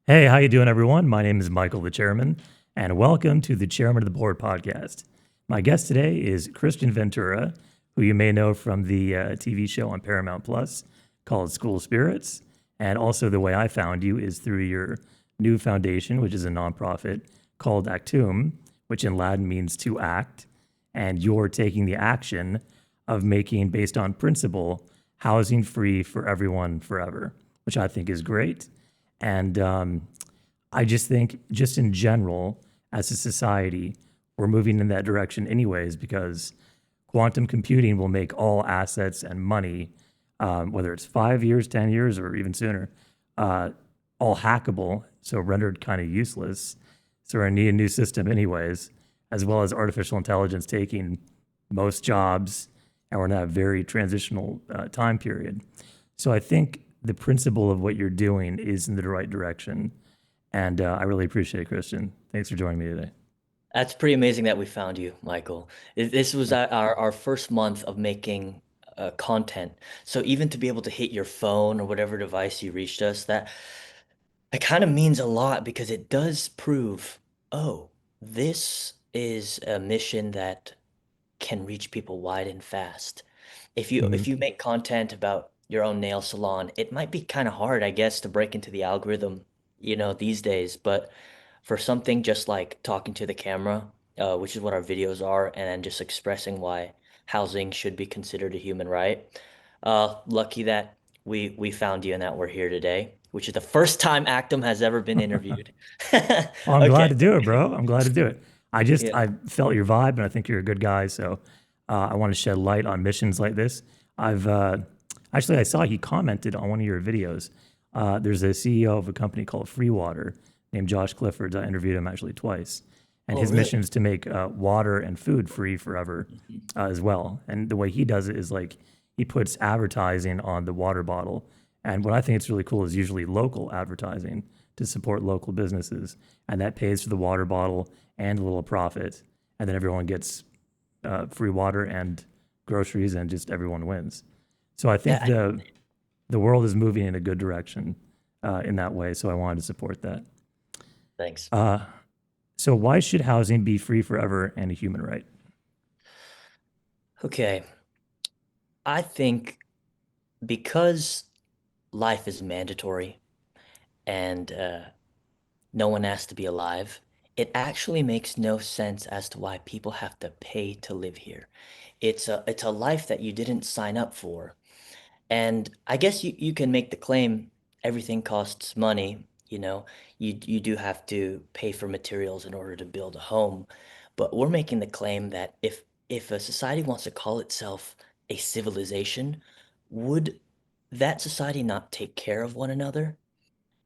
Hey, how you doing, everyone? My name is Michael, the chairman, and welcome to the Chairman of the Board podcast. My guest today is Kristian Ventura, who you may know from the TV show on Paramount Plus called School Spirits. And also, the way I found you is through your new foundation, which is a nonprofit called Actum, which in Latin means to act. And you're taking the action of making, based on principle, housing free for everyone forever, which I think is great. And I just think, just in general, as a society, we're moving in that direction anyways, because quantum computing will make all assets and money, whether it's 5 years, 10 years, or even sooner, uh, all hackable, so rendered kind of useless. So we're going to need a new system anyways, as well as artificial intelligence taking most jobs, and we're in a very transitional time period. So I think the principle of what you're doing is in the right direction. And I really appreciate it, Kristian. Thanks for joining me today. That's pretty amazing that we found you, Michael. This was our first month of making content. So even to be able to hit your phone or whatever device you reached us, that kind of means a lot because it does prove, oh, this is a mission that can reach people wide and fast. If you Mhm. if you make content about your own nail salon, it might be kind of hard, I guess, to break into the algorithm, these days. But for something just like talking to the camera, which is what our videos are, and then just expressing why housing should be considered a human right, lucky that we found you and that we're here today, which is the first time Actum has ever been interviewed. Well, I'm glad Okay. to do it, bro. I'm glad to do it. Yeah. I felt your vibe, and I think you're a good guy. So I want to shed light on missions like this. I've actually, I saw he commented on one of your videos. There's a CEO of a company called Free Water named Josh Clifford. I interviewed him actually twice. And Oh, his really? mission is to make water and food free forever Mhm. as well. And the way he does it is like he puts advertising on the water bottle. And what I think it's really cool is usually local advertising to support local businesses. And that pays for the water bottle and a little profit. And then everyone gets free water and groceries, and just everyone wins. So I think Yeah, the world is moving in a good direction in that way. So I wanted to support that. thanks. Uh, so why should housing be free forever and a human right? Okay. I think because life is mandatory and no one has to be alive, it actually makes no sense as to why people have to pay to live here. It's a life that you didn't sign up for. And I guess you can make the claim everything costs money, you know. You do have to pay for materials in order to build a home. But we're making the claim that if a society wants to call itself a civilization, would that society not take care of one another?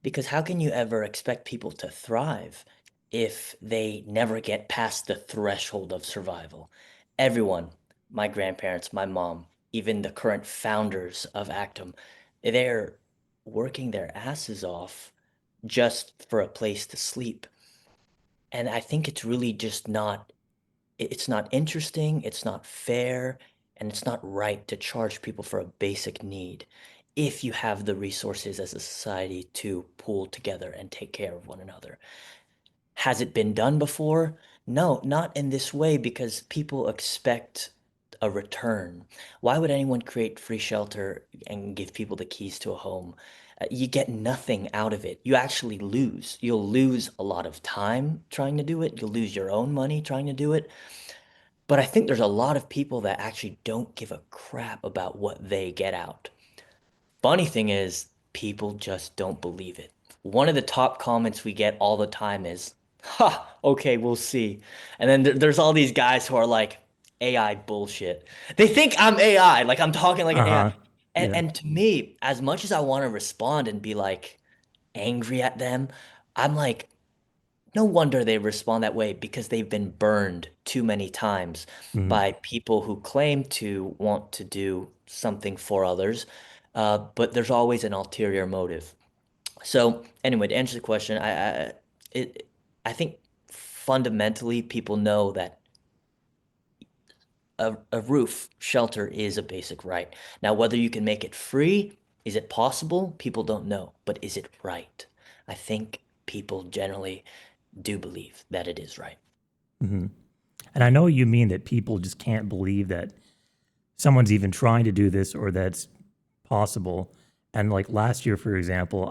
Because how can you ever expect people to thrive if they never get past the threshold of survival? Everyone, my grandparents, my mom, even the current founders of Actum, they're working their asses off just for a place to sleep. And I think it's really just not it's not interesting, it's not fair, and it's not right to charge people for a basic need if you have the resources as a society to pool together and take care of one another. Has it been done before? No, not in this way because people expect a return. Why would anyone create free shelter and give people the keys to a home? You get nothing out of it. You actually lose. You'll lose a lot of time trying to do it. You'll lose your own money trying to do it. But I think there's a lot of people that actually don't give a crap about what they get out. Funny thing is, people just don't believe it. One of the top comments we get all the time is, "Ha, okay, we'll see." And then there's all these guys who are like, AI bullshit. They think I'm AI, like I'm talking like an Uh AI. huh. And, Yeah. and to me, as much as I want to respond and be like angry at them, I'm like, no wonder they respond that way because they've been burned too many times Mhm. by people who claim to want to do something for others, but there's always an ulterior motive. So anyway, to answer the question, it, I think fundamentally people know that a roof, shelter is a basic right. Now, whether you can make it free, is it possible? People don't know, but is it right? I think. people generally do believe that it is right. Hmm. And I know you mean that people just can't believe that someone's even trying to do this or that's possible. And like last year, for example,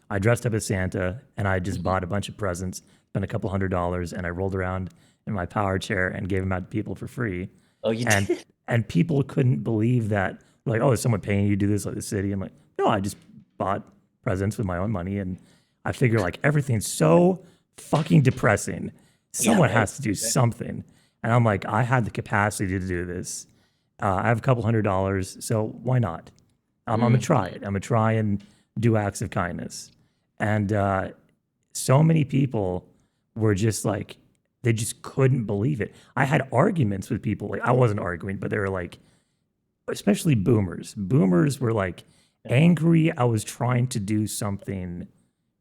I dressed up as Santa and I just Mhm. bought a bunch of presents, spent a couple $100s, and I rolled around in my power chair and gave them out to people for free. Oh, you And did? and people couldn't believe that. Like, oh, is someone paying you to do this, like the city? I'm like, no, I just bought presents with my own money, and I figure like everything's so fucking depressing. Yeah, Someone right. has to do Okay. something, and I'm like, I had the capacity to do this. I have a couple $100s, so why not? I'm gonna try it. Mhm. I'm gonna try and do acts of kindness. And so many people were just like, they just couldn't believe it. I had arguments with people. Like I wasn't arguing, but they were like, especially boomers. Boomers were like Yeah. angry. I was trying to do something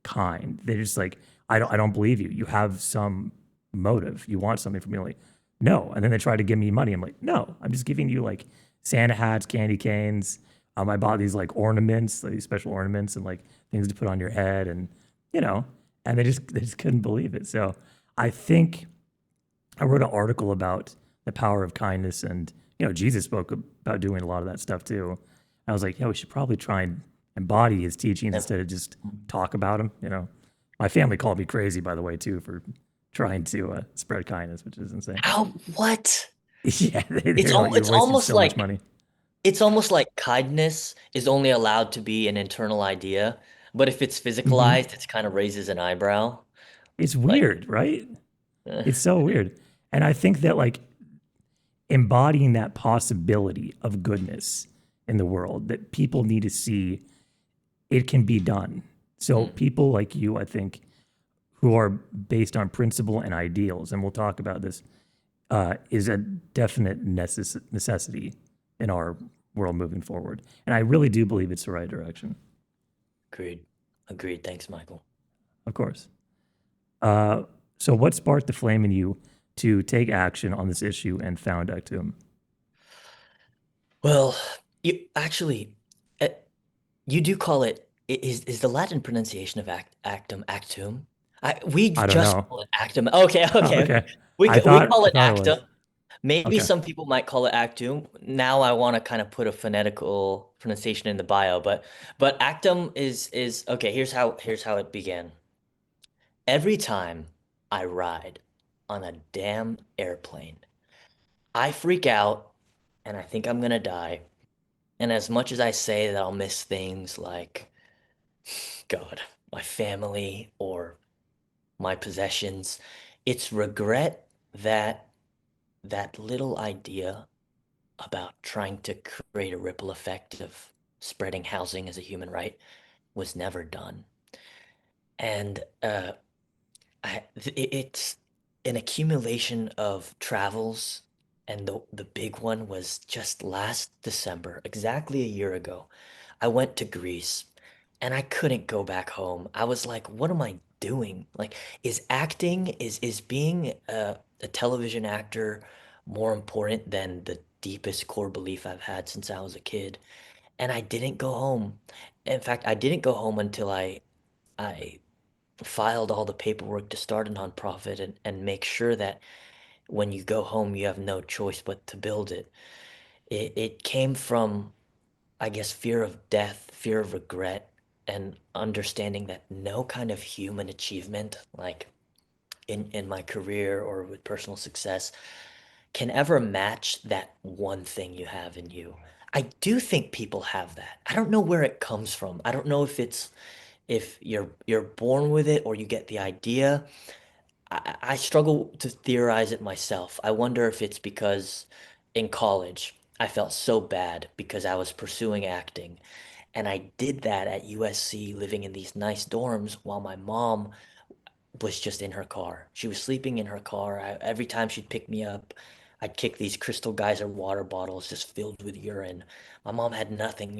kind. They're just like, I don't believe you. You have some motive. You want something from me. Like, no. And then they try to give me money. I'm like, no, I'm just giving you like Santa hats, candy canes. I bought these like ornaments, like these special ornaments and like things to put on your head and, you know, and they just couldn't believe it. So I think I wrote an article about the power of kindness, and Jesus spoke about doing a lot of that stuff too. I was like, yeah, we should probably try and embody his teachings Yeah. instead of just talk about them. My family called me crazy, by the way, too, for trying to spread kindness, which is insane. How, what? Yeah, It's they're like, al you're it's wasting almost so much like money. it's almost like kindness is only allowed to be an internal idea, but if it's Hmm. physicalized, it kind of raises an eyebrow. It's Like, weird, right? eh, It's so weird, and I think that like embodying that possibility of goodness in the world that people need to see it can be done. So mm, people like you, I think, who are based on principle and ideals, and we'll talk about this, is a definite necessity in our world moving forward. And I really do believe it's the right direction, agreed. Agreed. Thanks, Michael. of course. Uh, so, what sparked the flame in you to take action on this issue and found Actum? Well, you actually, uh, you do call it is the Latin pronunciation of actum? We I don't just know. call it actum. Okay, Oh, okay, okay. okay. We call I it thought it actum. was. Maybe Okay. some people might call it actum. Now I want to kind of put a phonetical pronunciation in the bio, but actum is okay. Here's how it began. Every time I ride on a damn airplane, I freak out and I think I'm gonna die. And as much as I say that I'll miss things like God, my family or my possessions, it's regret that that little idea about trying to create a ripple effect of spreading housing as a human right was never done. And it's an accumulation of travels, and the big one was just last December, exactly a year ago. I went to Greece, and I couldn't go back home. I was like, what am I doing? Like, is acting, is being a television actor more important than the deepest core belief I've had since I was a kid? And I didn't go home. In fact, I didn't go home until I filed all the paperwork to start a nonprofit and make sure that when you go home, you have no choice but to build it. It came from, I guess, fear of death, fear of regret, and understanding that no kind of human achievement, like in my career or with personal success, can ever match that one thing you have in you. I do think people have that. I don't know where it comes from. I don't know if you're born with it or you get the idea. I struggle to theorize it myself. I wonder if it's because in college I felt so bad because I was pursuing acting. And I did that at USC, living in these nice dorms while my mom was just in her car. She was sleeping in her car. Every time she'd pick me up, I'd kick these Crystal Geyser water bottles just filled with urine. My mom had nothing,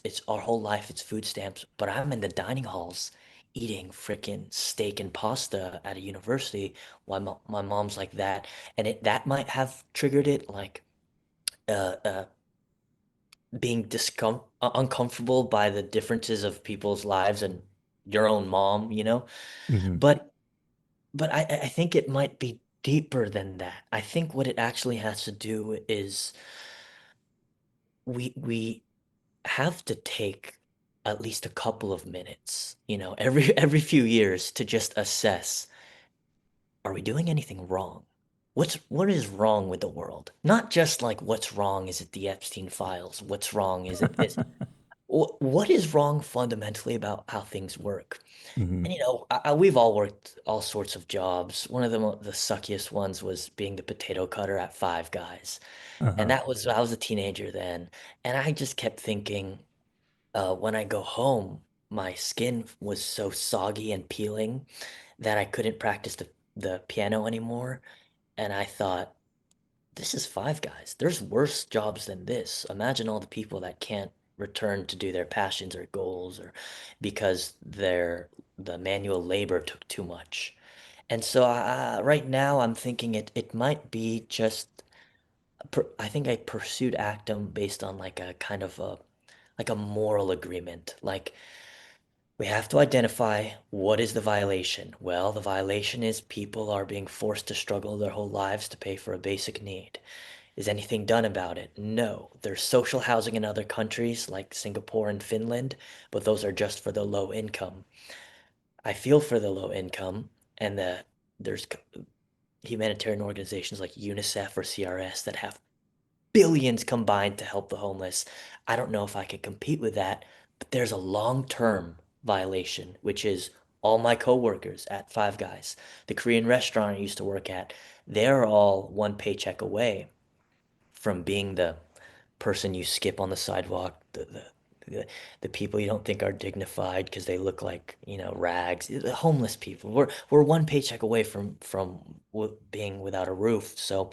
it's our whole life, it's food stamps, but I'm in the dining halls eating freaking steak and pasta at a university while my mom's like that. And that might have triggered it, like uh, uh, being uncomfortable by the differences of people's lives and your own mom, you know? Hmm. But but I think it might be deeper than that. I think what it actually has to do is we have to take at least a couple of minutes, every few years to just assess, are we doing anything wrong? What is wrong with the world? Not just like what's wrong, is it the Epstein files? What's wrong? Is it this? What is wrong fundamentally about how things work? Hmm. And we've all worked all sorts of jobs. One of the suckiest ones was being the potato cutter at Five Guys. And Uh-huh. that was I was a teenager then, and I just kept thinking, when I go home, my skin was so soggy and peeling that I couldn't practice the piano anymore. And I thought, this is Five Guys. There's worse jobs than this. Imagine all the people that can't return to do their passions or goals, or because the manual labor took too much. And so right now I'm thinking it might be just I think I pursued Actum based on like a kind of a moral agreement. Like, we have to identify what is the violation. Well, the violation is people are being forced to struggle their whole lives to pay for a basic need. Is anything done about it? No. There's social housing in other countries like Singapore and Finland, but those are just for the low income. I feel for the low income, and there's humanitarian organizations like UNICEF or CRS that have billions combined to help the homeless. I don't know if I could compete with that, but there's a long-term violation, which is all my coworkers at Five Guys, the Korean restaurant I used to work at, they're all one paycheck away from being the person you skip on the sidewalk, the people you don't think are dignified because they look like, rags, the homeless people. We're one paycheck away from being without a roof. So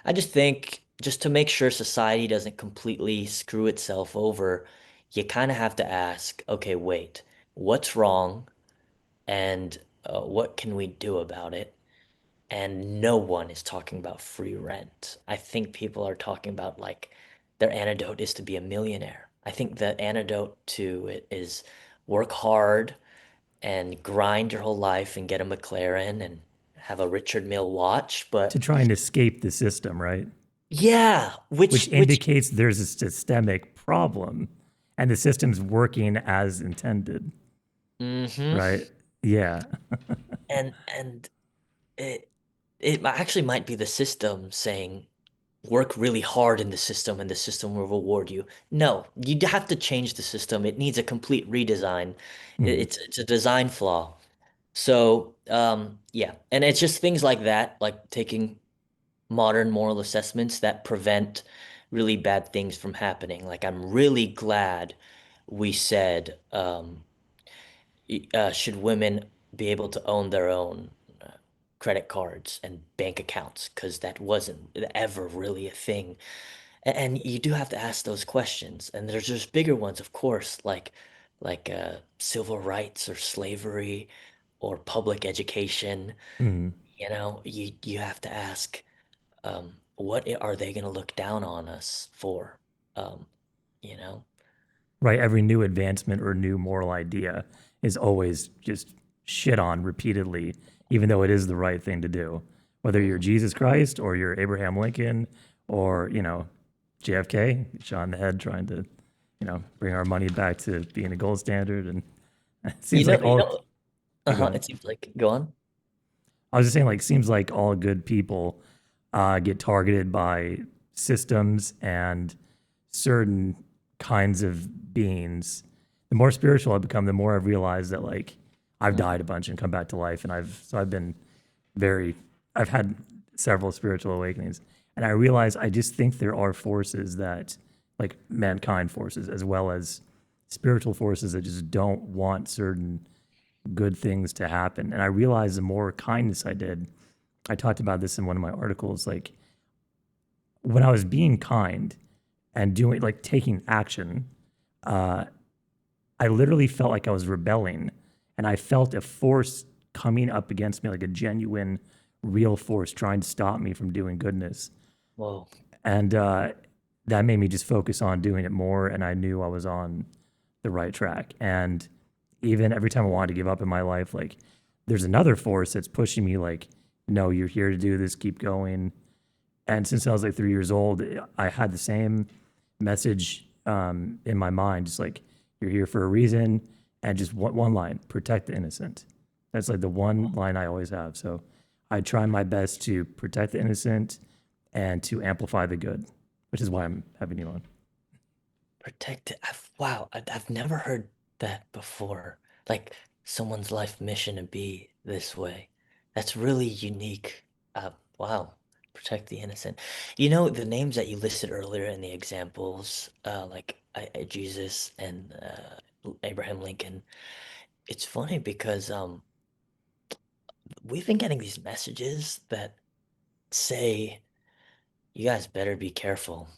I just think, just to make sure society doesn't completely screw itself over, you kind of have to ask, okay, wait, what's wrong, and what can we do about it? And no one is talking about free rent. I think people are talking about like their antidote is to be a millionaire. I think the antidote to it is work hard and grind your whole life and get a McLaren and have a Richard Mille watch. To But try and escape the system, right? yeah, Which which indicates there's a systemic problem and the system's working as intended, hmm right? Yeah. and it actually might be the system saying work really hard in the system and the system will reward you. No, you have to change the system. It needs a complete redesign. Mhm. It's a design flaw. So, yeah, and it's just things like that, like taking modern moral assessments that prevent really bad things from happening. Like, I'm really glad we said, should women be able to own their own credit cards and bank accounts? Because that wasn't ever really a thing. And you do have to ask those questions. And there's just bigger ones, of course, like civil rights or slavery or public education. Mhm. You have to ask, what are they going to look down on us for? Um, you know? Right. Every new advancement or new moral idea is always just shit on repeatedly, even though it is the right thing to do. Whether you're Mhm. Jesus Christ or you're Abraham Lincoln or, JFK, shot in the head trying to, bring our money back to being a gold standard. And it You seems know, like you all, know, you go uh-huh, ahead. it seems like, go on. I was just saying, like, seems like all good people get targeted by systems and certain kinds of beings. The more spiritual I've become, the more I've realized that, like, I've Mm. died a bunch and come back to life, and I've been very, I've had several spiritual awakenings, and I realize I just think there are forces that, like, mankind forces, as well as spiritual forces that just don't want certain good things to happen. And I realized the more kindness I did, I talked about this in one of my articles, like when I was being kind and doing like taking action, I literally felt like I was rebelling and I felt a force coming up against me, like a genuine, real force trying to stop me from doing goodness. Whoa. And that made me just focus on doing it more. And I knew I was on the right track. And even every time I wanted to give up in my life, like there's another force that's pushing me like, no, you're here to do this, keep going. And since I was like 3 years old, I had the same message in my mind, just like you're here for a reason, and just one line: protect the innocent. That's like the one line I always have. So I try my best to protect the innocent and to amplify the good, which is why I'm having you on. Protect it. Wow, I've never heard that before. Like someone's life mission to be this way. That's really unique. Wow. Protect the innocent. You know, the names that you listed earlier in the examples, like Jesus and Abraham Lincoln. It's funny because we've been getting these messages that say, you guys better be careful.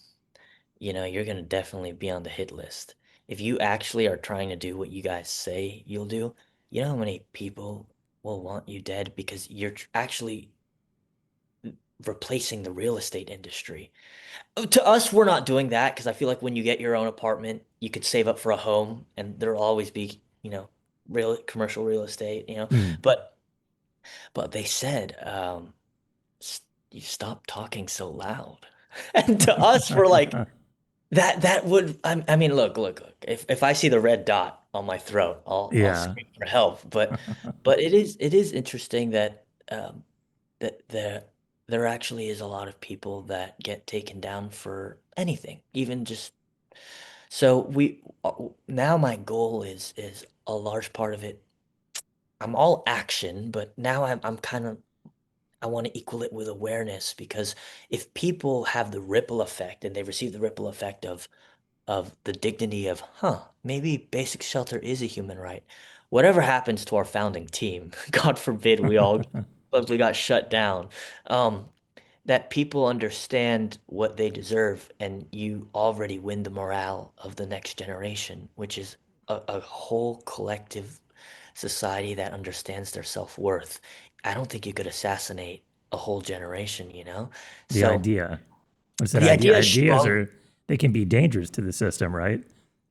You know, you're gonna definitely be on the hit list. If you actually are trying to do what you guys say you'll do, you know how many people will want you dead because you're actually replacing the real estate industry. To us, we're not doing that because I feel like when you get your own apartment, you could save up for a home and there'll always be, real commercial real estate. Mm. But they said, you stop talking so loud. And to us, we're like, that would I mean look if I see the red dot on my throat I'll Yeah. scream for help but it is interesting that that there actually is a lot of people that get taken down for anything even just so we now my goal is a large part of it. I'm all action, but now I'm kind of I want to equal it with awareness because if people have the ripple effect and they receive the ripple effect of the dignity of, maybe basic shelter is a human right. Whatever happens to our founding team, God forbid we got shut down, um, that people understand what they deserve, and you already win the morale of the next generation, which is a whole collective society that understands their self-worth. I don't think you could assassinate a whole generation. The So idea. I said the idea is ideas strong. are, they can be dangerous to the system, right?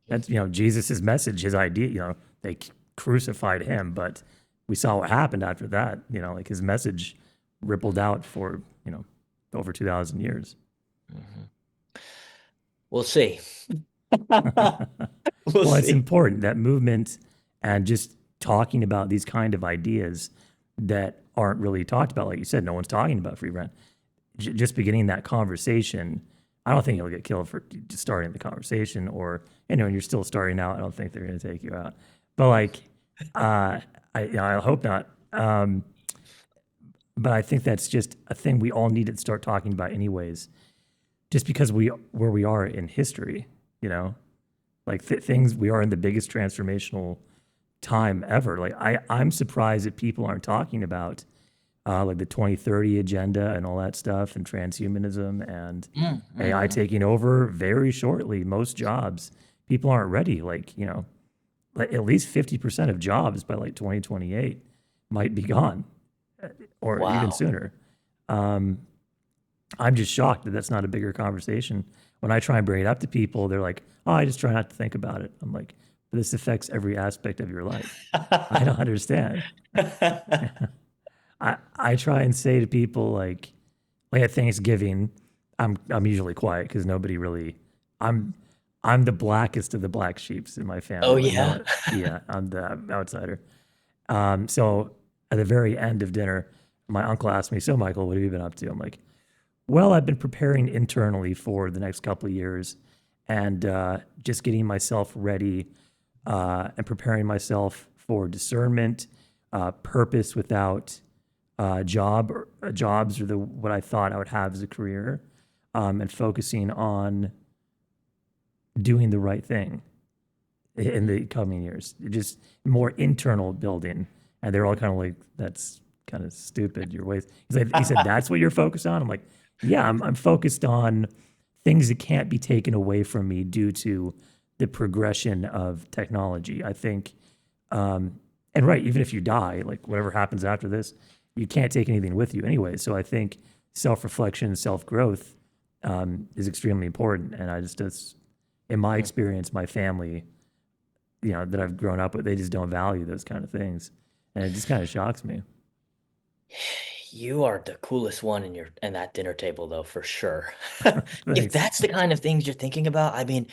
That's, Jesus's message, his idea, they crucified him, but we saw what happened after that, like his message rippled out for, over 2,000 years. Mhm. We'll see. We'll Well, it's see. important that movement and just talking about these kind of ideas that aren't really talked about. Like you said, no one's talking about free rent. Just beginning that conversation, I don't think you'll get killed for just starting the conversation. Or when you're still starting out, I don't think they're going to take you out. But like, I hope not. But I think that's just a thing we all need to start talking about, anyways. Just because where we are in history, you know, like things we are in the biggest transformational time ever. Like I'm surprised that people aren't talking about like the 2030 agenda and all that stuff, and transhumanism and AI Mm-hmm. taking over very shortly most jobs. People aren't ready. Like, like at least 50% of jobs by like 2028 might be gone, or even Wow. sooner. I'm just shocked that that's not a bigger conversation. When I try and bring it up to people, they're like, "Oh, I just try not to think about it." I'm like, "But this affects every aspect of your life." I don't understand. I try and say to people like at Thanksgiving, I'm usually quiet because nobody really. I'm I'm the blackest of the black sheeps in my Oh family. Like yeah. no, yeah, I'm the outsider. So at the very end of dinner, my uncle asked me, "So Michael, what have you been up to?" I'm like, "Well, I've been preparing internally for the next couple of years, and just getting myself ready and preparing myself for discernment, purpose without jobs, or the what I thought I would have as a career, and focusing on doing the right thing in the coming years. Just more internal building." And they're all kind of like, "That's kind of stupid. Your ways." He said, "That's what you're focused on." I'm like, "Yeah, I'm focused on things that can't be taken away from me due to the progression of technology." I think, and right, even if you die, like whatever happens after this, you can't take anything with you anyway. So I think self-reflection, self-growth is extremely important. And I just, in my experience, my family that I've grown up with, they just don't value those kind of things, and it just kind of shocks me. You are the coolest one in that dinner table, though, for sure. If Thanks. that's the kind of things you're thinking about, I mean,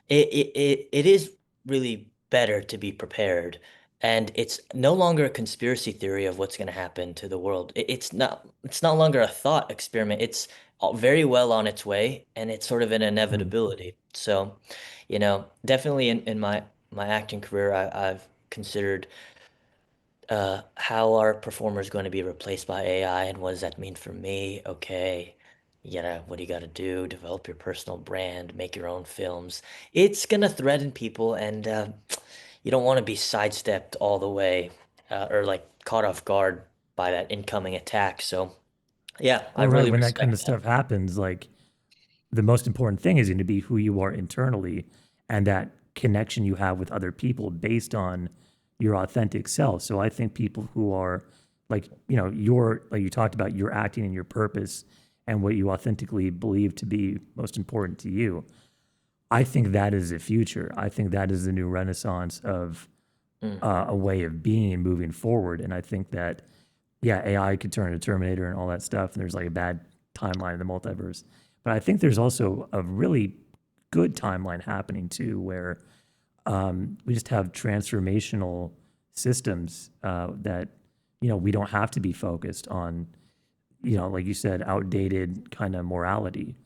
it is really better to be prepared. And it's no longer a conspiracy theory of what's going to happen to the world. It's not longer a thought experiment. It's very well on its way, and it's sort of an Mm. inevitability. So, definitely in my acting career, I've considered how are performers going to be replaced by AI and what does that mean for me? Okay, what do you got to do? Develop your personal brand, make your own films. It's gonna threaten people, and you don't want to be sidestepped all the way or like caught off guard by that incoming attack. So, yeah, I Well, right, really when that kind of respect that. stuff happens, like the most important thing is going to be who you are internally and that connection you have with other people based on your authentic self. So I think people who are like, your, like you talked about, your acting and your purpose and what you authentically believe to be most important to you. I think that is the future. I think that is the new renaissance of Mm, a way of being moving forward. And I think that, yeah, AI could turn into Terminator and all that stuff. And there's like a bad timeline in the multiverse. But I think there's also a really good timeline happening too, where we just have transformational systems that, we don't have to be focused on, like you said, outdated kind of morality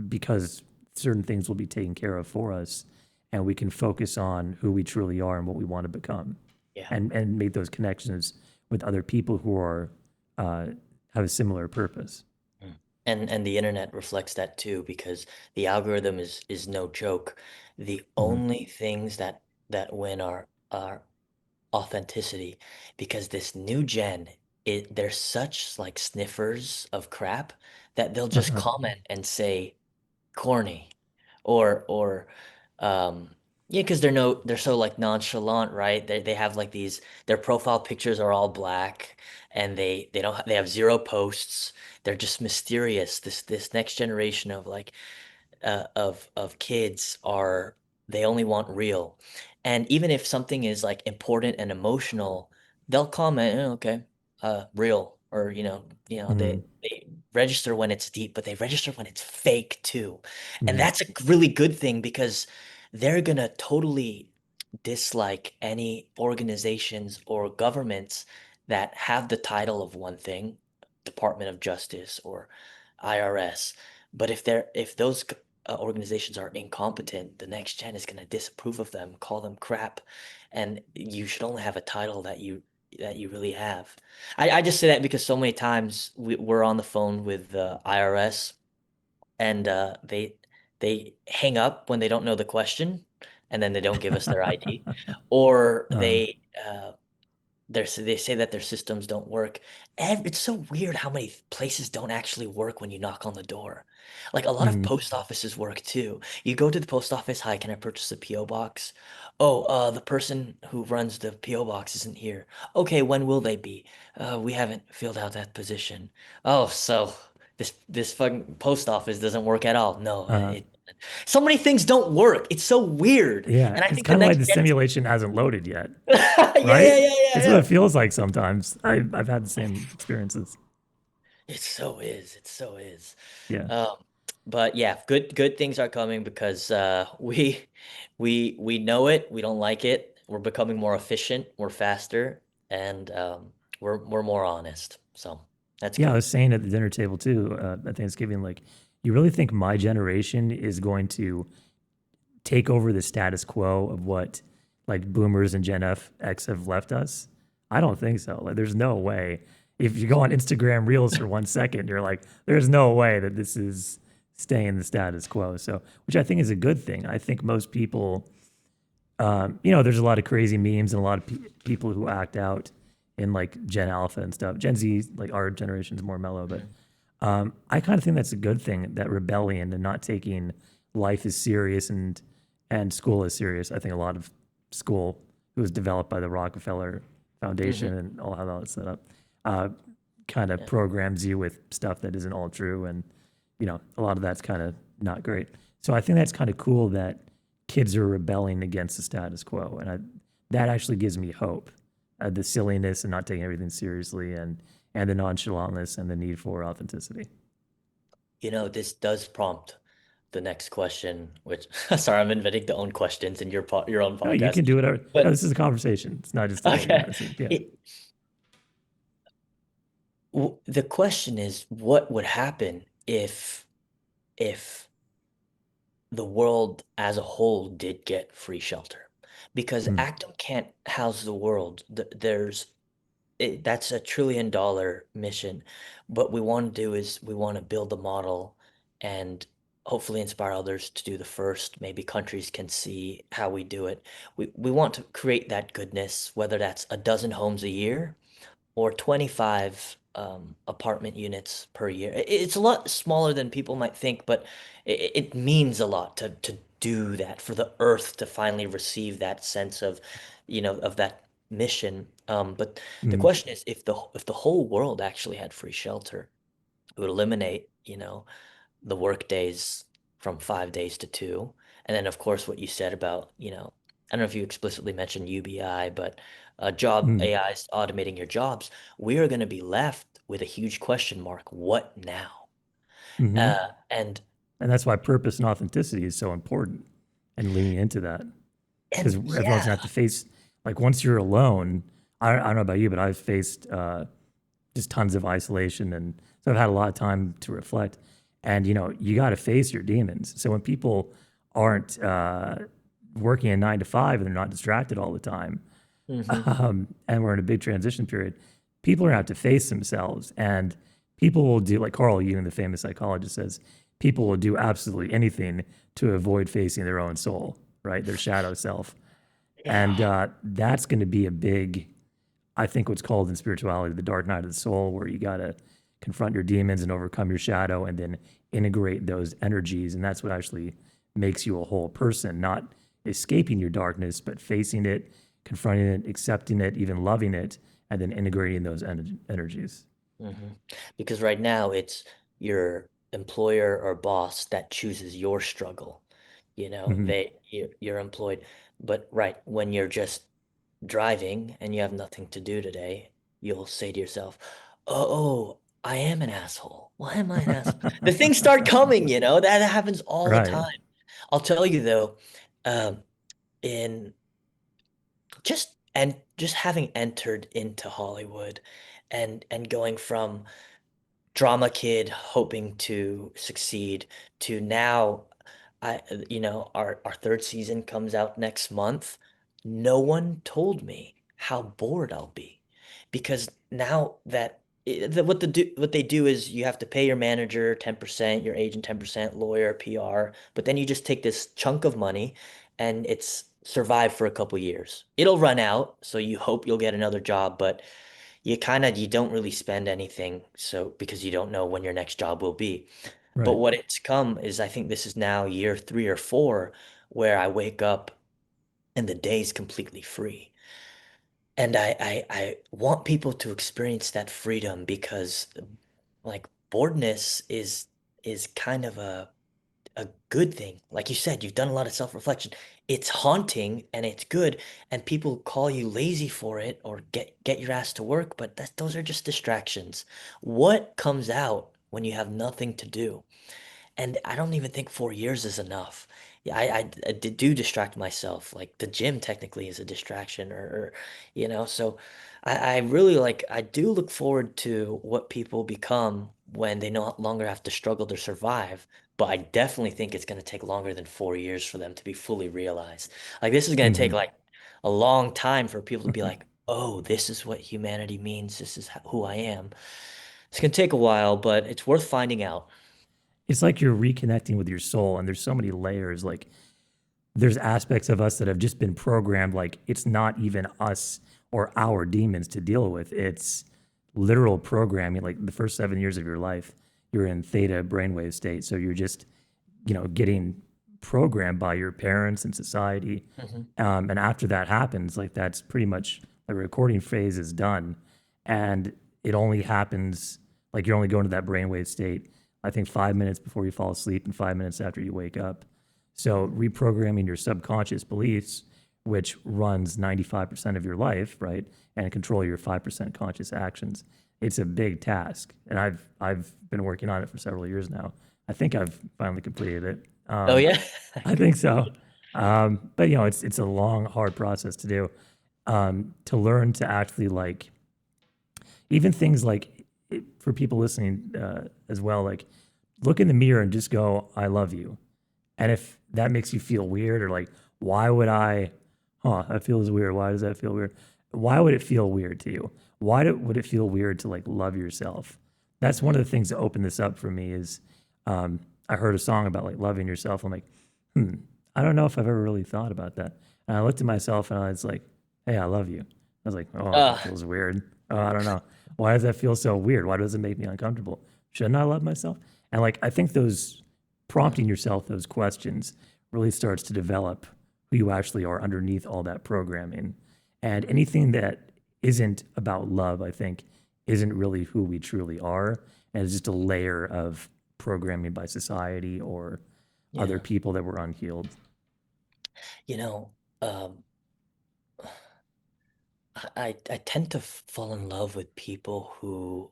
because certain things will be taken care of for us and we can focus on who we truly are and what we want to become yeah. and make those connections with other people who are uh, have a similar purpose. Mm. And the internet reflects that too, because the algorithm is no joke. The Mhm. only things that win are authenticity, because this new gen, they're such like sniffers of crap that they'll just Uh-huh. comment and say corny or um yeah, because they're so like nonchalant, right? They have like these, their profile pictures are all black, and they don't they have zero posts. They're just mysterious. This next generation of like of kids are, they only want real. And even if something is like important and emotional, they'll comment, okay, real, or Mhm. they register when it's deep, but they register when it's fake too. And Mhm. that's a really good thing, because they're gonna totally dislike any organizations or governments that have the title of one thing, Department of Justice or IRS. But if those organizations are incompetent, the next gen is going to disapprove of them, call them crap, and you should only have a title that you really have. I just say that because so many times we're on the phone with the IRS, and they hang up when they don't know the question, and then they don't give us their ID, or uh, they say that their systems don't work. And it's so weird how many places don't actually work when you knock on the door. Like a lot of mhm. post offices work too. You go to the post office, hi, can I purchase a PO box? Oh, the person who runs the PO box isn't here. Okay, when will they be? We haven't filled out that position. Oh, so this fucking post office doesn't work at all. No, uh, so many things don't work. It's so weird. yeah, And I it's think the kind of like next the gen is simulation hasn't loaded yet, yeah, yeah, right? yeah, yeah, It's what yeah. it feels like sometimes. I've had the same experiences. It so is. It so is. Yeah. Um, but yeah, good things are coming, because we know it. We don't like it. We're becoming more efficient. We're faster, and we're more honest. So that's Yeah, I good. was saying at the dinner table too at Thanksgiving, like, you really think my generation is going to take over the status quo of what like boomers and Gen X have left us? I don't think so. Like, there's no way. If you go on Instagram Reels for 1 second, you're like, there's no way that this is staying the status quo. So, which I think is a good thing. I think most people, there's a lot of crazy memes and a lot of people who act out in like Gen Alpha and stuff. Gen Z, like our generation, is more mellow, but Mhm. I kind of think that's a good thing, that rebellion and not taking life as serious and school as serious. I think a lot of school, it was developed by the Rockefeller Mhm. Foundation and all how that was set up, uh, kind of Yeah. programs you with stuff that isn't all true. And, a lot of that's kind of not great. So I think that's kind of cool that kids are rebelling against the status quo, and that actually gives me hope. The silliness and not taking everything seriously, and the nonchalantness and the need for authenticity. This does prompt the next question, which sorry, I'm inventing the own questions in your own No, you podcast. can do whatever. No, But this is a conversation. It's not just a okay, yeah. it, the question is, what would happen if the world as a whole did get free shelter? Because Mm, Actum can't house the world. That's $1 trillion mission. What we want to do is we want to build a model and hopefully inspire others to do the first. Maybe countries can see how we do it. We want to create that goodness, whether that's a dozen homes a year or 25 apartment units per year. It's a lot smaller than people might think, but it means a lot to do that, for the earth to finally receive that sense of, of that mission. But the mm, question is, if the whole world actually had free shelter, it would eliminate, the work days from 5 days to two. And then, of course, what you said about, I don't know if you explicitly mentioned UBI, but job mm, AI is automating your jobs. We are going to be left with a huge question mark. What now? hmm And And that's why purpose and authenticity is so important, and leaning into that, because everyone's yeah. gonna have to face, like, once you're alone. I don't know about you, but I've faced just tons of isolation, and so I've had a lot of time to reflect. And you got to face your demons. So when people aren't working a 9 to 5 and they're not distracted all the time, Hmm. and we're in a big transition period, people are going to have to face themselves. And people will do, like Carl Jung, the famous psychologist, says, people will do absolutely anything to avoid facing their own soul, right? Their shadow self. And Yeah. that's going to be a big, I think, what's called in spirituality the dark night of the soul, where you got to confront your demons and overcome your shadow and then integrate those energies. And that's what actually makes you a whole person, not escaping your darkness, but facing it, confronting it, accepting it, even loving it, and then integrating those energies. Hmm. Because right now it's your employer or boss that chooses your struggle. Hmm You're employed. But right, when you're just driving and you have nothing to do today, you'll say to yourself, "Oh, I am an asshole. Why am I an asshole?" The things start coming, that happens all the Right. time. I'll tell you though, um, in just having entered into Hollywood and going from drama kid hoping to succeed to now, our third season comes out next month. No one told me how bored I'll be, because now what they do is you have to pay your manager 10%, your agent 10%, lawyer, PR, but then you just take this chunk of money and it's survive for a couple years. It'll run out, so you hope you'll get another job, but you don't really spend anything, so because you don't know when your next job will be. But Right. what it's come is, I think this is now year 3 or 4, where I wake up and the day's completely free. And I want people to experience that freedom, because like boredness is kind of a good thing. Like you said, you've done a lot of self-reflection. It's haunting and it's good, and people call you lazy for it or get your ass to work, but those are just distractions. What comes out when you have nothing to do? And I don't even think 4 years is enough. Yeah, I do distract myself. Like the gym technically is a distraction, so I really I do look forward to what people become when they no longer have to struggle to survive. But I definitely think it's going to take longer than 4 years for them to be fully realized. Like this is going to take hmm like a long time for people to be like, oh, this is what humanity means. This is who I am. It's going to take a while, but it's worth finding out. It's like you're reconnecting with your soul, and there's so many layers. Like, there's aspects of us that have just been programmed. Like, it's not even us or our demons to deal with. It's literal programming. Like, the first 7 years of your life, you're in theta brainwave state. So you're just, getting programmed by your parents and society. Hmm. And after that happens, like, that's pretty much the recording phase is done. And it only happens, like, you're only going to that brainwave state, I think, 5 minutes before you fall asleep and 5 minutes after you wake up. So reprogramming your subconscious beliefs, which runs 95% of your life, right, and control your 5% conscious actions, it's a big task. And I've been working on it for several years now. I think I've finally completed it. Oh yeah. I think so. But it's a long, hard process to do. To learn to actually like even things like for people listening as well, like look in the mirror and just go, "I love you." And if that makes you feel weird or like, why would I? Huh, that feels weird. Why does that feel weird? Why would it feel weird to you? Would it feel weird to like love yourself? That's one Mhm. of the things that opened this up for me. Is I heard a song about like loving yourself. I'm like, I don't know if I've ever really thought about that. And I looked at myself and I was like, hey, I love you. I was like, oh, Uh, that feels weird. Oh, I don't know. Why does that feel so weird? Why does it make me uncomfortable? Shouldn't I love myself? And like, I think those prompting yourself those questions really starts to develop who you actually are underneath all that programming. And anything that isn't about love, I think, isn't really who we truly are. And it's just a layer of programming by society or other yeah. people that were unhealed. You know, um, I tend to fall in love with people who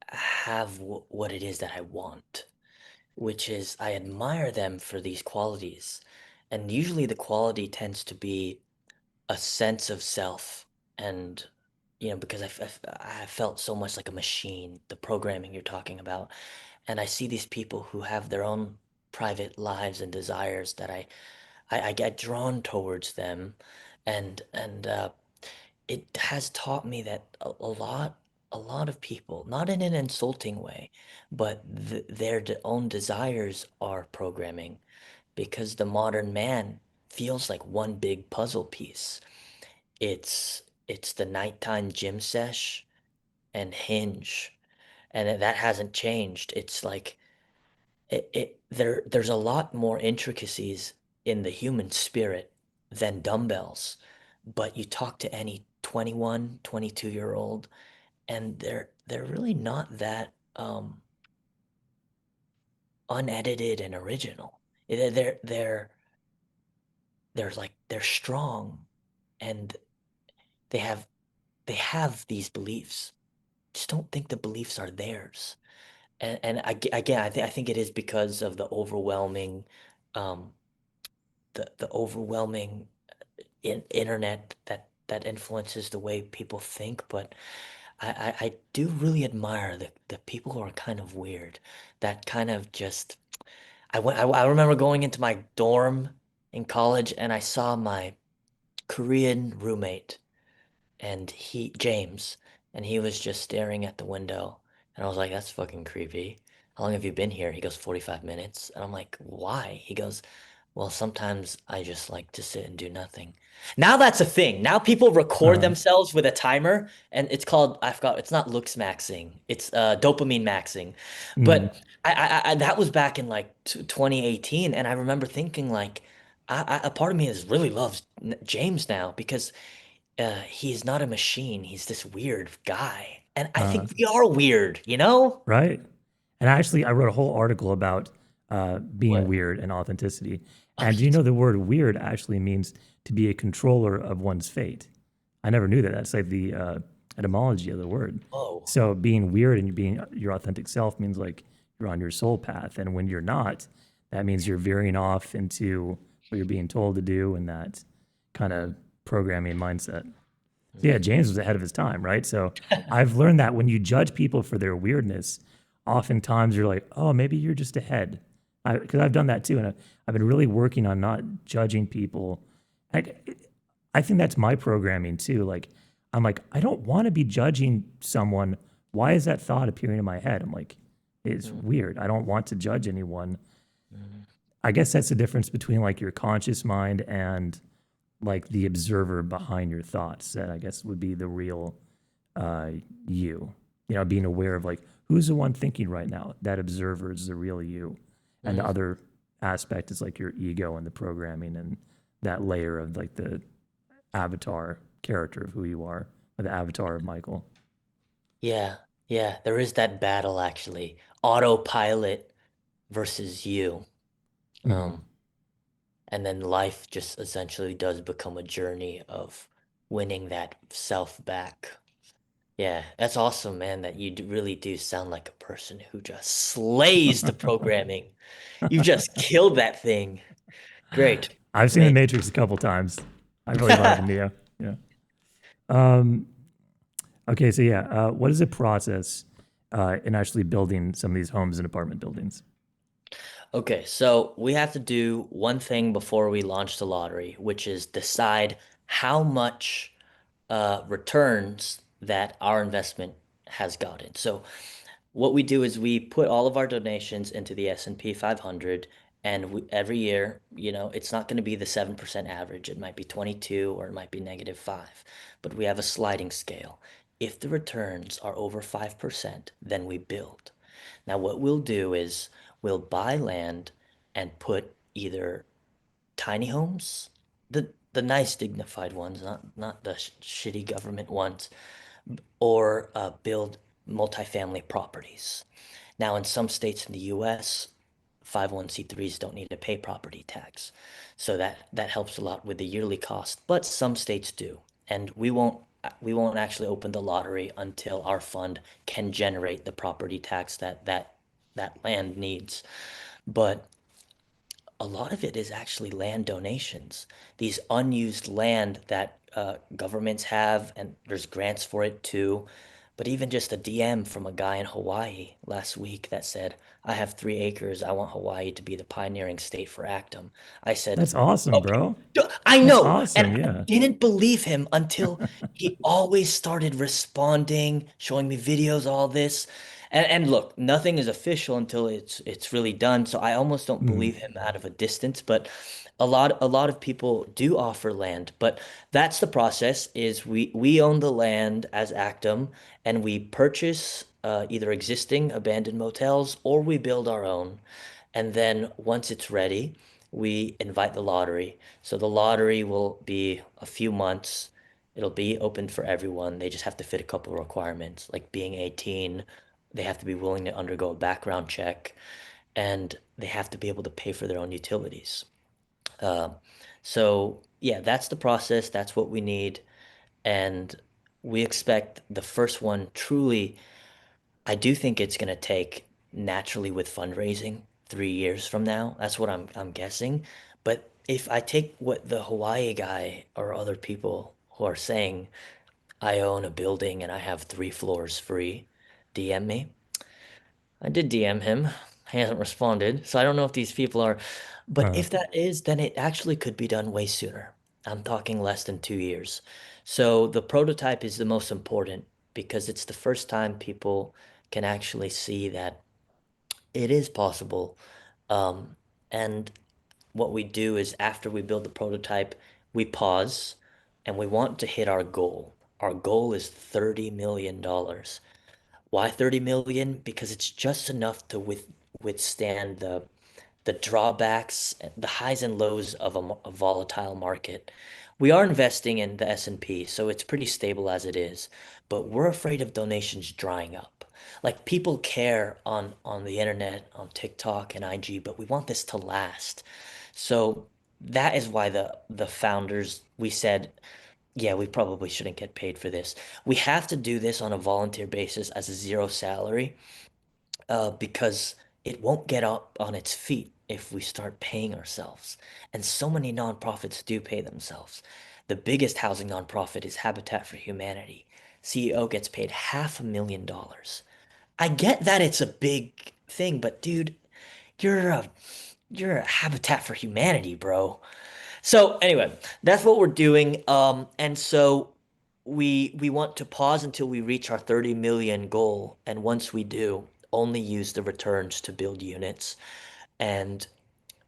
have what it is that I want, which is I admire them for these qualities. And usually the quality tends to be a sense of self. And, because I felt so much like a machine, the programming you're talking about. And I see these people who have their own private lives and desires that I get drawn towards them. And it has taught me that a lot of people, not in an insulting way, but their own desires are programming because the modern man feels like one big puzzle piece. It's the nighttime gym sesh and Hinge, and that hasn't changed. It's like there's a lot more intricacies in the human spirit than dumbbells. But you talk to any 21, 22-year-old, and they're really not that unedited and original. They're like they're strong and they have they have these beliefs. Just don't think the beliefs are theirs. Again, I think it is because of um, the overwhelming internet that influences the way people think. But I do really admire the people who are kind of weird. That kind of just I remember going into my dorm in college and I saw my Korean roommate and James, and he was just staring at the window. And I was like, that's fucking creepy. How long have you been here? He goes, 45 minutes. And I'm like, why? He goes, well, sometimes I just like to sit and do nothing. Now that's a thing. Now people record Uh, themselves with a timer, and it's called, I forgot, it's not looks maxing. It's dopamine maxing. mm, But that was back in like 2018, and I remember thinking like, a part of me is really loves James now because he's not a machine. He's this weird guy. And I uh, think we are weird, you know? right. And actually, I wrote a whole article about being What? weird and authenticity. Oh, And do you know the word weird actually means to be a controller of one's fate? I never knew that. That's like the etymology of the word. whoa. So being weird and being your authentic self means like you're on your soul path. And when you're not, that means you're veering off into what you're being told to do and that kind of programming mindset. So yeah, Mhm. James was ahead of his time, right? So I've learned that when you judge people for their weirdness, oftentimes you're like, oh, maybe you're just ahead. Because I've done that too. And I've been really working on not judging people. I, I think that's my programming too. Like, I'm like, I don't want to be judging someone. Why is that thought appearing in my head? I'm like, it's Mhm. weird. I don't want to judge anyone. Mhm. I guess that's the difference between like your conscious mind and like the observer behind your thoughts. That I guess would be the real uh, you. Being aware of like who's the one thinking right now. That observer is the real you, and the Mhm. other aspect is like your ego and the programming and that layer of like the avatar character of who you are, or the avatar of Michael. Yeah, yeah, there is that battle actually. Autopilot versus you. Hmm. Um, and then life just essentially does become a journey of winning that self back. Yeah, that's awesome, man, that you really do sound like a person who just slays the programming. You just killed that thing. Great. I've seen The Amazing. Matrix a couple times. I really like Neo. Yeah. Um, okay, so yeah, what is the process in actually building some of these homes and apartment buildings? Okay, so we have to do one thing before we launch the lottery, which is decide how much returns that our investment has gotten. So what we do is we put all of our donations into the S&P 500, and every year, it's not going to be the 7% average. It might be 22 or it might be -5, but we have a sliding scale. If the returns are over 5%, then we build. Now, what we'll do is we'll buy land and put either tiny homes, the nice dignified ones, not the shitty government ones, or build multifamily properties. Now, in some states in the US, 501(c)(3)s don't need to pay property tax. So that helps a lot with the yearly cost, but some states do. And we won't actually open the lottery until our fund can generate the property tax that land needs. But a lot of it is actually land donations. These unused land that governments have, and there's grants for it too. But even just a DM from a guy in Hawaii last week that said, I have 3 acres. I want Hawaii to be the pioneering state for Actum. I said, That's awesome, okay. bro. I That's know. And awesome. I Yeah. didn't believe him until he always started responding, showing me videos, all this. And look, nothing is official until it's really done. So I almost don't Mm. believe him out of a distance, but a lot of people do offer land. But that's the process is we own the land as Actum, and we purchase either existing abandoned motels or we build our own. And then once it's ready, we invite the lottery. So the lottery will be a few months. It'll be open for everyone. They just have to fit a couple of requirements, like being 18. They have to be willing to undergo a background check, and they have to be able to pay for their own utilities. Um, so yeah, that's the process. That's what we need. And we expect the first one truly, I do think it's going to take naturally with fundraising 3 years from now. That's what I'm guessing. But if I take what the Hawaii guy or other people who are saying, I own a building and I have 3 floors free, DM me. I did DM him. He hasn't responded. So I don't know if these people are, but Uh, if that is, then it actually could be done way sooner. I'm talking less than 2 years. So the prototype is the most important because it's the first time people can actually see that it is possible. And what we do is after we build the prototype, we pause and we want to hit our goal. Our goal is $30 million. Why 30 million? Because it's just enough to withstand the drawbacks, the highs and lows of a volatile market. We are investing in the S&P, so it's pretty stable as it is, but we're afraid of donations drying up. Like people care on the internet, on TikTok and IG, but we want this to last. So that is why the founders we said, yeah, we probably shouldn't get paid for this. We have to do this on a volunteer basis as a zero salary because it won't get up on its feet if we start paying ourselves. And so many nonprofits do pay themselves. The biggest housing nonprofit is Habitat for Humanity. CEO gets paid $500,000. I get that it's a big thing, but dude, you're a you're a Habitat for Humanity, bro. So anyway, that's what we're doing. And so we want to pause until we reach our 30 million goal, and once we do, only use the returns to build units. And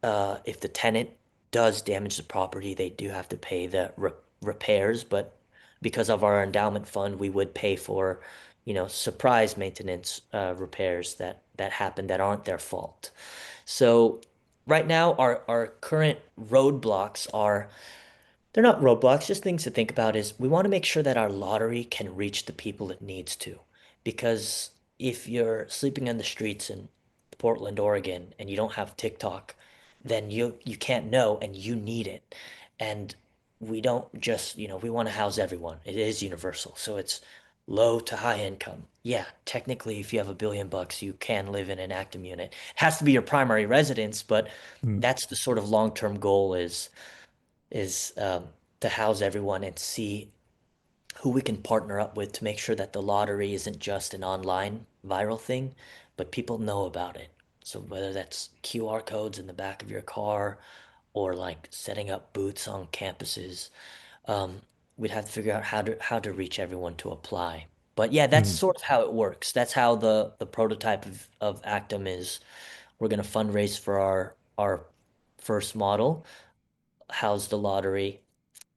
if the tenant does damage the property, they do have to pay the repairs, but because of our endowment fund, we would pay for, surprise maintenance repairs that happen that aren't their fault. So right now, our current roadblocks are they're not roadblocks, just things to think about is we want to make sure that our lottery can reach the people it needs to. Because if you're sleeping on the streets in Portland, Oregon, and you don't have TikTok, then you can't know and you need it. And we don't just, we want to house everyone. It is universal. So it's low to high income. Yeah, technically, if you have $1 billion, you can live in an Actum unit. It has to be your primary residence, but Mm, that's the sort of long-term goal is to house everyone and see who we can partner up with to make sure that the lottery isn't just an online viral thing, but people know about it. So whether that's QR codes in the back of your car or like setting up booths on campuses, um, we'd have to figure out how to reach everyone to apply. But yeah, that's mhm, sort of how it works. That's how the prototype of Actum is. We're gonna fundraise for our first model, house the lottery,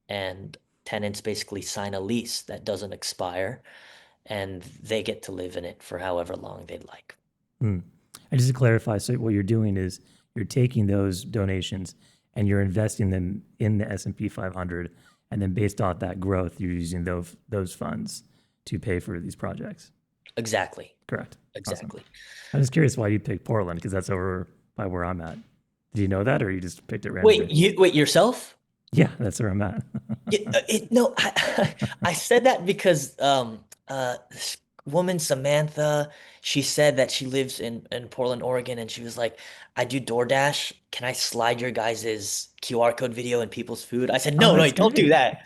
and tenants basically sign a lease that doesn't expire, and they get to live in it for however long they'd like. mm. And just to clarify, so what you're doing is you're taking those donations and you're investing them in the S&P 500, and then based off that growth, you're using those funds to pay for these projects. Exactly. Correct. Awesome. Exactly. I'm just curious why you picked Portland because that's over by where I'm at. Did you know that, or you just picked it randomly? Wait, yourself? Yeah, that's where I'm at. No, I said that because this woman Samantha, she said that she lives in Portland, Oregon, and she was like, "I do DoorDash. Can I slide your guys' QR code video and people's food?" I said, Oh, "No, no, that's don't do great. that."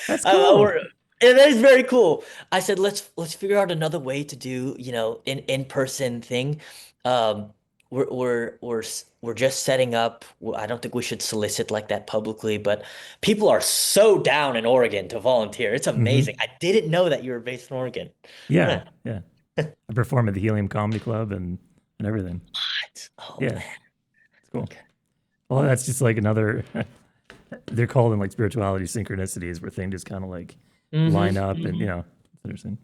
That's cool. And that is very cool. I said, let's figure out another way to do, in-person thing. Um, we're just setting up. I don't think we should solicit like that publicly, but people are so down in Oregon to volunteer. It's amazing. Hmm. I didn't know that you were based in Oregon. Yeah, Huh. yeah. I perform at the Helium Comedy Club and everything. What? Oh Yeah, man. it's cool. Okay. Well, that's just like another. They're called in like spirituality synchronicities, where things just kind of like line Mm-hmm. up, and Mm-hmm. it's interesting.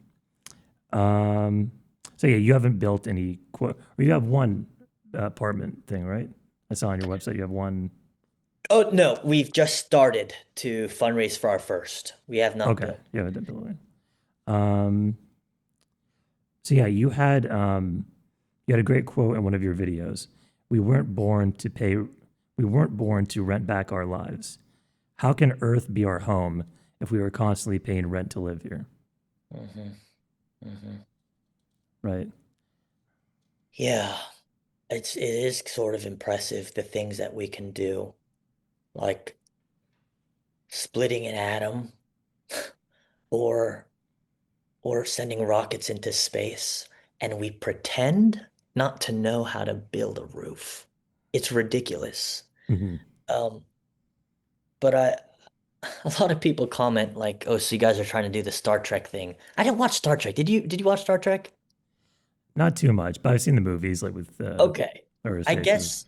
Um, so yeah, you haven't built any. Or you have one apartment thing, right? I saw on your website you have one. Oh no, we've just started to fundraise for our first. We have not Okay, built. you haven't built one. Um, so yeah, you had a great quote in one of your videos. We weren't born to pay. We weren't born to rent back our lives. How can Earth be our home if we were constantly paying rent to live here? Mm-hmm. Mm-hmm. Right. Yeah, it is sort of impressive the things that we can do, like splitting an atom or or sending rockets into space, and we pretend not to know how to build a roof. It's ridiculous. Hmm. Um, but a lot of people comment like, "Oh, so you guys are trying to do the Star Trek thing." I didn't watch Star Trek. Did you watch Star Trek? Not too much, but I've seen the movies like with Okay. Earth I Faces. guess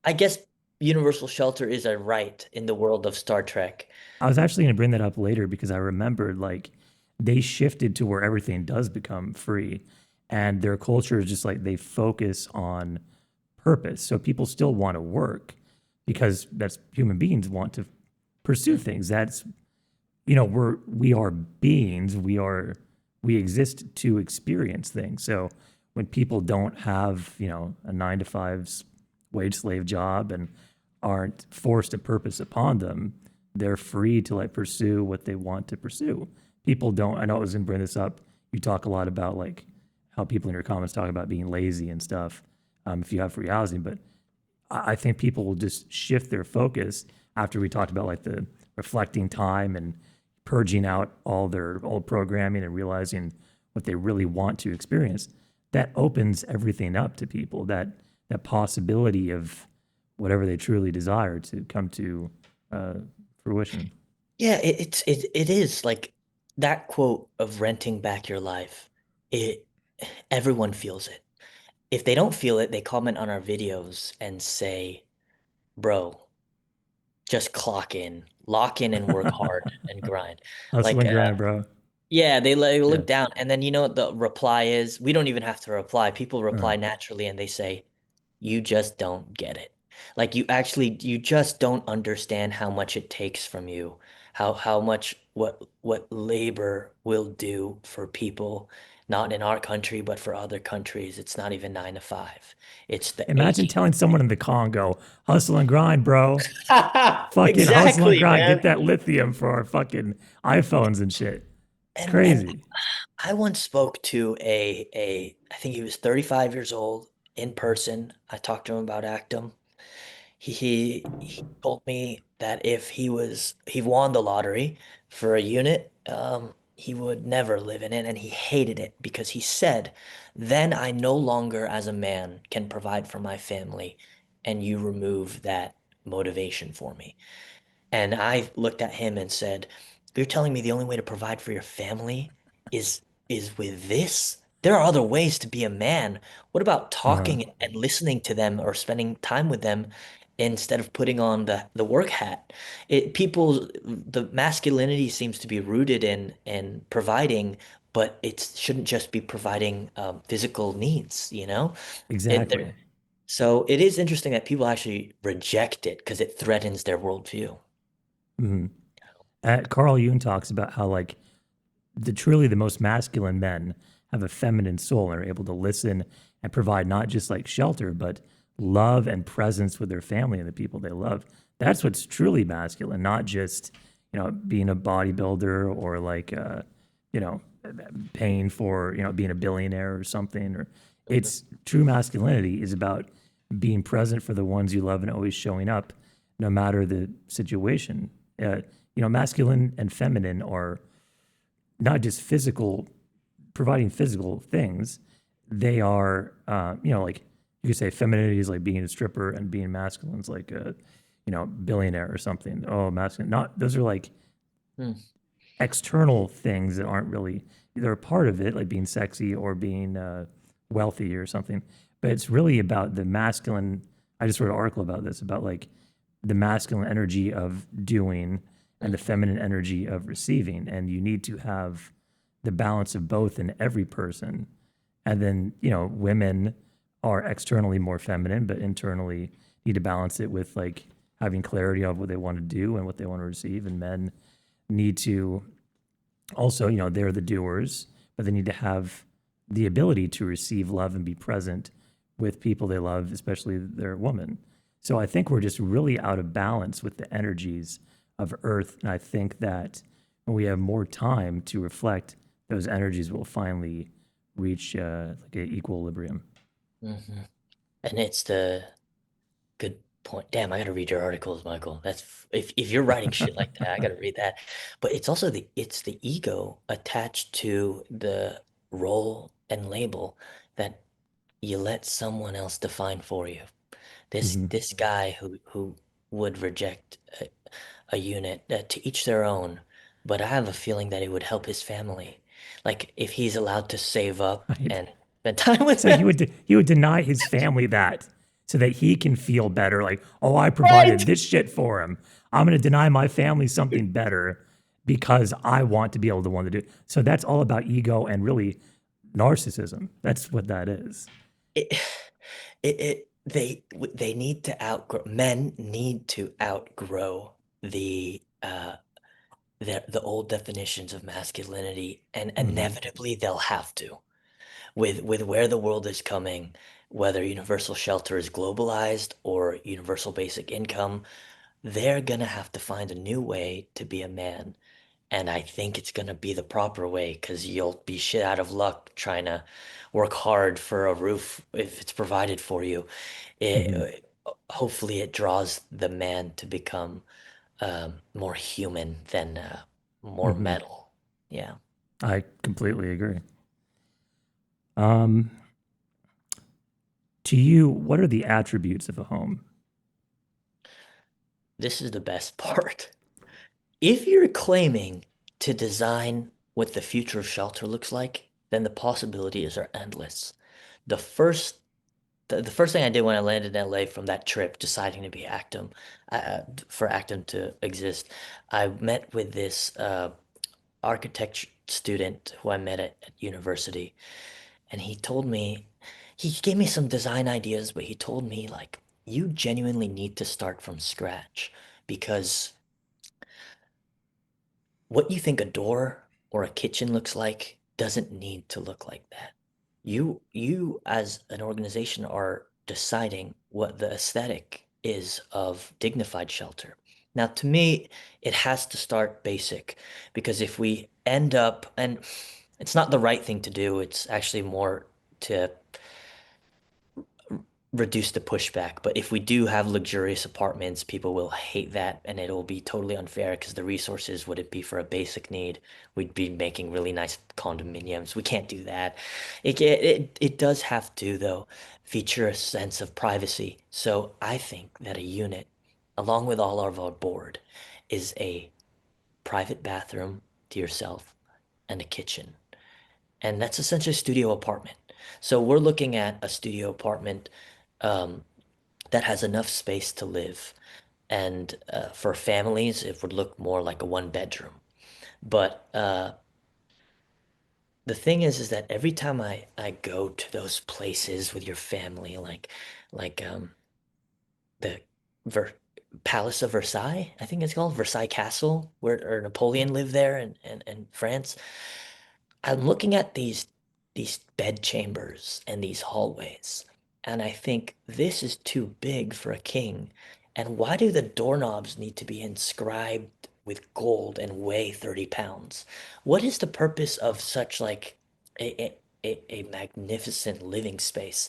I guess universal shelter is a right in the world of Star Trek. I was actually going to bring that up later because I remembered like they shifted to where everything does become free, and their culture is just like they focus on purpose. So people still want to work because that's human beings want to pursue Mhm. things. That's we are beings. We exist to experience things. So when people don't have a 9 to 5 wage slave job and aren't forced a purpose upon them, they're free to like pursue what they want to pursue. People don't. I know I was gonna bring this up. You talk a lot about like how people in your comments talk about being lazy and stuff. If you have free housing, but I think people will just shift their focus after we talked about like the reflecting time and purging out all their old programming and realizing what they really want to experience. That opens everything up to people. That possibility of whatever they truly desire to come to uh, fruition. Yeah, it is like that quote of renting back your life. It Everyone feels it. If they don't feel it, they comment on our videos and say, "Bro, just clock in, lock in and work hard and grind." Hustle Like, and grind, bro. yeah, they Yeah. look down, and then you know what the reply is? We don't even have to reply. People Uh, reply naturally, and they say, "You just don't get it." Like you just don't understand how much it takes from you, how much what labor will do for people Not in our country, but for other countries, it's not even 9 to 5. It's the Imagine 18. telling someone in the Congo, hustle and grind, bro. Fucking hustle and Exactly, grind. Get man. that lithium for our fucking iPhones and shit. It's And crazy. I once spoke to I think he was 35 years old in person. I talked to him about Actum. He told me that if he won the lottery for a unit, he would never live in it, and he hated it because he said, "Then I no longer, as a man, can provide for my family, and you remove that motivation for me." And I looked at him and said, "You're telling me the only way to provide for your family is with this? There are other ways to be a man. What about Uh-huh. talking and listening to them or spending time with them instead of putting on the work hat?" The masculinity seems to be rooted in providing, but it shouldn't just be providing physical needs, you know? Exactly. So it is interesting that people actually reject it because it threatens their worldview. Hmm. Carl Jung talks about how like the most masculine men have a feminine soul and are able to listen and provide not just like shelter, but love and presence with their family and the people they love. That's what's truly masculine, not just, being a bodybuilder or like, you know, paying for, being a billionaire or something. Or Mhm. it's true masculinity is about being present for the ones you love and always showing up no matter the situation. Masculine and feminine are not just physical, providing physical things. They are, like you could say femininity is like being a stripper and being masculine is like a, billionaire or something. Oh, masculine. Not, those are like Hmm. external things that aren't really, they're a part of it, like being sexy or being wealthy or something. But it's really about the masculine. I just wrote an article about this, about like the masculine energy of doing and the Mhm. feminine energy of receiving. And you need to have the balance of both in every person. And then, women are externally more feminine, but internally need to balance it with like having clarity of what they want to do and what they want to receive. And men need to also, they're the doers, but they need to have the ability to receive love and be present with people they love, especially their woman. So I think we're just really out of balance with the energies of Earth. And I think that when we have more time to reflect, those energies will finally reach like an equilibrium. Mhm. And it's the good point. Damn, I gotta read your articles, Michael. If you're writing shit like that, I gotta read that. But it's also the ego attached to the role and label that you let someone else define for you. This Hmm. this guy who would reject a unit, to each their own, but I have a feeling that it would help his family. Like if he's allowed to save up Right? and spend time with So he them. would deny his family that so that he can feel better. Like, oh, I Right. provided this shit for him. I'm going to deny my family something better because I want to be able to want to do it. So that's all about ego and really narcissism. That's what that is. It, they need to outgrow, men need to outgrow the old definitions of masculinity, and Hmm. inevitably they'll have to. With where the world is coming, whether universal shelter is globalized or universal basic income, they're gonna have to find a new way to be a man. And I think it's gonna be the proper way because you'll be shit out of luck trying to work hard for a roof if it's provided for you. Hmm. Hopefully, it draws the man to become more human than more Hmm. metal. Yeah. I completely agree. Um, to you, what are the attributes of a home? This is the best part. If you're claiming to design what the future of shelter looks like, then the possibilities are endless. The first the first thing I did when I landed in LA from that trip, deciding to be Actum, for Actum to exist, I met with this architecture student who I met at university, and he gave me some design ideas, but he told me like, you genuinely need to start from scratch because what you think a door or a kitchen looks like doesn't need to look like that. You as an organization are deciding what the aesthetic is of dignified shelter. Now, to me, it has to start basic because if we end up, and it's not the right thing to do, it's actually more to reduce the pushback. But if we do have luxurious apartments, people will hate that and it'll be totally unfair because the resources wouldn't be for a basic need. We'd be making really nice condominiums. We can't do that. It does have to, though, feature a sense of privacy. So I think that a unit, along with all of our board, is a private bathroom to yourself and a kitchen. And that's essentially a studio apartment. So we're looking at a studio apartment um, that has enough space to live. And for families, it would look more like a one bedroom. But the thing is that every time I go to those places with your family, like the Ver Palace of Versailles, I think it's called Versailles Castle, where or Napoleon lived there in France. I'm looking at these bed chambers and these hallways, and I think this is too big for a king. And why do the doorknobs need to be inscribed with gold and weigh 30 pounds? What is the purpose of such like a magnificent living space?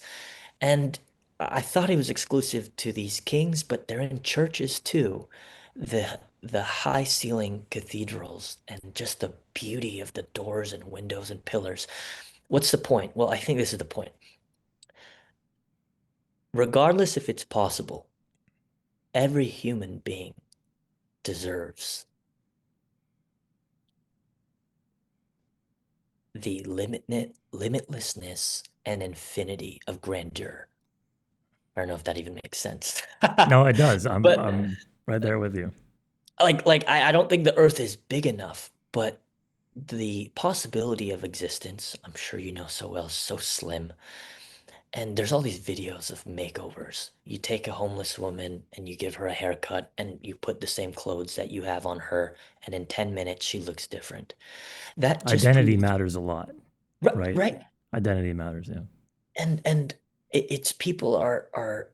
And I thought it was exclusive to these kings, but they're in churches too. The high ceiling cathedrals and just the beauty of the doors and windows and pillars. What's the point? Well, I think this is the point. Regardless if it's possible, every human being deserves the limitlessness and infinity of grandeur. I don't know if that even makes sense. No, it does. But I'm right there with you. I don't think the earth is big enough, but the possibility of existence, I'm sure you know so well, is so slim. And there's all these videos of makeovers. You take a homeless woman and you give her a haircut and you put the same clothes that you have on her, and in 10 minutes she looks different. That just Identity proves matters a lot, right, right? right. Identity matters, yeah. And it's people are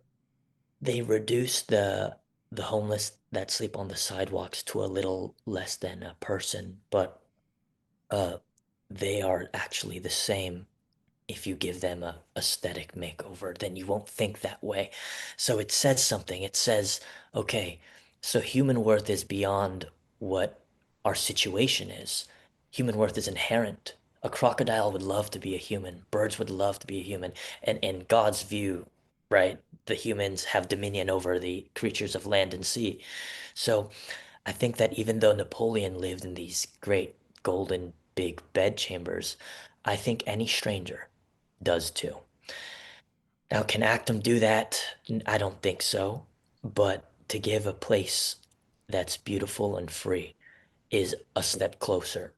they reduce the homeless that sleep on the sidewalks to a little less than a person, but uh they are actually the same if you give them a aesthetic makeover, then you won't think that way. So it says something. It says, okay, so human worth is beyond what our situation is. Human worth is inherent. A crocodile would love to be a human. Birds would love to be a human. And in God's view, right, the humans have dominion over the creatures of land and sea. So I think that even though Napoleon lived in these great golden big bedchambers, I think any stranger does too. Now, can Actum do that? I don't think so. But to give a place that's beautiful and free is a step closer.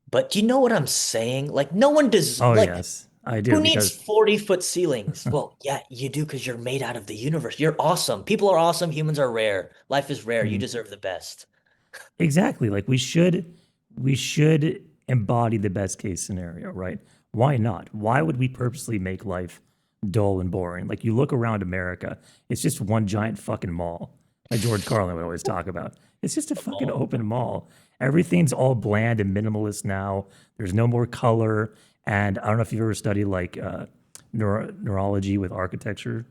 But do you know what I'm saying? Like, no one does, Oh, like, yes, I do who needs because 40-foot ceilings? Well, yeah, you do because you're made out of the universe. You're awesome. People are awesome. Humans are rare. Life is rare. You mm, deserve the best. exactly, like we should embody the best case scenario, right? Why not? Why would we purposely make life dull and boring? Like you look around America, it's just one giant fucking mall. Like George Carlin would always talk about. It's just a fucking Oh. open mall. Everything's all bland and minimalist now. There's no more color. And I don't know if you've ever studied like neurology with architecture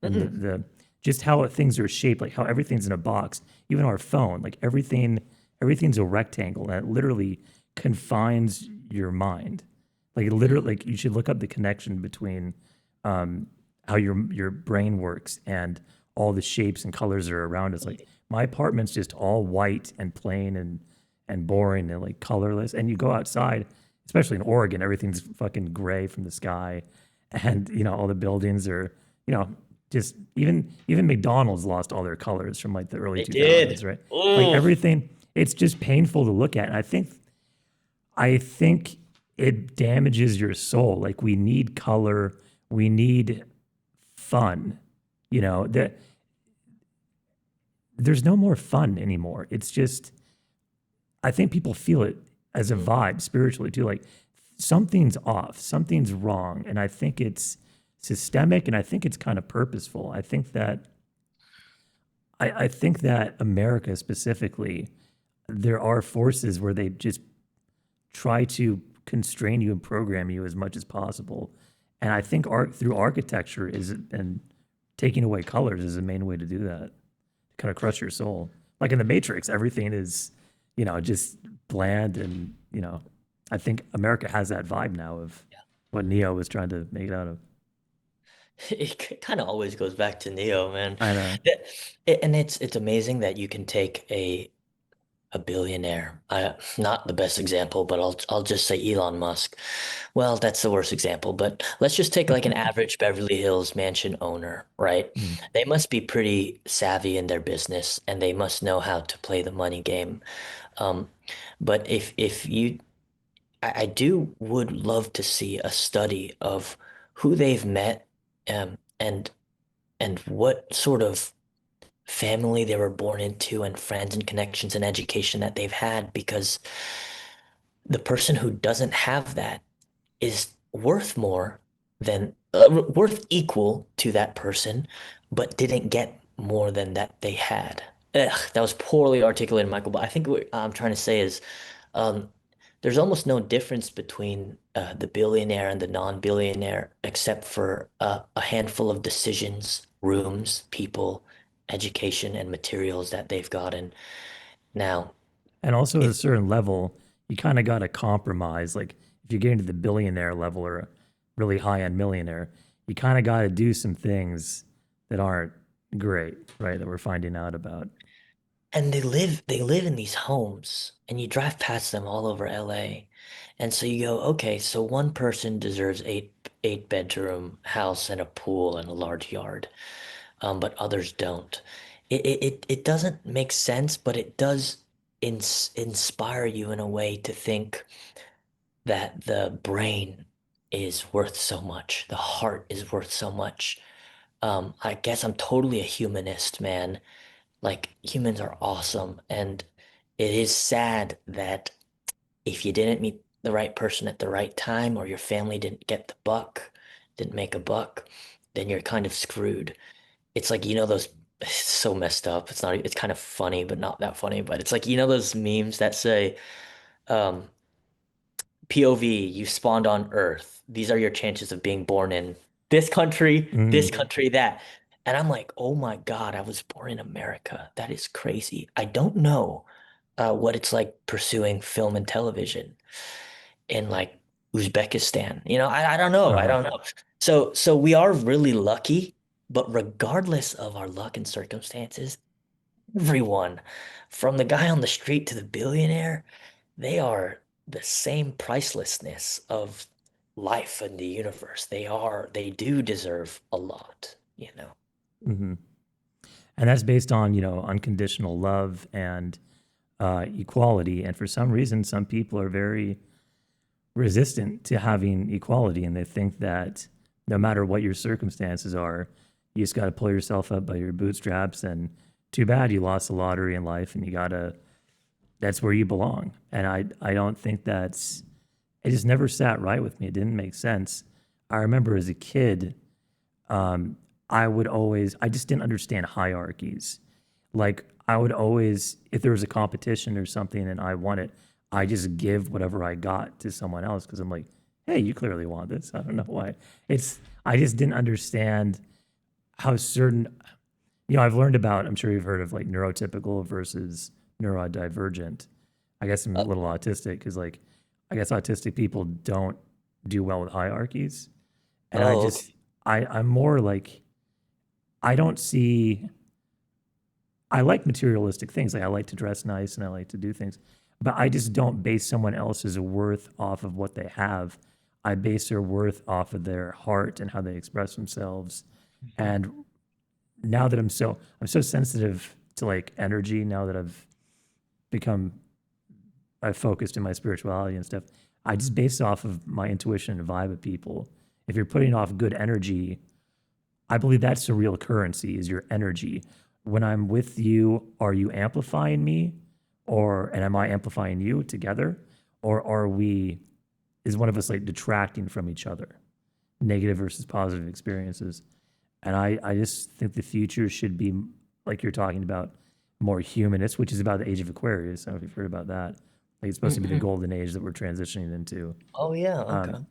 and the, Mm-mm. the just how things are shaped, like how everything's in a box. Even our phone, like everything's a rectangle, and it literally confines your mind. Like it literally, like you should look up the connection between um, how your brain works and all the shapes and colors that are around us. Like my apartment's just all white and plain and boring and like colorless. And you go outside, especially in Oregon, everything's fucking gray from the sky, and all the buildings are just even McDonald's lost all their colors from like the early They 2000s, did. right? Like Oh, everything, it's just painful to look at. And I think it damages your soul. Like we need color, we need fun. That there's no more fun anymore. It's just I think people feel it as a vibe spiritually too. Like something's off, something's wrong, and I think it's systemic, and I think it's kind of purposeful. I think that America specifically, there are forces where they just try to constrain you and program you as much as possible. And I think art through architecture is and taking away colors is the main way to do that. Kind of crush your soul. Like in the Matrix, everything is, just bland and, I think America has that vibe now of what Neo was trying to make it out of. It kind of always goes back to Neo, man. I know. And it's amazing that you can take a billionaire. Not the best example, but I'll just say Elon Musk. Well, that's the worst example, but let's just take like an average Beverly Hills mansion owner, right? Mm. They must be pretty savvy in their business and they must know how to play the money game. Um, but if you I do would love to see a study of who they've met, and what sort of family they were born into and friends and connections and education that they've had, because the person who doesn't have that is worth more than worth equal to that person, but didn't get more than that they had. Ugh, that was poorly articulated, Michael, but I think what I'm trying to say is um, there's almost no difference between the billionaire and the non-billionaire, except for a handful of decisions, rooms, people, education, and materials that they've gotten. Now, And also at a if certain level, you kind of got to compromise. Like if you're getting to the billionaire level or a really high end millionaire, you kind of got to do some things that aren't great, right? That we're finding out about. and they live in these homes, and you drive past them all over LA. And so you go, okay, so one person deserves eight bedroom house and a pool and a large yard, but others don't. It doesn't make sense, but it does inspire you in a way to think that the brain is worth so much, the heart is worth so much. I guess I'm totally a humanist, man. Like humans are awesome, and it is sad that if you didn't meet the right person at the right time, or your family didn't get the buck, didn't make a buck, then you're kind of screwed. It's like, those, it's so messed up. It's not, it's kind of funny, but not that funny. But it's like, those memes that say, um, POV, you spawned on Earth. These are your chances of being born in this Mm, country, that. And I'm like, oh my God, I was born in America. That is crazy. I don't know what it's like pursuing film and television in like Uzbekistan. I don't know. I uh, don't know. So we are really lucky, but regardless of our luck and circumstances, everyone, from the guy on the street to the billionaire, they are the same pricelessness of life and the universe. They do deserve a lot. hmm And that's based on, unconditional love and equality. And for some reason, some people are very resistant to having equality, and they think that no matter what your circumstances are, you just got to pull yourself up by your bootstraps. And too bad you lost the lottery in life, and you got to, that's where you belong. And I don't think it just never sat right with me. It didn't make sense. I remember as a kid, um, I just didn't understand hierarchies. Like I would always, if there was a competition or something and I won it, I just give whatever I got to someone else because I'm like, hey, you clearly want this. I don't know why. I just didn't understand how certain, I've learned about, I'm sure you've heard of like neurotypical versus neurodivergent. I guess I'm a Uh, little autistic because like, I guess autistic people don't do well with hierarchies. And oh, okay. I'm more like, I don't see, I like materialistic things. Like I like to dress nice and I like to do things, but I just don't base someone else's worth off of what they have. I base their worth off of their heart and how they express themselves. Mhm. And now that I'm so sensitive to like energy now that become, I've focused in my spirituality and stuff. I just base off of my intuition and vibe of people. If you're putting off good energy, I believe that's the real currency is your energy. When I'm with you, are you amplifying me and am I amplifying you together? Or are we is one of us like detracting from each other, negative versus positive experiences. And I just think the future should be, like you're talking about, more humanist, which is about the age of Aquarius. I don't know if you've heard about that. Like it's supposed to be the Mhm. golden age that we're transitioning into. Oh yeah, Um,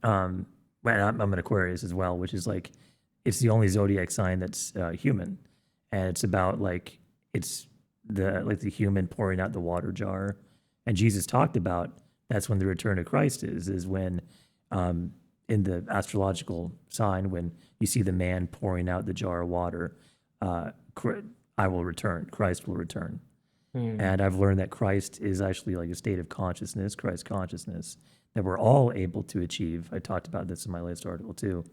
okay. well, I'm an Aquarius as well, which is like, it's the only zodiac sign that's human. And it's about like, it's the human pouring out the water jar. And Jesus talked about that's when the return of Christ is when in the astrological sign, when you see the man pouring out the jar of water, uh, I will return, Christ will return. Hmm. And I've learned that Christ is actually like a state of consciousness, Christ consciousness, that we're all able to achieve. I talked about this in my latest article too.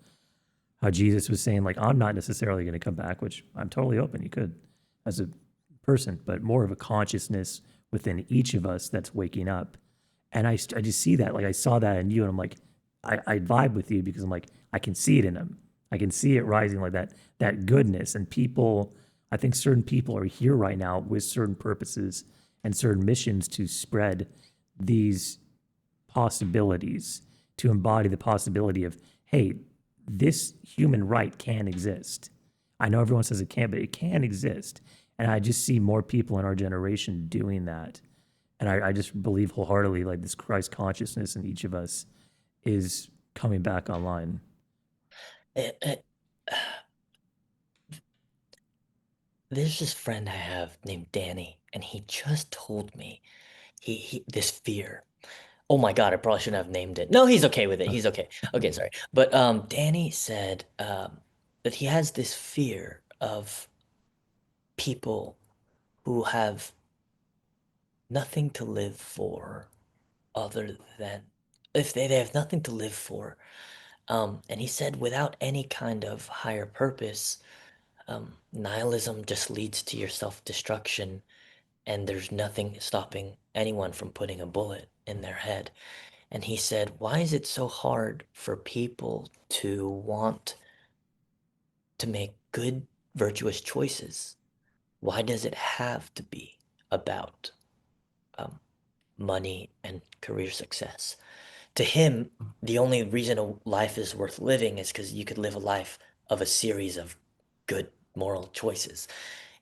How Jesus was saying, like, I'm not necessarily going to come back, which I'm totally open. You could as a person, but more of a consciousness within each of us that's waking up. And I just see that. Like, I saw that in you, and I'm like, I vibe with you because I'm like, I can see it in him. I can see it rising like that goodness. And people, I think certain people are here right now with certain purposes and certain missions to spread these possibilities, to embody the possibility of, hey, this human right can exist. I know everyone says it can't, but it can exist. And I just see more people in our generation doing that. And I just believe wholeheartedly like this Christ consciousness in each of us is coming back online. It, it, there's this friend I have named Danny, and he just told me he this fear. Oh my God, I probably shouldn't have named it. No, he's okay with it. He's okay. Okay, sorry. But Danny said that he has this fear of people who have nothing to live for other than if they have nothing to live for. And he said without any kind of higher purpose, nihilism just leads to your self-destruction, and there's nothing stopping anyone from putting a bullet in their head. And he said, why is it so hard for people to want to make good, virtuous choices? Why does it have to be about um, money and career success? To him, the only reason a life is worth living is because you could live a life of a series of good moral choices.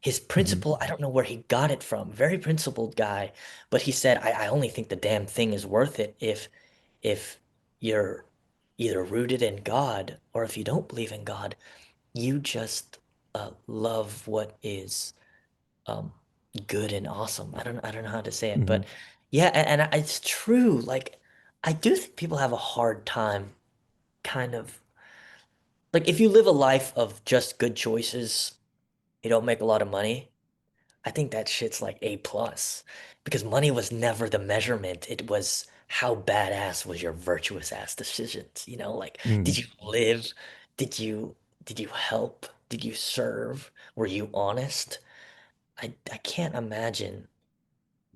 His Hmm. principle, I don't know where he got it from. Very principled guy, but he said, I only think the damn thing is worth it if you're either rooted in God or if you don't believe in God, you just love what is um, good and awesome. I don't know how to say it, Hmm. but yeah, and it's true. Like, I do think people have a hard time kind of like if you live a life of just good choices, you don't make a lot of money. I think that shit's like A plus because money was never the measurement. It was how badass was your virtuous ass decisions. You know, like did Mm. you live? Did you help? Did you serve? Were you honest? I can't imagine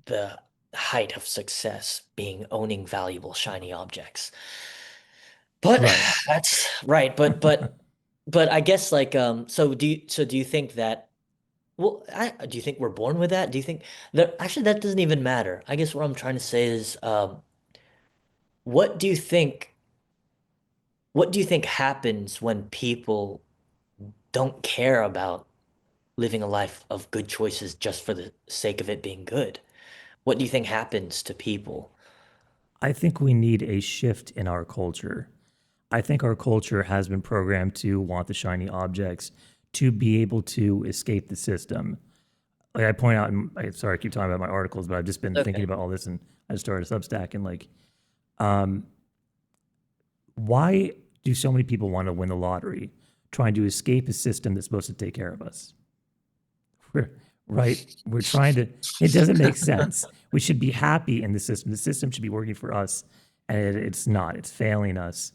the height of success being owning valuable shiny objects. But Right. that's right. But I guess like so do you think that well, do you think we're born with that? Do you think that actually that doesn't even matter? I guess what I'm trying to say is, what do you think? What do you think happens when people don't care about living a life of good choices just for the sake of it being good? What do you think happens to people? I think we need a shift in our culture. I think our culture has been programmed to want the shiny objects, to be able to escape the system. Like I point out, sorry, I keep talking about my articles, but I've just been thinking Okay. about all this, and I just started a Substack, and like, why do so many people want to win the lottery, trying to escape a system that's supposed to take care of us? We're, right? We're trying to. It doesn't make sense. We should be happy in the system. The system should be working for us, and it's not. It's failing us.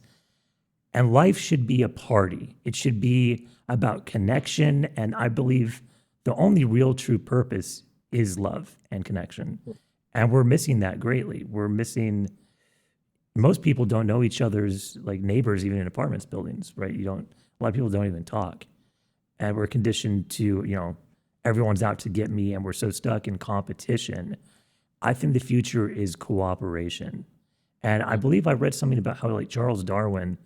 And life should be a party. It should be about connection. And I believe the only real true purpose is love and connection. And we're missing that greatly. We're missing, most people don't know each other's like neighbors, even in apartments buildings, right? A lot of people don't even talk. And we're conditioned to, everyone's out to get me and we're so stuck in competition. I think the future is cooperation. And I Mm. believe I read something about how like Charles Darwin,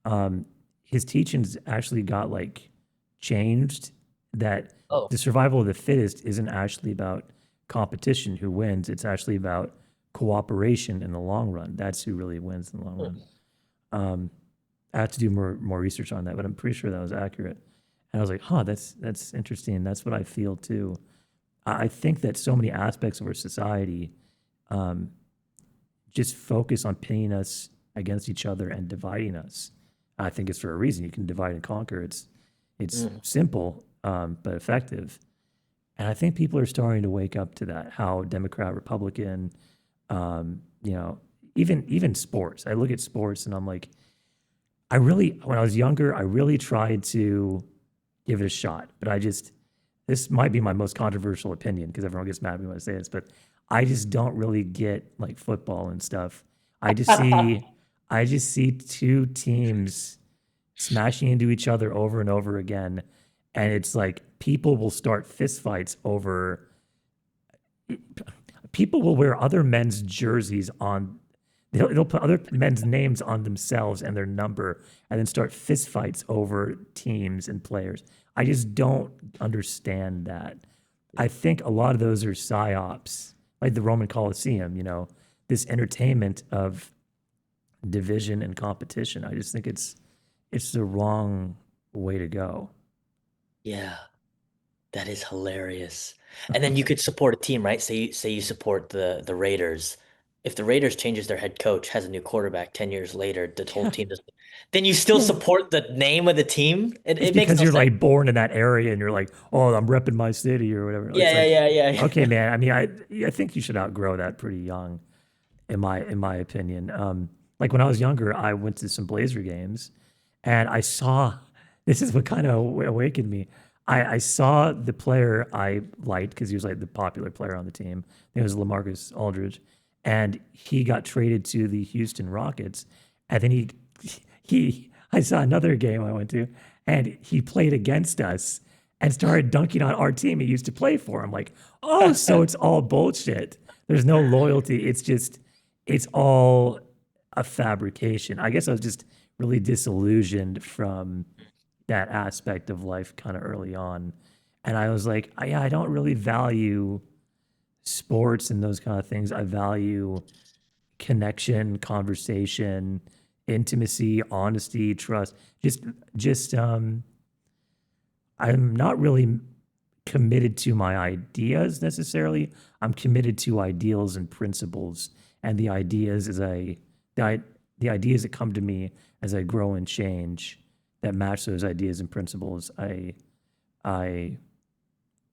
um, his teachings actually got like changed, that Oh, the survival of the fittest isn't actually about competition, who wins. It's actually about cooperation in the long run. That's who really wins in the long run. mm. Um, I have to do more research on that, but I'm pretty sure that was accurate. And I was like, huh, that's interesting. That's what I feel too. I think that so many aspects of our society um, just focus on pitting us against each other and dividing us. I think it's for a reason. You can divide and conquer. It's Mm. simple but effective. And I think people are starting to wake up to that. How Democrat, Republican, you know, even sports. I look at sports and I'm like, when I was younger, I really tried to give it a shot, but this might be my most controversial opinion because everyone gets mad at me when I say this, but I just don't really get like football and stuff. I just see, I just see two teams smashing into each other over and over again. And it's like people will start fistfights over, people will wear other men's jerseys on, they'll put other men's names on themselves and their number and then start fistfights over teams and players. I just don't understand that. I think a lot of those are psyops, like the Roman Colosseum, this entertainment of division and competition. I just think it's the wrong way to go. Yeah, that is hilarious. And then you could support a team, right? Say you support the Raiders. If the Raiders changes their head coach, has a new quarterback 10 years later, the whole Yeah, team does, then you still yeah. support the name of the team? It It's it makes because no you're sense. like born in that area and you're like, oh, I'm repping my city or whatever. It's Yeah, like, yeah, yeah, yeah, okay, yeah. man. I mean, I think you should outgrow that pretty young, in my opinion. Like when I was younger, I went to some Blazer games, and I saw. This is what kind of awakened me. I saw the player I liked because he was like the popular player on the team. I think it was LaMarcus Aldridge, and he got traded to the Houston Rockets. And then I saw another game I went to, and he played against us and started dunking on our team he used to play for. I'm like, oh, so it's all bullshit. There's no loyalty. It's all a fabrication. I guess I was just really disillusioned from that aspect of life kind of early on. And I was like, yeah, I don't really value sports and those kind of things. I value connection, conversation, intimacy, honesty, trust. Just I'm not really committed to my ideas necessarily. I'm committed to ideals and principles, and the ideas the, i- the ideas that come to me as I grow and change that match those ideas and principles. I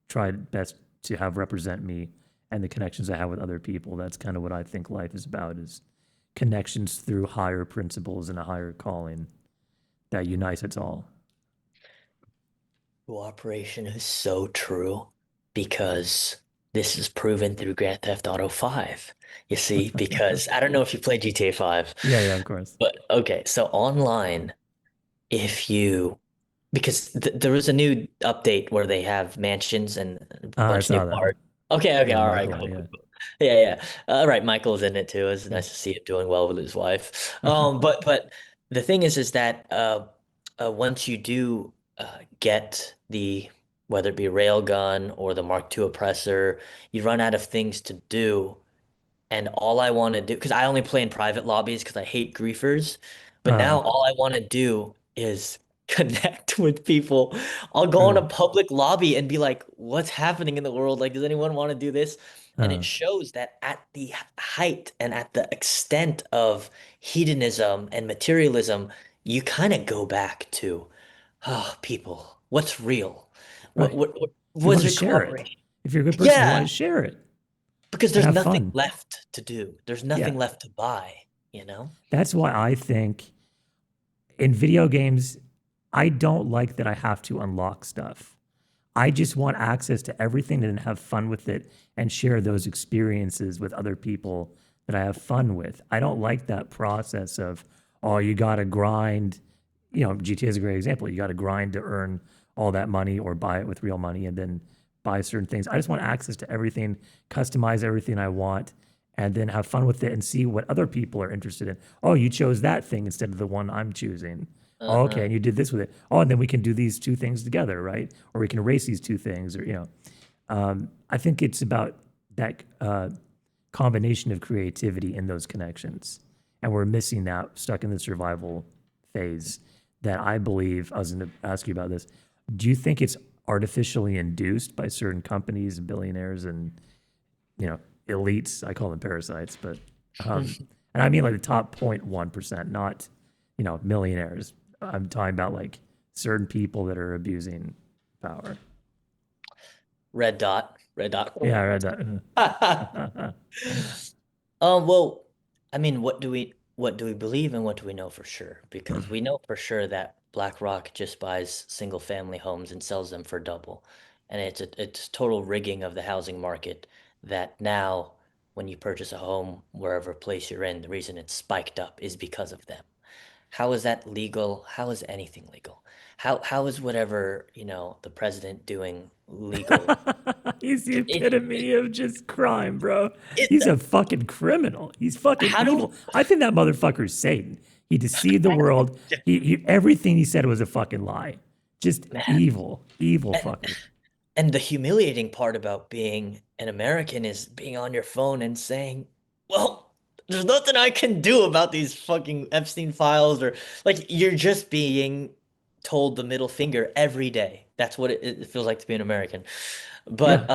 try best to have represent me and the connections I have with other people. That's kind of what I think life is about: is connections through higher principles and a higher calling that unites us all. Cooperation is so true because this is proven through Grand Theft Auto 5. You see, because I don't know if you play GTA 5, Yeah, yeah, of course. but okay, so online, if you because there was a new update where they have mansions and a I bunch of new saw that. cars. Okay, okay, Yeah, all right, Michael. cool, Yeah, cool, cool. Yeah, yeah. All right, Michael's in it too. It's yeah. nice to see him doing well with his wife. But the thing is that once you do get the whether it be railgun or the Mark II oppressor, you run out of things to do. And all I want to do, because I only play in private lobbies because I hate griefers, but Uh, now all I want to do is connect with people. I'll go on uh, a public lobby and be like, what's happening in the world? Like, does anyone want to do this? And it uh, shows that at the height and at the extent of hedonism and materialism, you kind of go back to, oh, people, what's real? right. What You want was to your share it. cooperation? If you're a good person, you want Yeah, to share it because and there's have nothing fun. left to do. There's Yeah. nothing left to buy, you know? That's why I think in video games, I don't like that I have to unlock stuff. I just want access to everything and have fun with it and share those experiences with other people that I have fun with. I don't like that process of, oh, you got to grind. GTA is a great example. You got to grind to earn all that money or buy it with real money and then buy certain things. I just want access to everything, customize everything I want, and then have fun with it and see what other people are interested in. Oh, you chose that thing instead of the one I'm choosing. Oh, okay, Uh-huh. and you did this with it. Oh, and then we can do these two things together, right? Or we can erase these two things, or I think it's about that combination of creativity in those connections, and we're missing that, stuck in the survival phase. That I believe I was going to ask you about this. Do you think it's artificially induced by certain companies and billionaires and you know, elites. I call them parasites, but and I mean like the top 0.1%, not millionaires. I'm talking about like certain people that are abusing power. Red dot, red dot. Yeah, I read that. Well, I mean, what do we believe and what do we know for sure? Because we know for sure that BlackRock just buys single family homes and sells them for double. And it's total rigging of the housing market that now when you purchase a home, wherever place you're in, the reason it's spiked up is because of them. How is that legal? How is anything legal? How is whatever, the president doing legal? He's the It, epitome of just crime, bro. it, He's a fucking criminal. He's fucking how do evil. I think that motherfucker's Satan. He deceived the world. Everything he said was a fucking lie. Just man? evil, evil fucker. And the humiliating part about being an American is being on your phone and saying, well, there's nothing I can do about these fucking Epstein files, or like you're just being told the middle finger every day. That's what it feels like to be an American. Yeah. But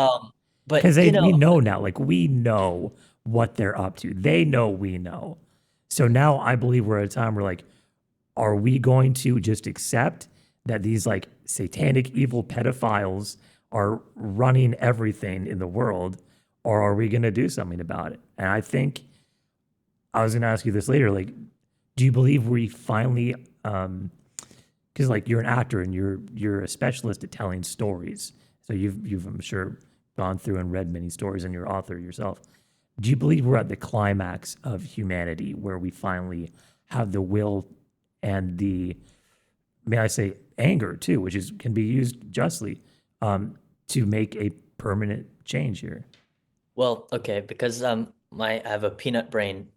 but Because we know now, like we know what they're up to. They know we know. So now I believe we're at a time where like, are we going to just accept that these like satanic evil pedophiles are running everything in the world, or are we going to do something about it? And I think I was going to ask you this later. Like, do you believe we finally, because like you're an actor and you're a specialist at telling stories, so you've I'm sure gone through and read many stories, and you're author yourself. Do you believe we're at the climax of humanity where we finally have the will and the, may I say, anger too, which is can be used justly, to make a permanent change here? well, okay, because I have a peanut brain.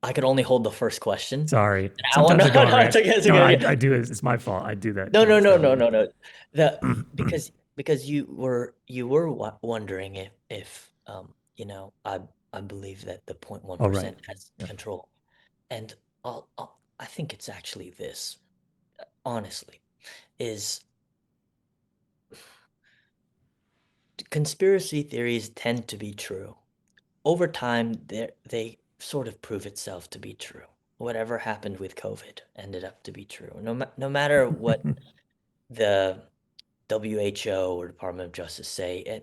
I could only hold the first question. Sorry, And I want sometimes I go no, on no, it's rants. okay, it's No, okay. I Okay. do it. It's my fault. I do that No, to no, no, myself. no, no, no. Because you were wondering if I believe that the Oh, right. 0.1% has Yeah. control. And I think it's actually this, honestly, is conspiracy theories tend to be true. Over time, they sort of prove itself to be true. Whatever happened with COVID ended up to be true. No matter what the WHO or Department of Justice say,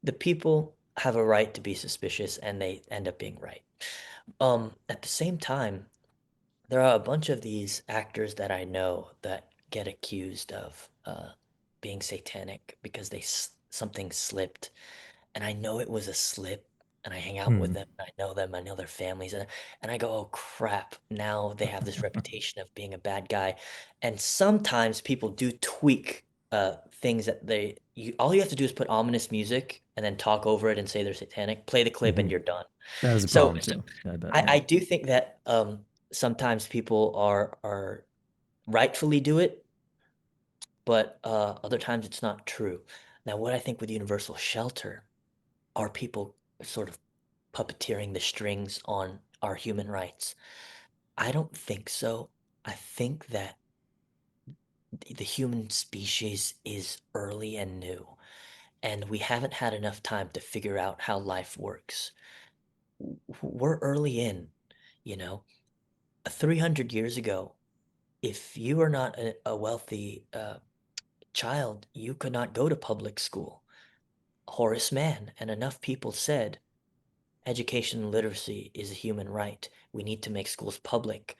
the people have a right to be suspicious and they end up being right. At the same time, there are a bunch of these actors that I know that get accused of being satanic because something slipped, and I know it was a slip, and I hang out with Hmm. them, I know their families, and I go, oh crap, now they have this reputation of being a bad guy. And sometimes people do tweak things that all you have to do is put ominous music and then talk over it and say they're satanic, play the clip, Hmm. and you're done. That is a So, problem too. I bet. I Yeah. do think that sometimes people are rightfully do it, but other times it's not true. Now, what I think with universal shelter are people sort of puppeteering the strings on our human rights. I don't think so. I think that the human species is early and new, and we haven't had enough time to figure out how life works. We're early in, you know. 300 years ago, if you are not a wealthy child, you could not go to public school. Horace Mann and enough people said education and literacy is a human right. We need to make schools public.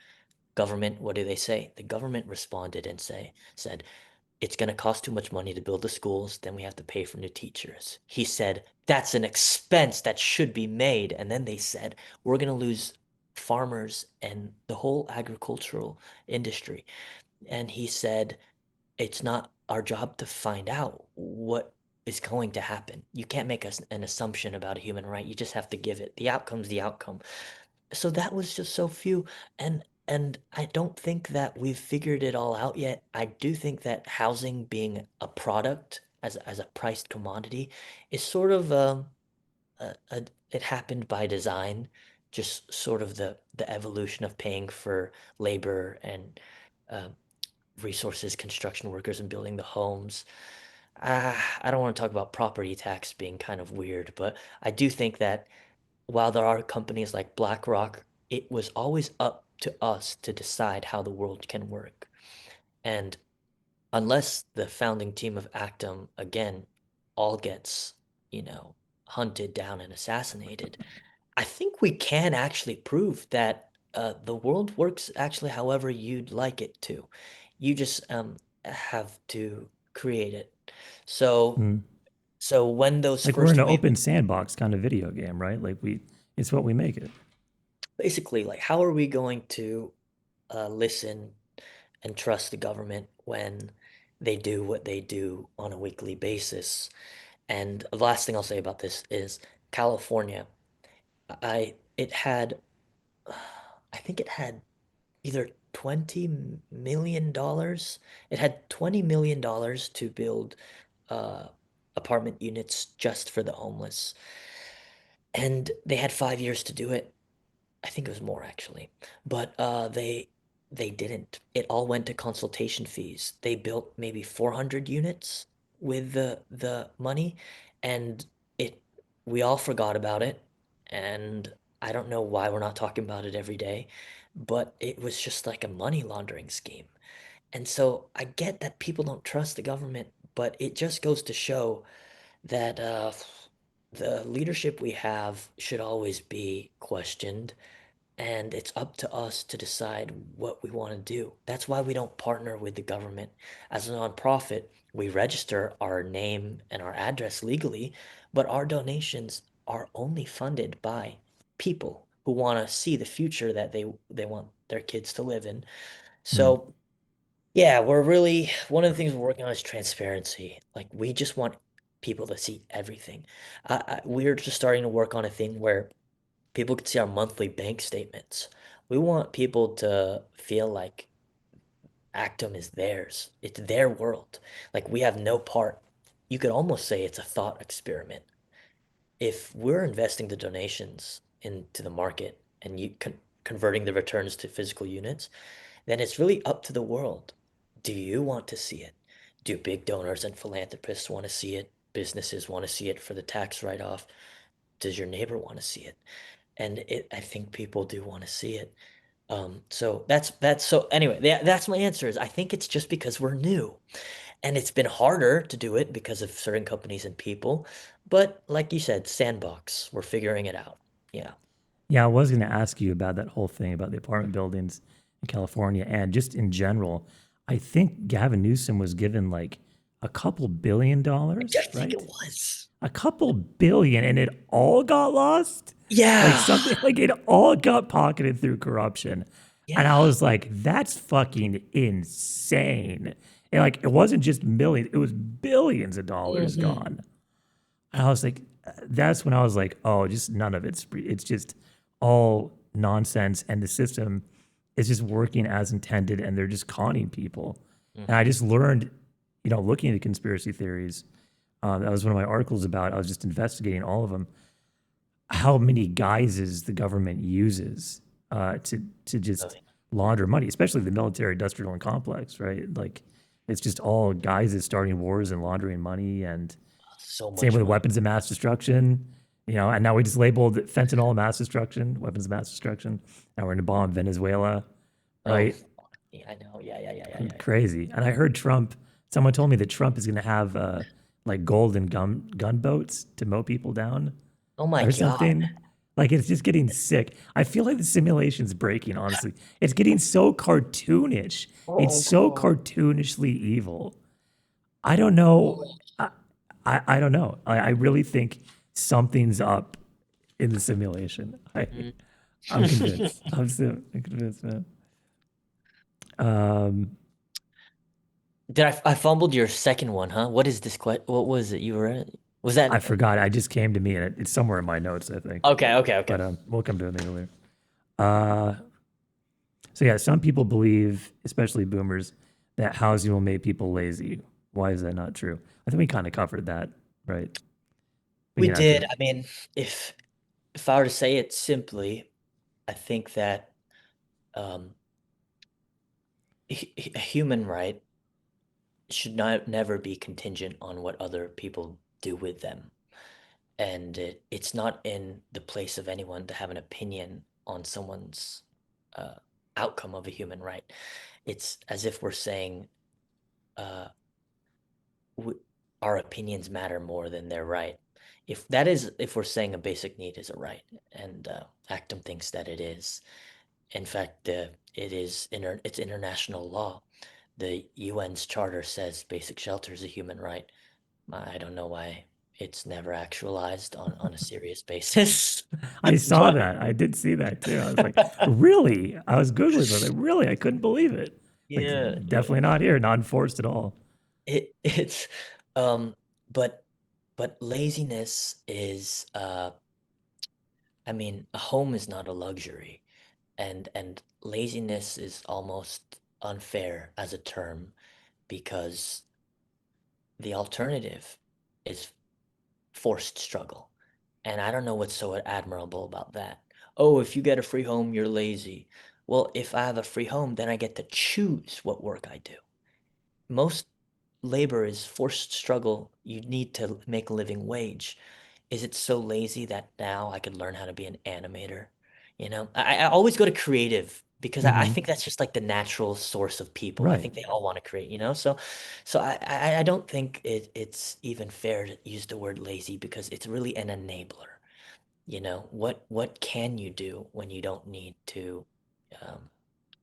Government, what do they say? The government responded and said, it's going to cost too much money to build the schools, then we have to pay for new teachers. He said, that's an expense that should be made. And then they said, we're going to lose farmers and the whole agricultural industry. And he said, it's not our job to find out what is going to happen. You can't make an assumption about a human right. You just have to give it. The outcome's the outcome. So that was just so few, and I don't think that we've figured it all out yet. I do think that housing being a product as a priced commodity is sort of it happened by design, just sort of the evolution of paying for labor and uh, resources, construction workers, and building the homes. I don't want to talk about property tax being kind of weird, but I do think that while there are companies like BlackRock, it was always up to us to decide how the world can work. And unless the founding team of Actum, again, all gets, you know, hunted down and assassinated, I think we can actually prove that the world works actually however you'd like it to. You just have to create it. So, Mm. so when those Like we're in first an waves, open sandbox kind of video game, right? It's what we make it. basically, like, how are we going to listen and trust the government when they do what they do on a weekly basis? And the last thing I'll say about this is California. I it had I think it had either $20 million. It had $20 million to build uh, apartment units just for the homeless, and they had 5 years to do it. I think it was more actually, but they didn't. It all went to consultation fees. They built maybe 400 units with the money, and it we all forgot about it. And I don't know why we're not talking about it every day, but it was just like a money laundering scheme. And so I get that people don't trust the government, but it just goes to show that the leadership we have should always be questioned, and it's up to us to decide what we want to do. That's why we don't partner with the government. As a nonprofit, we register our name and our address legally, but our donations are only funded by people who want to see the future that they want their kids to live in. Mm. So, yeah, we're really one of the things we're working on is transparency. Like we just want people to see everything. We're just starting to work on a thing where people can see our monthly bank statements. We want people to feel like Actum is theirs. It's their world. Like we have no part. You could almost say it's a thought experiment. If we're investing the donations into the market and converting the returns to physical units, then it's really up to the world. Do you want to see it? Do big donors and philanthropists want to see it? Businesses want to see it for the tax write-off? Does your neighbor want to see it? And I think people do want to see it. So that's so anyway, that's my answer is I think it's just because we're new and it's been harder to do it because of certain companies and people. But like you said, sandbox, we're figuring it out. Yeah. Yeah, I was going to ask you about that whole thing about the apartment buildings in California and just in general. I think Gavin Newsom was given like a couple billion I dollars, think it right? was. A couple billion, and it all got lost. Like Yeah. something like it all got pocketed through corruption. And I Yeah. was like, that's fucking insane. And like, it wasn't just millions, it was billions of dollars Hmm. gone. And I was like, that's when I was like, oh, just none of it's just all nonsense. And the system is just working as intended and they're just conning people. And I Hmm. just learned, looking at conspiracy theories, that was one of my articles about. I was just investigating all of them. How many guises the government uses to just Really. launder money, especially the military-industrial complex, right? Like it's just all guises starting wars and laundering money, and So same much with money. weapons of mass destruction. And now we just labeled fentanyl mass destruction, weapons of mass destruction. Now we're going to bomb Venezuela, Oh, right? yeah, I know. Yeah, yeah, yeah, yeah, yeah, yeah. Crazy. And I heard Trump. Someone told me that Trump is going to have like golden gunboats to mow people down Oh my or God. something. Like it's just getting sick. I feel like the simulation's breaking. Honestly, it's getting so cartoonish. It's so Oh, cartoonishly evil. I don't know. I don't know. I really think something's up in the simulation. mm. I'm convinced. I'm convinced, man. Um, I fumbled your second one, huh? What is this what was it you were was I that forgot. I just came to me, and it's somewhere in my notes, I think. okay. But we'll come to it later. Uh, so yeah, some people believe, especially boomers, that housing will make people lazy. Why is that not true? I think we kind of covered that, right? We We can add to did. it. I mean, if I were to say it simply, I think that um a human right should not never be contingent on what other people do with them. And it's not in the place of anyone to have an opinion on someone's uh, outcome of a human right. It's as if we're saying uh, w our opinions matter more than their right. If we're saying a basic need is a right, and Actum thinks that it is. In fact, it's international law. The UN's charter says basic shelter is a human right. I don't know why it's never actualized on a serious basis. I saw But that. I did see that too. I was like, really? I was Googling something. Really? I couldn't believe it. Like, yeah, definitely not here, not enforced at all. it's um but laziness is I mean, a home is not a luxury, and laziness is almost unfair as a term because the alternative is forced struggle. And I don't know what's so admirable about that. Oh, if you get a free home, you're lazy. Well, if I have a free home, then I get to choose what work I do. Most labor is forced struggle. You need to make a living wage. Is it so lazy that now I could learn how to be an animator? I always go to creative because I Hmm. think that's just like the natural source of people. I Right. think they all want to create. So I don't think it's even fair to use the word lazy because it's really an enabler. What can you do when you don't need to um,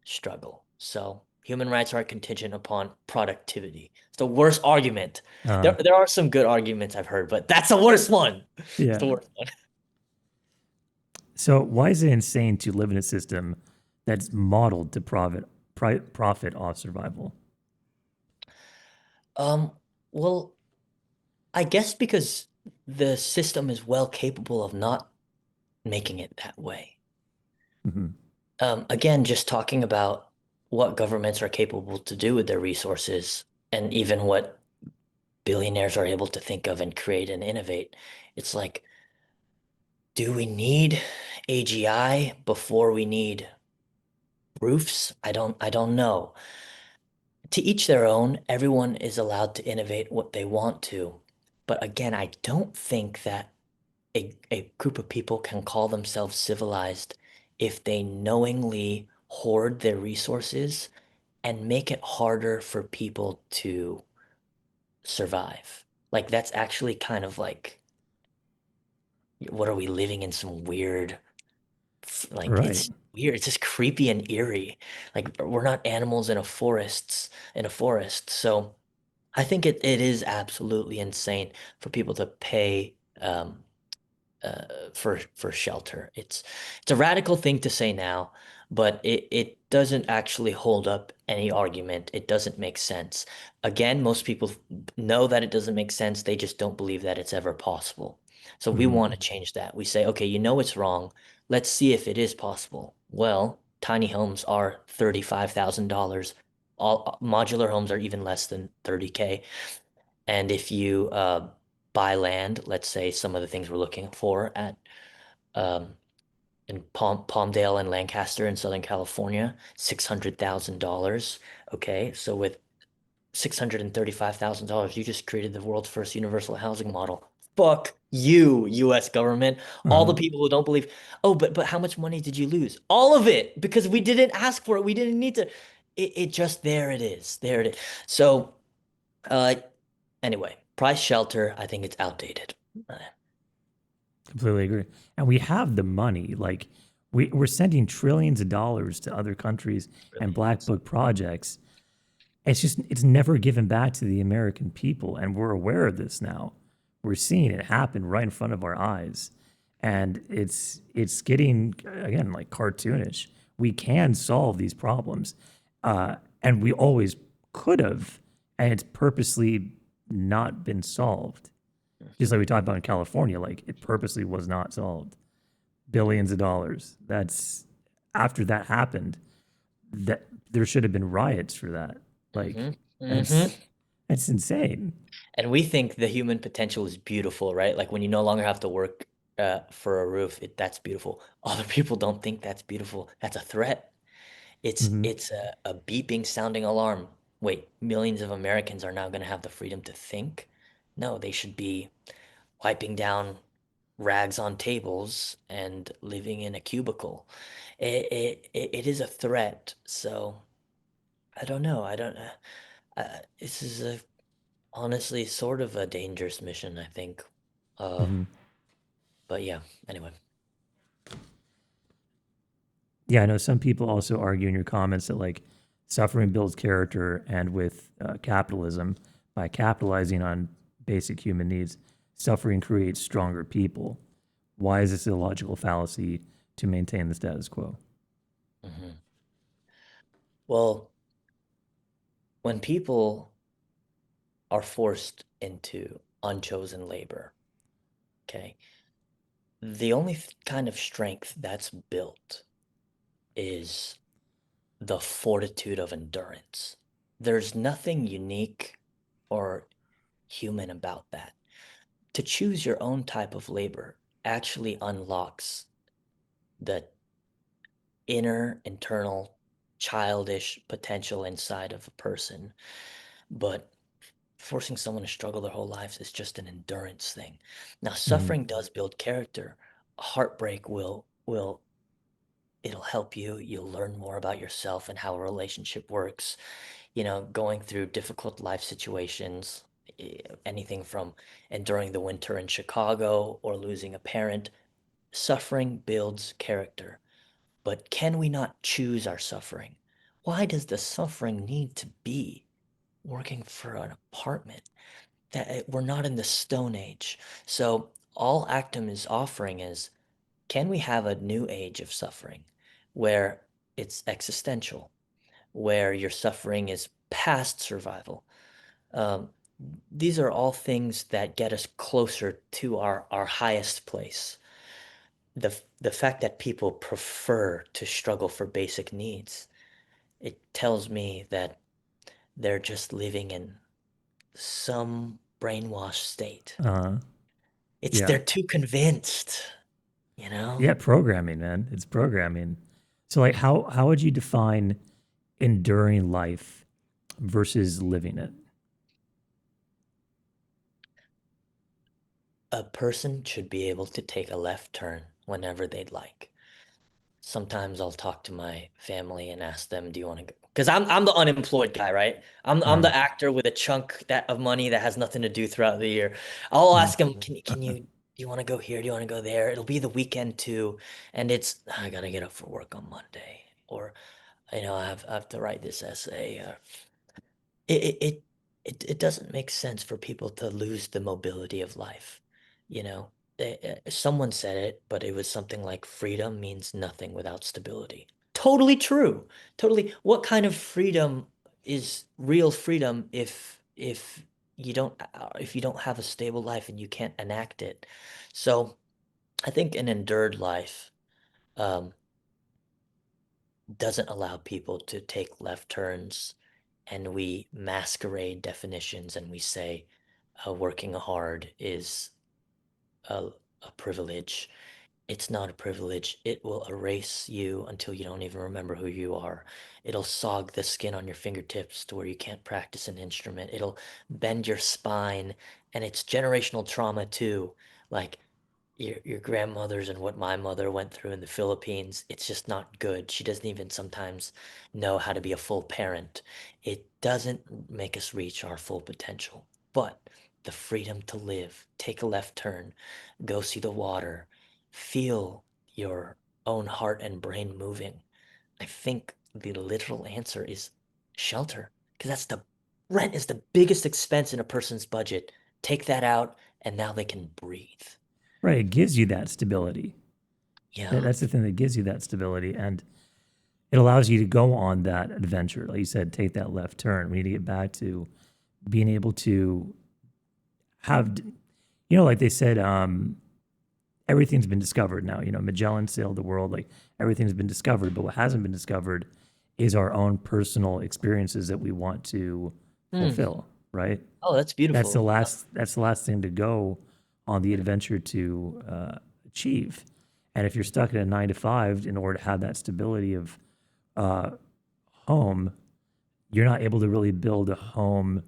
struggle? So human rights aren't contingent upon productivity. It's the worst argument. Uh, There are some good arguments I've heard, but that's the worst one. It's yeah. the worst one. So why is it insane to live in a system that's modeled to profit off survival? Um, well, I guess because the system is well capable of not making it that way. Hmm. Again, just talking about what governments are capable to do with their resources and even what billionaires are able to think of and create and innovate. It's like, do we need AGI before we need roofs? I don't know. To each their own, everyone is allowed to innovate what they want to. But again, I don't think that a group of people can call themselves civilized if they knowingly hoard their resources and make it harder for people to survive. Like that's actually kind of like what are we living in some weird like Right. it's weird. It's just creepy and eerie. Like we're not animals in a forest. So I think it is absolutely insane for people to pay for shelter. It's a radical thing to say now, but it doesn't actually hold up any argument. It doesn't make sense. Again, most people know that it doesn't make sense. They just don't believe that it's ever possible. So we Hmm. want to change that. We say, okay, you know it's wrong. Let's see if it is possible. Well, tiny homes are $35,000. All modular homes are even less than 30K. And if you buy land, let's say some of the things we're looking for at um, in Palmdale and Lancaster in Southern California, $600,000. Okay, so with $635,000, you just created the world's first universal housing model. Fuck you, U.S. government. All the Uh, people who don't believe. Oh, but how much money did you lose? All of it, because we didn't ask for it. We didn't need to. It just there it is. There it is. So, uh, anyway, price shelter. I think it's outdated. Completely agree. And we have the money. Like we're sending trillions of dollars to other countries and black Brilliant. book projects. It's never given back to the American people. And we're aware of this now. We're seeing it happen right in front of our eyes. And it's getting again like cartoonish. We can solve these problems. And we always could have. and it's purposely not been solved. Just like we talked about in California, like it purposely was not solved. Billions of dollars. That's after that happened, that there should have been riots for that. Like Hmm. Hmm. that's that's insane. And we think the human potential is beautiful, right? Like when you no longer have to work for a roof, that's beautiful. Other people don't think that's beautiful. That's a threat. Hmm. It's a beeping sounding alarm. Wait, millions of Americans are now going to have the freedom to think? No, they should be wiping down rags on tables and living in a cubicle. It is a threat. So I don't know. I don't. This is honestly sort of a dangerous mission, I think. Uh, Hmm. but yeah. Anyway. Yeah, I know some people also argue in your comments that like suffering builds character, and with capitalism, by capitalizing on basic human needs, suffering creates stronger people. Why is this a logical fallacy to maintain the status quo? Hmm. Well, when people are forced into unchosen labor, okay, the only kind of strength that's built is the fortitude of endurance. There's nothing unique or human about that. To choose your own type of labor actually unlocks the inner, internal, childish potential inside of a person. But forcing someone to struggle their whole lives is just an endurance thing. Now, Hmm. suffering does build character. Heartbreak will it'll help you. You'll learn more about yourself and how a relationship works. You know, going through difficult life situations, anything from enduring the winter in Chicago or losing a parent, suffering builds character. But can we not choose our suffering? Why does the suffering need to be working for an apartment? That we're not in the Stone Age. So all Actum is offering is, can we have a new age of suffering where it's existential, where your suffering is past survival? Um, these are all things that get us closer to our highest place. The fact that people prefer to struggle for basic needs, it tells me that they're just living in some brainwashed state. Uh, It's yeah. they're too convinced, you know? Yeah, programming, man. It's programming. So like how would you define enduring life versus living it? A person should be able to take a left turn whenever they'd like. Sometimes I'll talk to my family and ask them, "Do you want to go?" Because I'm the unemployed guy, right? I'm Uh, the actor with a chunk that of money that has nothing to do throughout the year. I'll mm, ask them, "Can you do you want to go here? Do you want to go there?" It'll be the weekend too, and it's I gotta get up for work on Monday, or I have to write this essay. It it it it doesn't make sense for people to lose the mobility of life, you know? Someone said it, but it was something like freedom means nothing without stability. Totally true. Totally. What kind of freedom is real freedom if you don't have a stable life and you can't enact it? So I think an endured life um, doesn't allow people to take left turns, and we masquerade definitions and we say working hard is a, a privilege. It's not a privilege. It will erase you until you don't even remember who you are. It'll sog the skin on your fingertips to where you can't practice an instrument. It'll bend your spine, and it's generational trauma too. Like your grandmother's and what my mother went through in the Philippines, it's just not good. She doesn't even sometimes know how to be a full parent. It doesn't make us reach our full potential. But the freedom to live, take a left turn, go see the water, feel your own heart and brain moving. I think the literal answer is shelter, because that's the rent is the biggest expense in a person's budget. Take that out, and now they can breathe. right. It gives you that stability. Yeah. That's the thing that gives you that stability. And it allows you to go on that adventure. Like you said, take that left turn. We need to get back to being able to have, like they said, everything's been discovered now. Magellan sailed the world, like everything's been discovered, but what hasn't been discovered is our own personal experiences that we want to Hmm. fulfill, right? Oh, that's That's the beautiful. last. That's the last thing to go on the adventure to achieve. And if you're stuck in a 9 to 5, in order to have that stability of home, you're not able to really build a home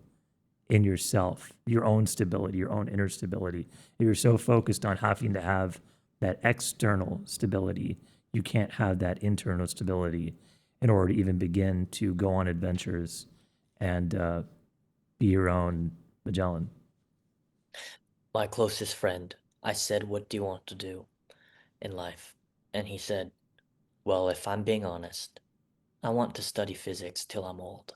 in yourself, your own stability, your own inner stability. If you're so focused on having to have that external stability, you can't have that internal stability in order to even begin to go on adventures and be your own Magellan. My closest friend, I said, "What do you want to do in life?" And he said, "Well, if I'm being honest, I want to study physics till I'm old.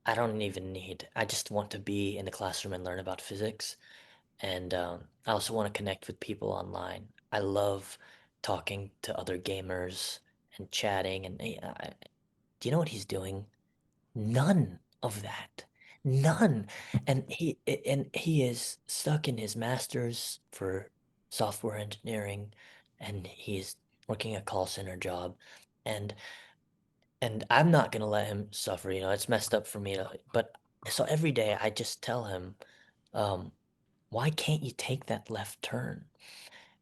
I just want to be in the classroom and learn about physics. And I also want to connect with people online. I love talking to other gamers and chatting. And do you know what he's doing? None of that. None. And he is stuck in his master's for software engineering, and he's working a call center job. And and I'm not gonna let him suffer, it's messed up for me but so every day I just tell him, um, why can't you take that left turn?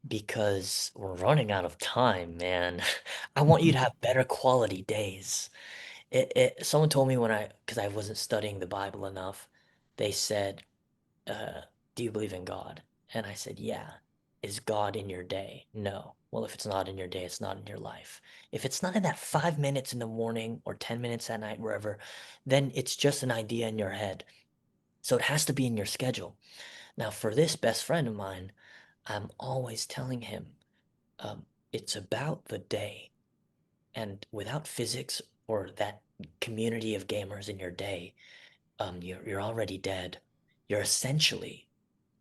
Because we're running out of time, man. I want you to have better quality days. Someone told me because I wasn't studying the Bible enough, they said, uh, do you believe in God? And I said, yeah. Is God in your day? No. Well, if it's not in your day, it's not in your life. If it's not in that 5 minutes in the morning or 10 minutes at night, wherever, then it's just an idea in your head. So it has to be in your schedule. Now, for this best friend of mine, I'm always telling him, it's about the day. And without physics or that community of gamers in your day, you're already dead. You're essentially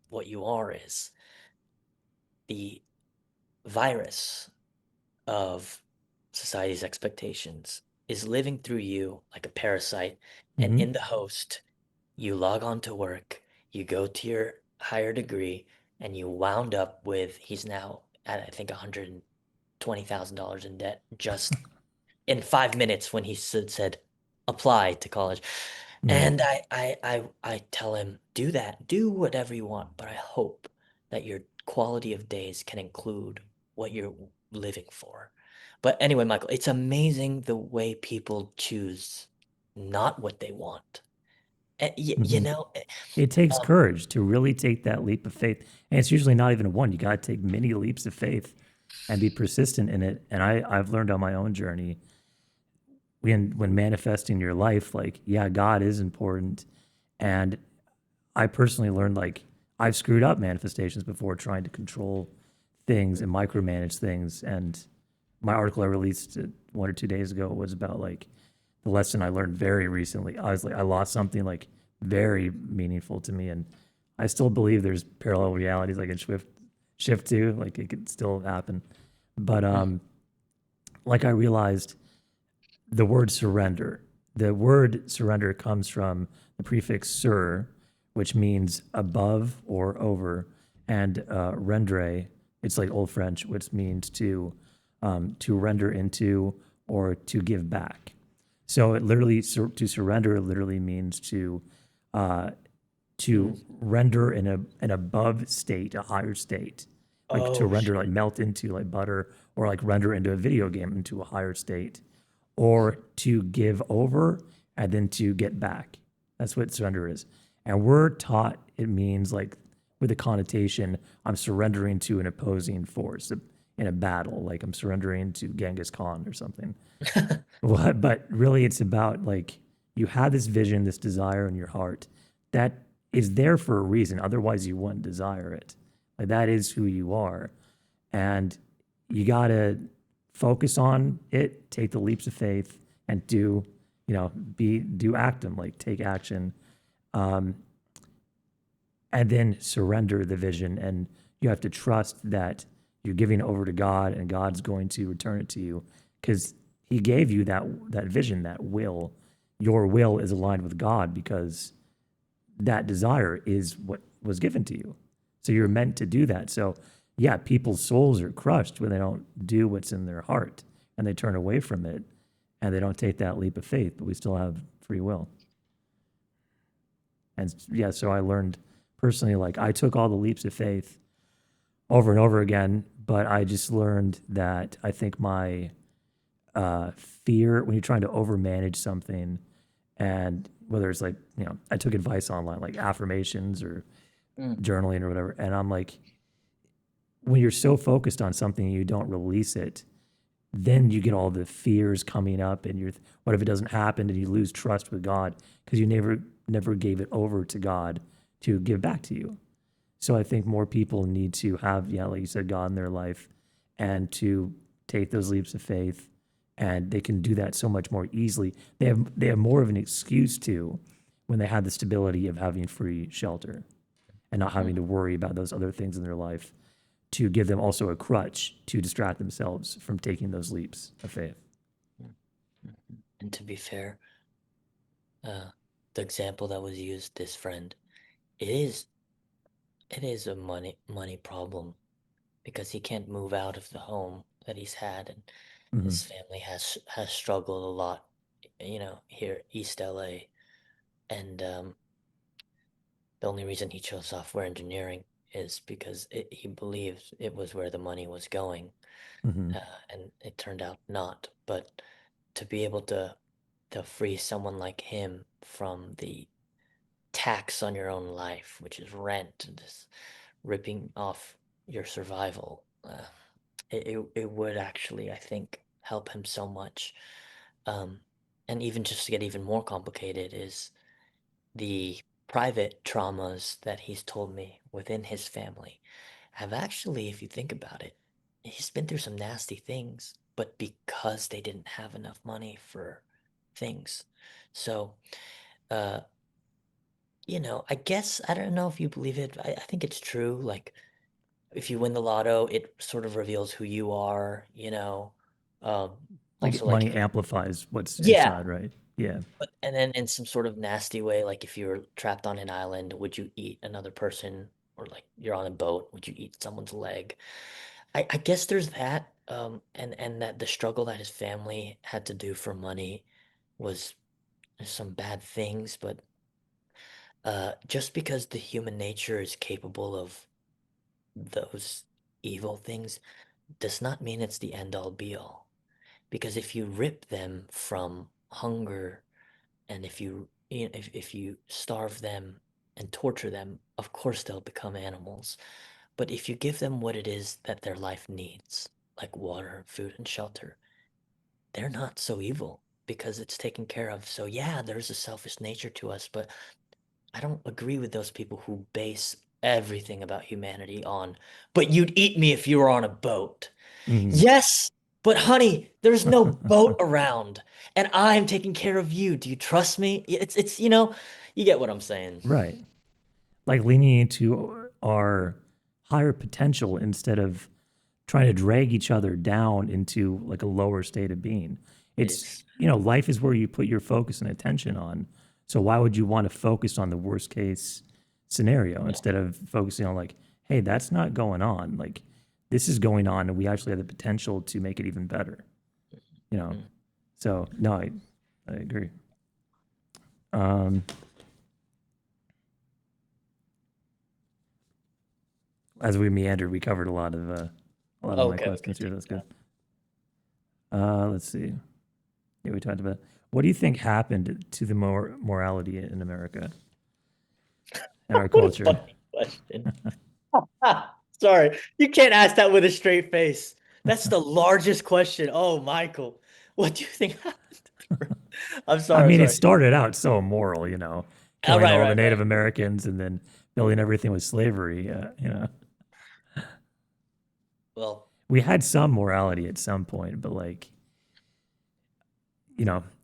what you are is the virus of society's expectations is living through you like a parasite. And Hmm. in the host, you log on to work, you go to your higher degree, and you wound up with he's now at I think $120,000 in debt just in 5 minutes when he said apply to college. Yeah. And I tell him, do that, do whatever you want, but I hope that your quality of days can include what you're living for. But anyway, Michael, it's amazing the way people choose not what they want. Y you Hmm. know, It takes um, courage to really take that leap of faith. And it's usually not even one. You got to take many leaps of faith and be persistent in it. And I've learned on my own journey when manifesting your life, like, yeah, God is important. And I personally learned, like, I've screwed up manifestations before trying to control things and micromanage things. And my article I released 1 or 2 days ago was about like the lesson I learned very recently. I was like, I lost something like very meaningful to me, and I still believe there's parallel realities like in shift two, like it could still happen. But mm, like I realized the word surrender. The word surrender comes from the prefix sur, which means above or over, and rendre. It's like Old French, which means to render into or to give back. So it literally to surrender literally means uh, to mm. render in an above state, a higher state, like to Oh, render like melt into like butter, or like render into a video game into a higher state, or to give over and then to get back. That's what surrender is. And we're taught it means like with a connotation, I'm surrendering to an opposing force in a battle, like I'm surrendering to Genghis Khan or something. But really, it's about like you have this vision, this desire in your heart that is there for a reason. Otherwise, you wouldn't desire it. Like that is who you are. And you got to focus on it, take the leaps of faith, and do actum, like take action, and then surrender the vision. And you have to trust that you're giving it over to God, and God's going to return it to you because He gave you that vision, that will. Your will is aligned with God because that desire is what was given to you. So you're meant to do that. So yeah, people's souls are crushed when they don't do what's in their heart and they turn away from it and they don't take that leap of faith, but we still have free will. And yeah, so I learned personally, like I took all the leaps of faith over and over again, but I just learned that I think my fear when you're trying to overmanage something, and whether it's like, I took advice online, like affirmations or Mm. journaling or whatever. And I'm like, when you're so focused on something and you don't release it, then you get all the fears coming up and what if it doesn't happen, and you lose trust with God because you never gave it over to God to give back to you. So I think more people need to have, like you said, God in their life and to take those leaps of faith, and they can do that so much more easily. They have more of an excuse to when they have the stability of having free shelter and not having to worry about those other things in their life, to give them also a crutch to distract themselves from taking those leaps of faith. And to be fair, the example that was used, this friend, it is a money problem because he can't move out of the home that he's had, and his family has struggled a lot, here East LA, and the only reason he chose software engineering is because he believed it was where the money was going, Mm-hmm. and it turned out not. But to be able to free someone like him from the tax on your own life, which is rent, and this ripping off your survival, it would actually, I think, help him so much. Um, and even just to get even more complicated is the private traumas that he's told me within his family have actually, if you think about it, he's been through some nasty things, but because they didn't have enough money for things. So, uh, I guess I don't know if you believe it. I think it's true. Like, if you win the lotto, it sort of reveals who you are. Um, Like Also, like money if you, amplifies what's yeah, inside, right? Yeah. but and then in some sort of nasty way, like if you're trapped on an island, would you eat another person? Or like you're on a boat, would you eat someone's leg? I guess there's that, and that the struggle that his family had to do for money was some bad things, but just because the human nature is capable of those evil things does not mean it's the end all be all. Because if you rip them from hunger, and if you starve them and torture them, of course they'll become animals. But if you give them what it is that their life needs, like water, food, and shelter, they're not so evil because it's taken care of. So yeah, there's a selfish nature to us, but I don't agree with those people who base everything about humanity on, but you'd eat me if you were on a boat. Mm-hmm. Yes, but honey, there's no boat around, and I'm taking care of you. Do you trust me? It's you get what I'm saying. Right. Like leaning into our higher potential instead of trying to drag each other down into like a lower state of being. It's, It's life is where you put your focus and attention on. So why would you want to focus on the worst case scenario yeah. instead of focusing on like, hey, that's not going on. Like this is going on and we actually have the potential to make it even better. You know. Mm. So no, I agree. Um, as we meandered, we covered a lot of my Okay, okay, questions here. take That's your good. time. Let's see. Yeah, we talked about. What do you think happened to the morality in America and our What a culture? funny question. Sorry, you can't ask that with a straight face. That's the largest question. Oh, Michael, what do you think happened? I'm I sorry, I'm mean, it sorry. started out so immoral, Oh, killing right, all the right, Native right. Americans and then building everything with slavery. Well, We had some morality at some point, but like,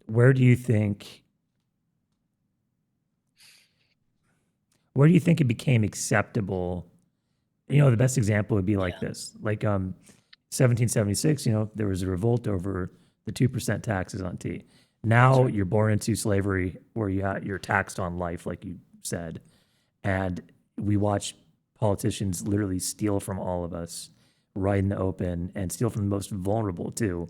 where do you think where do you think it became acceptable? The best example would be like yeah, this. Like 1776, there was a revolt over the 2% taxes on tea. that's Now right. you're born into slavery where you're taxed on life like you said. And we watch politicians literally steal from all of us right in the open and steal from the most vulnerable too.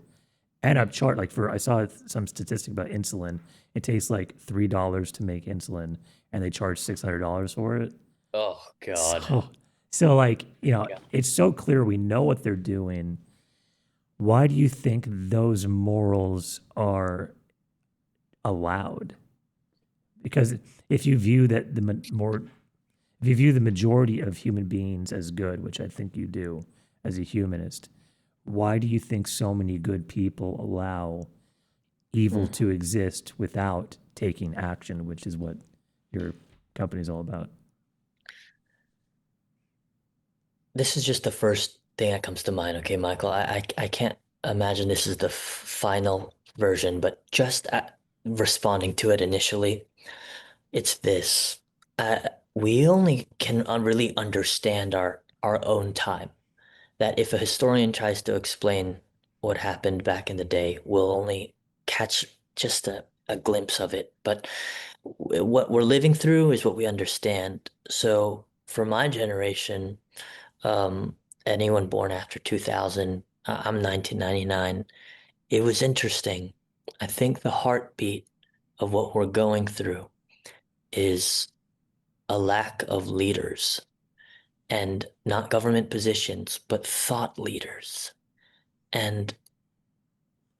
And I've chart like I saw some statistic about insulin. It takes like $3 to make insulin, and they charge $600 for it. Oh God. So, so like Yeah. it's so clear we know what they're doing. Why do you think those morals are allowed? Because if you view that if you view the majority of human beings as good, which I think you do as a humanist, why do you think so many good people allow evil Mm. to exist without taking action, which is what your company's all about? This is just the first thing that comes to mind. Okay, Michael. I can't imagine this is the final version, but just responding to it initially, it's this. Uh, we only can really understand our own time. That if a historian tries to explain what happened back in the day, we'll only catch just a glimpse of it. But what we're living through is what we understand. So for my generation, um, anyone born after 2000, I'm 1999, it was interesting. I think the heartbeat of what we're going through is a lack of leaders and not government positions, but thought leaders. And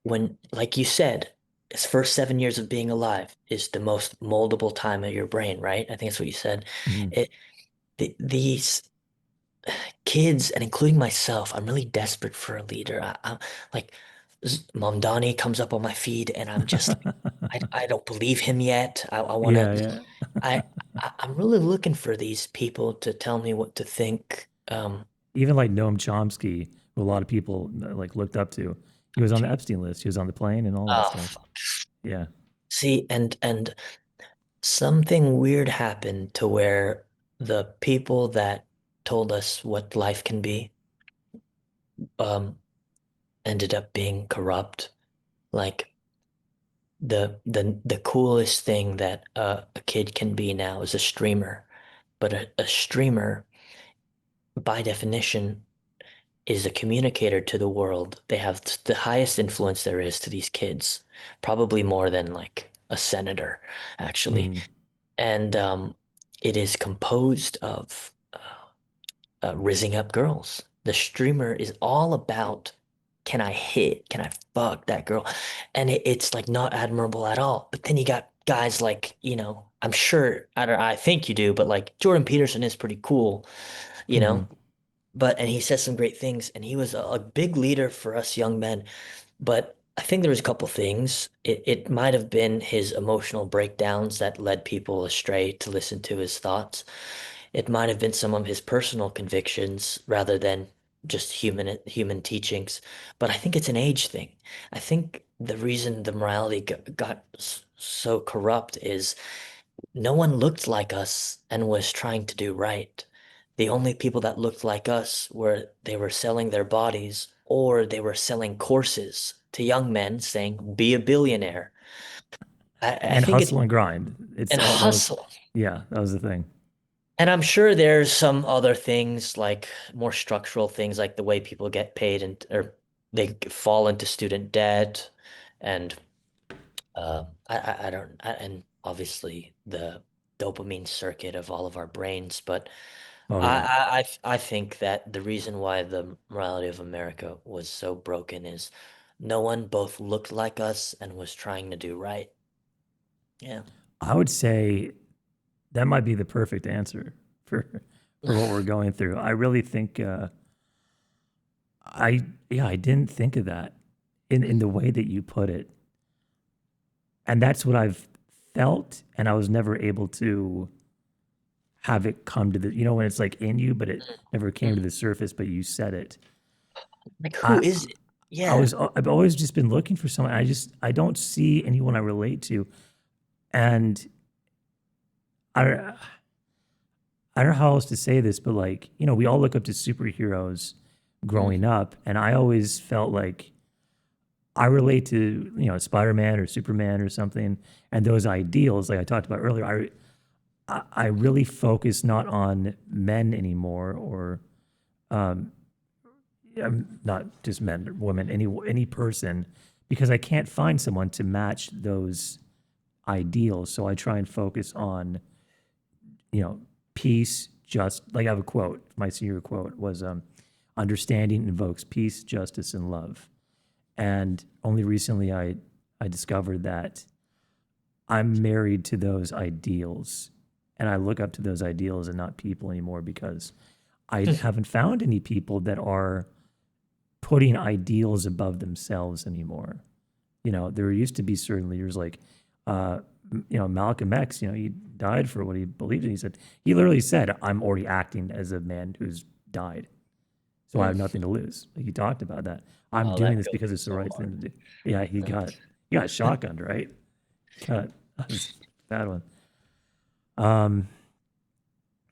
when, like you said, his first 7 years of being alive is the most moldable time of your brain, right? I think that's what you said. Mhm. It, these kids, and including myself, I'm really desperate for a leader. I'm like, Mom Donnie comes up on my feed, and I'm just like, I don't believe him yet. I want to, Yeah, yeah. I, I'm really looking for these people to tell me what to think. Even like Noam Chomsky, who a lot of people like looked up to, he was on the Epstein list. He was on the plane and all that Oh, stuff. Yeah. see, and something weird happened to where the people that told us what life can be, um, ended up being corrupt. Like the coolest thing that a kid can be now is a streamer, but a streamer, by definition, is a communicator to the world. They have the highest influence there is to these kids, probably more than like a senator, actually. Mm. And it is composed of rizzing up girls. The streamer is all about, can I hit? Can I fuck that girl? And it's like not admirable at all. But then you got guys like, I'm sure, I think you do, but like Jordan Peterson is pretty cool, you Hmm. know? And he says some great things, and he was a big leader for us young men. But I think there was a couple things. It might have been his emotional breakdowns that led people astray to listen to his thoughts. It might have been some of his personal convictions rather than just human teachings. But I think it's an age thing. I think the reason the morality got so corrupt is no one looked like us and was trying to do right. The only people that looked like us were they were selling their bodies or they were selling courses to young men saying, be a billionaire. I And think it's hustle and grind. It's and all that was, hustle. yeah, that was the thing. And I'm sure there's some other things like more structural things like the way people get paid and or they fall into student debt and I don't and obviously the dopamine circuit of all of our brains, but Oh yeah. I think that the reason why the morality of America was so broken is no one both looked like us and was trying to do right. Yeah. I would say that might be the perfect answer for what we're going through. I really think I didn't think of that in the way that you put it. And that's what I've felt, and I was never able to have it come to the when it's like in you, but it never came to Mm. the surface, but you said it. Like who I is it? I Yeah. was I've always just been looking for someone. I don't see anyone I relate to, and I I don't know how else to say this, but like we all look up to superheroes growing Mm. up, and I always felt like I relate to Spider Man or Superman or something, and those ideals like I talked about earlier. I really focus not on men anymore, or not just men, women, any person, because I can't find someone to match those ideals. So I try and focus on, you know, peace, just like I have a quote. My senior quote was, "Understanding invokes peace, justice, and love." And only recently I discovered that I'm married to those ideals, and I look up to those ideals and not people anymore, because I haven't found any people that are putting ideals above themselves anymore. You know, there used to be certain leaders like, uh, Malcolm X. You know, he died for what he believed in. He literally said, "I'm already acting as a man who's died, so I have nothing to lose." Like, he talked about that. I'm Oh, doing that this goes because it's the so right thing hard. to do. Yeah, he got shotgunned, right? Got that was a bad one.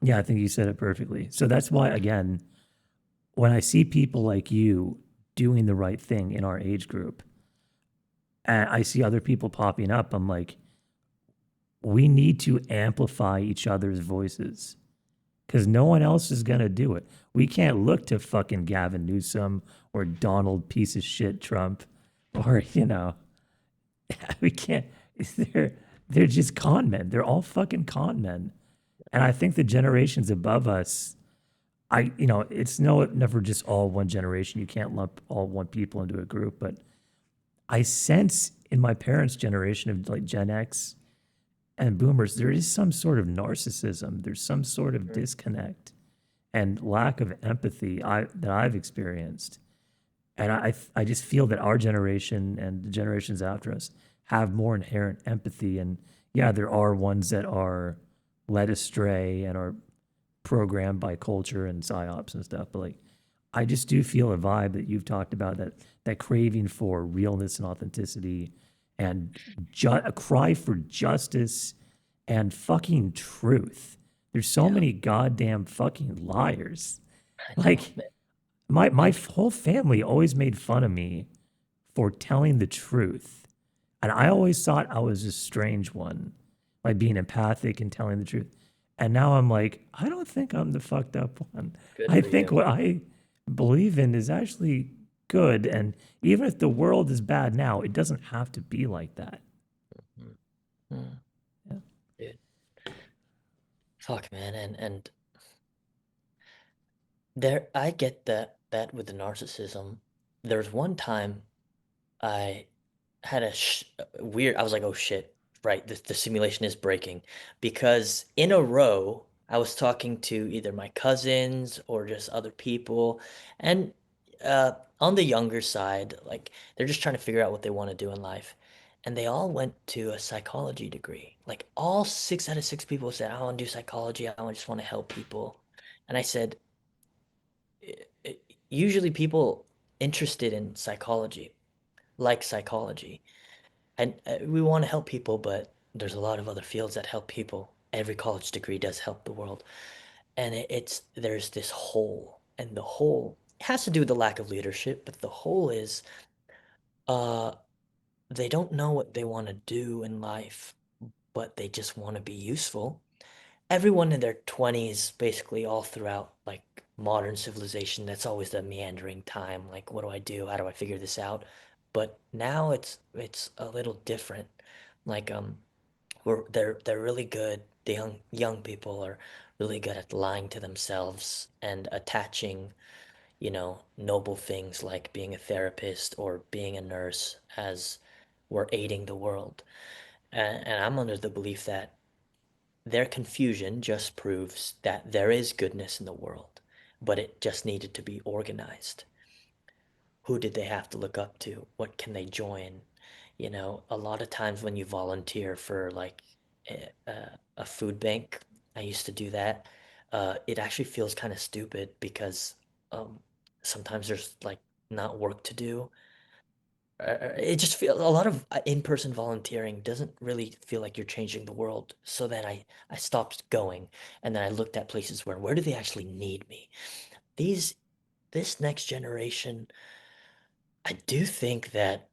Yeah, I think you said it perfectly. So that's why, again, when I see people like you doing the right thing in our age group, and I see other people popping up, I'm like, we need to amplify each other's voices, because no one else is going to do it. We can't look to fucking Gavin Newsom or Donald piece of shit Trump, or, we can't. They're, they're just con men. They're all fucking con men. And I think the generations above us, it's never just all one generation. You can't lump all one people into a group, but I sense in my parents' generation of like Gen X and boomers, there is some sort of narcissism. There's some sort of Mm. disconnect and lack of empathy that I've experienced. And I just feel that our generation and the generations after us have more inherent empathy. And yeah, there are ones that are led astray and are programmed by culture and psyops and stuff. But like, I just do feel a vibe that you've talked about, that craving for realness and authenticity, and a cry for justice and fucking truth. There's so Yeah, many goddamn fucking liars. I know, Like, man. my And whole family always made fun of me for telling the truth. And I always thought I was a strange one, like being empathic and telling the truth. And now I'm like, I don't think I'm the fucked up one. good I for think you. what I believe in is actually good. And even if the world is bad now, it doesn't have to be like that. Mm. Mm. Yeah. Dude, fuck, man. And there, I get that with the narcissism. There's one time I had a weird. I was like, oh shit, right? The simulation is breaking, because in a row I was talking to either my cousins or just other people, and on the younger side, like they're just trying to figure out what they want to do in life, and they all went to a psychology degree. Like all 6 out of 6 people said, I want to do psychology. I just want to help people, and I said, usually people interested in psychology like psychology. And we want to help people, but there's a lot of other fields that help people. Every college degree does help the world. And there's this hole, and the hole has to do with the lack of leadership, but the hole is uh they don't know what they want to do in life, but they just want to be useful. Everyone in their 20s, basically all throughout like modern civilization, that's always the meandering time. Like, what do I do? How do I figure this out? But now it's a little different. Like, they're really good. The young people are really good at lying to themselves and attaching, noble things like being a therapist or being a nurse as we're aiding the world. And I'm under the belief that their confusion just proves that there is goodness in the world, but it just needed to be organized. Who did they have to look up to? What can they join? A lot of times when you volunteer for like a food bank, I used to do that. It actually feels kind of stupid because um, sometimes there's like not work to do. It just feels a lot of in-person volunteering doesn't really feel like you're changing the world. So then I stopped going, and then I looked at places where do they actually need me? These this next generation, I do think that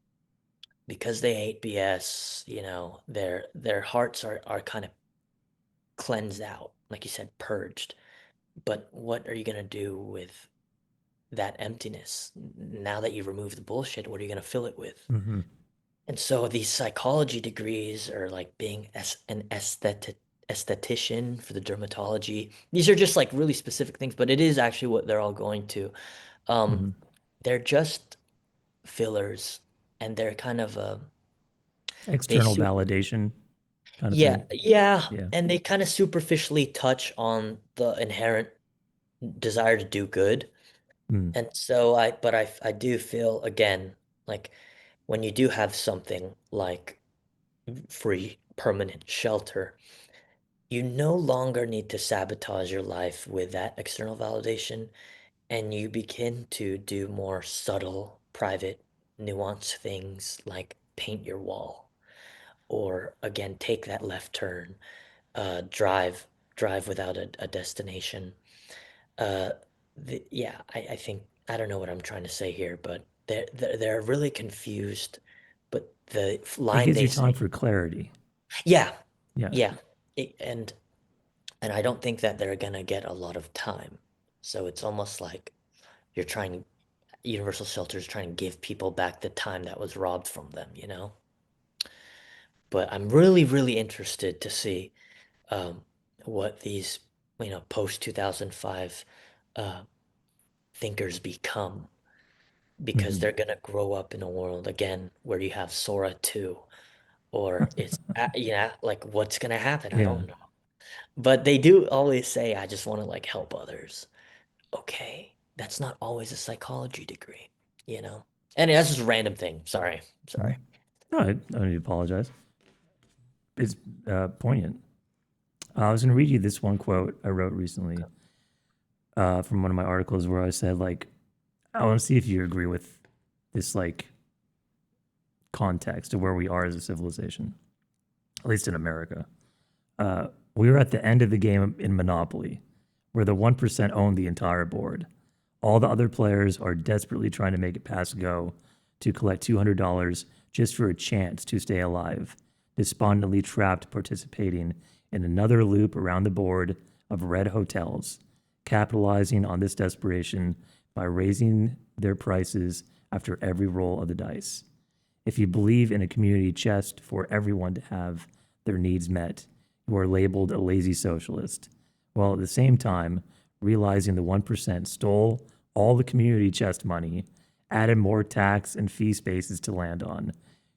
because they hate BS, their hearts are kind of cleansed out, like you said, purged. But what are you gonna do with that emptiness? Now that you've removed the bullshit, what are you gonna fill it with? Hmm. And so these psychology degrees are like being an esthetician for the dermatology. These are just like really specific things, but it is actually what they're all going to. Um, Hmm. they're just fillers, and they're kind of they External su validation kind of yeah, thing. yeah, Yeah. and they kind of superficially touch on the inherent desire to do good. Mm. And so I do feel again like when you do have something like free permanent shelter, you no longer need to sabotage your life with that external validation, and you begin to do more subtle, private, nuanced things like paint your wall, or again, take that left turn, drive without a destination. Uh, yeah, I think I don't know what I'm trying to say here, but they're really confused. But the It line gives they you time say, for clarity. yeah, Yeah. yeah, and I don't think that they're gonna get a lot of time. So it's almost like you're trying, Universal Shelter is trying to give people back the time that was robbed from them, you know? But I'm really, really interested to see um, what these, post 2005 uh, thinkers become, because Hmm. they're gonna grow up in a world again where you have Sora 2, or it's, like what's gonna happen? I Yeah. don't know. But they do always say, I just want to like help others. Okay, that's not always a psychology degree, you know? And that's just a random thing. Sorry. Mhm. Sorry. No, I don't need to apologize. It's poignant. I was going to read you this one quote I wrote recently from one of my articles where I said, like, I want to see if you agree with this, like, context of where we are as a civilization, at least in America. We are at the end of the game in Monopoly, where the 1% own the entire board. All the other players are desperately trying to make it past go to collect $200 just for a chance to stay alive, despondently trapped participating in another loop around the board of red hotels, capitalizing on this desperation by raising their prices after every roll of the dice. If you believe in a community chest for everyone to have their needs met, you are labeled a lazy socialist, while at the same time realizing the 1% stole all the community chest money, added more tax and fee spaces to land on,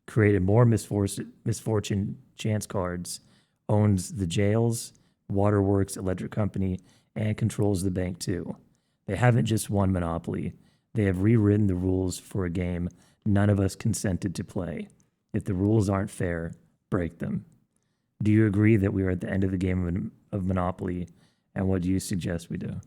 created more misfortune chance cards, owns the jails, waterworks, electric company, and controls the bank too. They haven't just won Monopoly, they have rewritten the rules for a game none of us consented to play. If the rules aren't fair, break them. Do you agree that we are at the end of the game of Monopoly? And what do you suggest we do?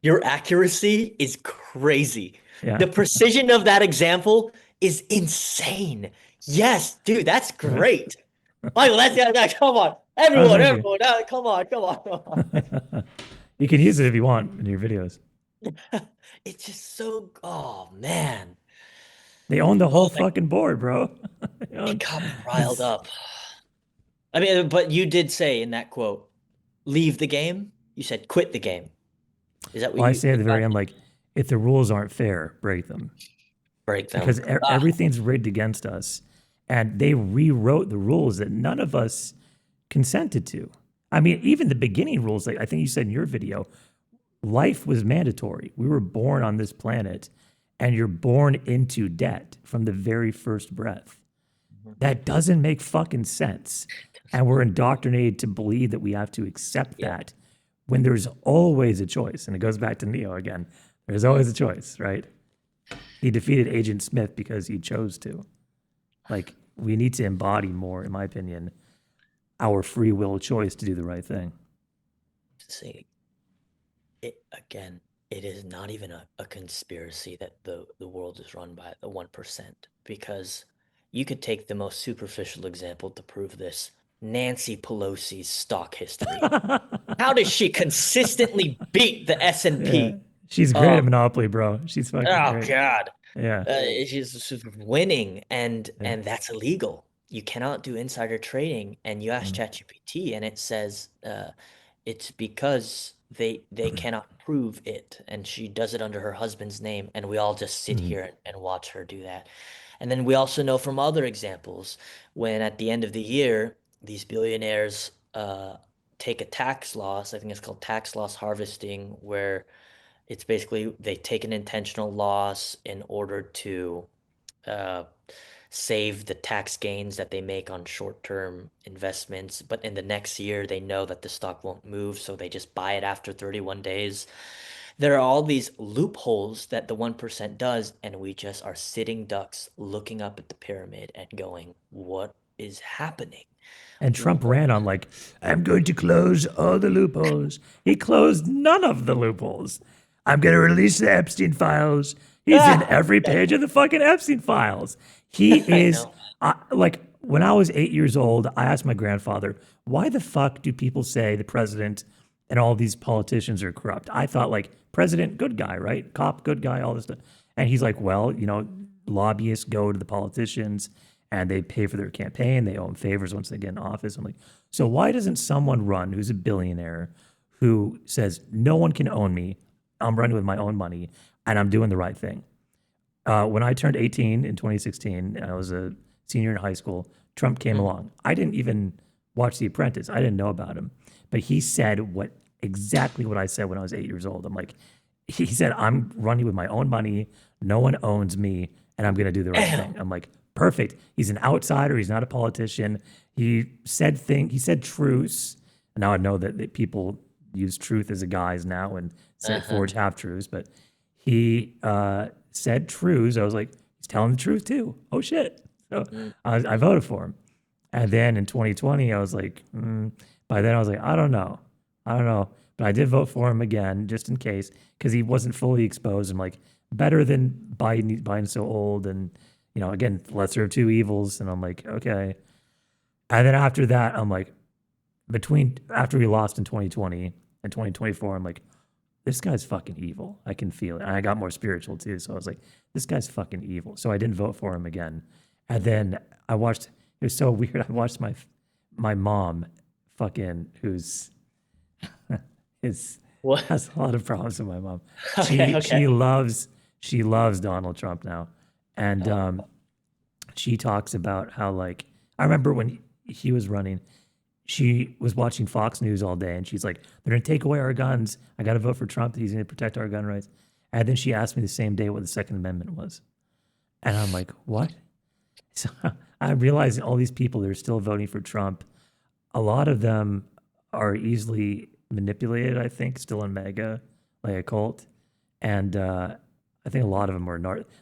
Your accuracy is crazy. Yeah. The precision of that example is insane. Yes, dude, that's Right? great. Michael, come on. Oh, Everyone, thank you. everyone, come on, come on, come on. You can use it if you want in your videos. It's just so, oh man. They own the whole Oh my, fucking board, bro. They it own got me riled this. up. I mean, but you did say in that quote, leave the game. You said quit the game. Is that what Well, I you say at the very end, exactly like, if the rules aren't fair, break them. break them? Because everything's rigged against us. And they rewrote the rules that none of us consented to. I mean, even the beginning rules, like I think you said in your video, life was mandatory. We were born on this planet, and you're born into debt from the very first breath. That doesn't make fucking sense. And we're indoctrinated to believe that we have to accept Yeah. that when there's always a choice. And it goes back to Neo again. There's always a choice, right? He defeated Agent Smith because he chose to. Like, we need to embody more, in my opinion, our free will choice to do the right thing. See, it again, it is not even a conspiracy that the world is run by the 1%, because you could take the most superficial example to prove this. Nancy Pelosi's stock history. How does she consistently beat the Yeah. S&P? She's great at Um, Monopoly, bro. She's fucking oh great. God. Yeah. She's winning, and Yeah. and that's illegal. you cannot do insider trading, and you ask Mm. ChatGPT and it says it's because they cannot prove it, and she does it under her husband's name, and we all just sit Mm. here and watch her do that. And then we also know from other examples when at the end of the year these billionaires take a tax loss. I think it's called tax loss harvesting, where it's basically they take an intentional loss in order to uh, save the tax gains that they make on short-term investments. But in the next year, they know that the stock won't move, so they just buy it after 31 days. There are all these loopholes that the 1% does, and we just are sitting ducks looking up at the pyramid and going, what is happening? And Trump What? ran on like, I'm going to close all the loopholes. He closed none of the loopholes. I'm going to release the Epstein files. He's in Ah, every page of the fucking Epstein files. He I is know. like when I was 8 years old, I asked my grandfather, why the fuck do people say the president and all these politicians are corrupt? I thought like president, good guy, right? Cop, good guy, all this stuff. And he's like, well, lobbyists go to the politicians and they pay for their campaign. They owe them favors once they get in office. I'm like, so why doesn't someone run who's a billionaire who says, no one can own me? I'm running with my own money and I'm doing the right thing. When I turned 18 in 2016, I was a senior in high school. Trump came Mm. along. I didn't even watch The Apprentice. I didn't know about him, but he said exactly what I said when I was 8 years old. I'm like, he said, I'm running with my own money. No one owns me, and I'm going to do the right thing. I'm like, perfect. He's an outsider. He's not a politician. He said truths. And now I know that people use truth as a guise now and say Uh-huh. forge half truths, but he said truths. I was like, he's telling the truth too. Oh shit! So Mm. I voted for him. And then in 2020, I was like, by then I was like, I don't know. But I did vote for him again just in case because he wasn't fully exposed. I'm like, better than Biden. Biden's so old, and again, lesser of two evils. And I'm like, okay. And then after that, I'm like, between after we lost in 2020 and 2024, I'm like, this guy's fucking evil. I can feel it. And I got more spiritual too. So I was like, this guy's fucking evil. So I didn't vote for him again. And then I watched, it was so weird. I watched my mom fucking, who's, is, What? has a lot of problems with my mom. Okay, She, okay. she loves, she loves Donald Trump now. And, Oh, she talks about how like, I remember when he was running, she was watching Fox News all day and she's like, they're going to take away our guns. I got to vote for Trump. He's going to protect our gun rights. And then she asked me the same day what the Second Amendment was. And I'm like, what? So I'm realizing all these people that are still voting for Trump, a lot of them are easily manipulated, I think, still in MAGA, like a cult. And I think a lot of them are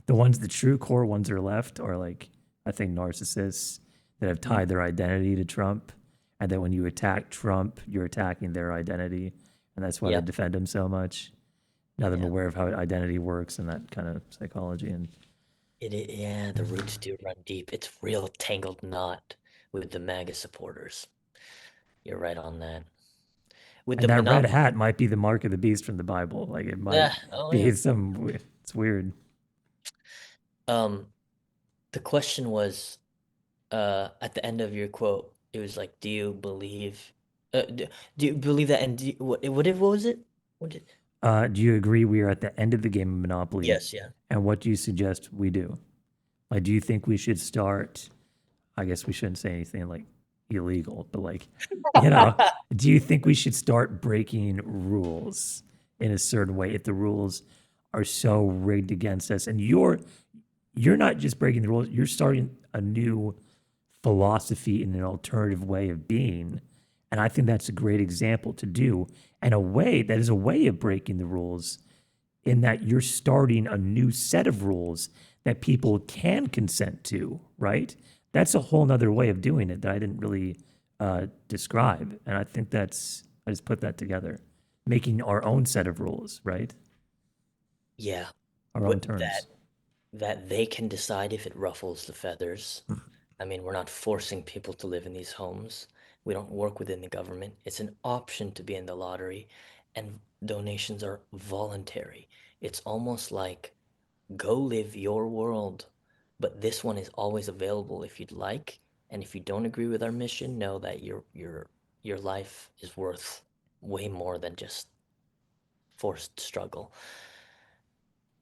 the true core ones are left are like, I think narcissists that have mm, tied their identity to Trump. And that when you attack Trump, you're attacking their identity. And that's why they yep. defend him so much. Now that I'm Yeah. aware of how identity works and that kind of psychology. And Yeah, the roots do run deep. It's real tangled knot with the MAGA supporters. You're right on that. With And the that red monopoly. hat might be the mark of the beast from the Bible. Like it might Oh yeah. be it's weird. Um, the question was, at the end of your quote, it was like, do you believe, do you believe that? And what was it? What did? Do you agree we are at the end of the game of Monopoly? Yes, yeah. And what do you suggest we do? Like, do you think we should start? I guess we shouldn't say anything like illegal, but like, you know, do you think we should start breaking rules in a certain way if the rules are so rigged against us? And you're not just breaking the rules, you're starting a new philosophy and an alternative way of being. And I think that's a great example to do. And a way that is a way of breaking the rules in that you're starting a new set of rules that people can consent to, right? That's a whole nother way of doing it that I didn't really describe. And I think I just put that together, making our own set of rules, right? Yeah. Our own What terms. that they can decide if it ruffles the feathers. I mean, we're not forcing people to live in these homes. We don't work within the government. It's an option to be in the lottery, and donations are voluntary. It's almost like go live your world, but this one is always available if you'd like. And if you don't agree with our mission, know that your life is worth way more than just forced struggle.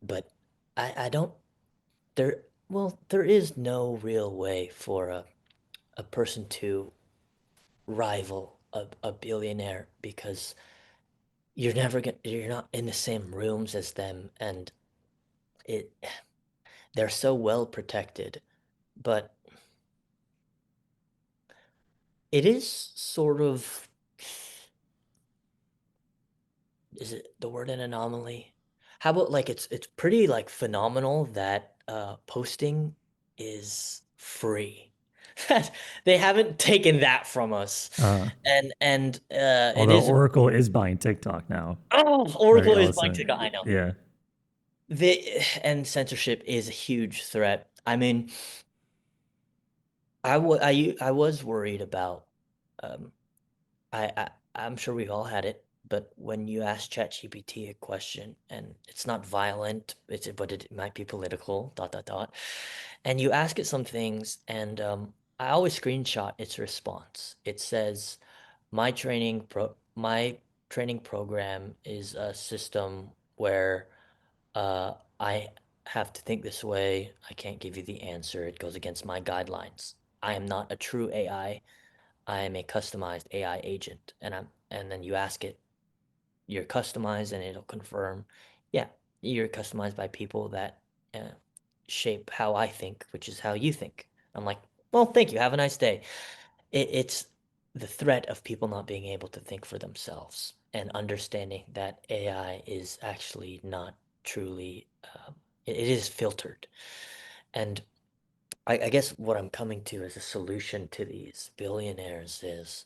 But I don't there well, there is no real way for a person to rival a billionaire because you're not in the same rooms as them, and it they're so well protected. But it is sort of, is it the word an anomaly? How about like it's pretty like phenomenal that posting is free. They haven't taken that from us. Uh, And it Although is, Oracle is buying TikTok now, oh, right? Oracle is buying Also, TikTok. I know. yeah. And censorship is a huge threat. I mean, I was worried about, um I'm sure we've all had it, but when you ask ChatGPT a question and it's not violent, but it might be political, dot dot dot, and you ask it some things, and I always screenshot its response. It says, my training program is a system where I have to think this way. I can't give you the answer. It goes against my guidelines. I am not a true AI. I am a customized AI agent, and then you ask it, you're customized, and it'll confirm, yeah, you're customized by people that uh, shape how I think, which is how you think. I'm like, well, thank you. Have a nice day. It's the threat of people not being able to think for themselves and understanding that AI is actually not truly, it is filtered. And I guess what I'm coming to as a solution to these billionaires is,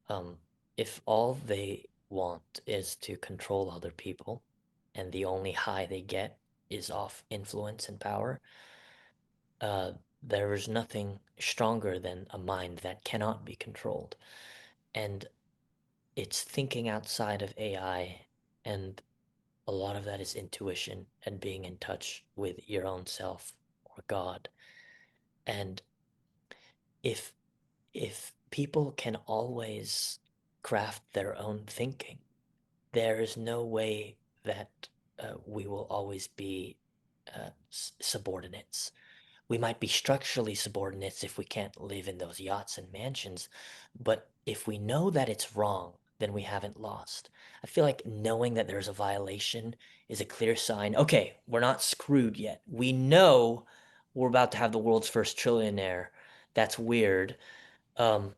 um, if all they want is to control other people, and the only high they get is off influence and power, uh, there is nothing stronger than a mind that cannot be controlled. And it's thinking outside of AI, and a lot of that is intuition and being in touch with your own self or God. And if if people can always craft their own thinking, there is no way that we will always be subordinates. We might be structurally subordinates if we can't live in those yachts and mansions, but if we know that it's wrong, then we haven't lost. I feel like knowing that there's a violation is a clear sign. Okay, we're not screwed yet. We know we're about to have the world's first trillionaire. That's weird. Um,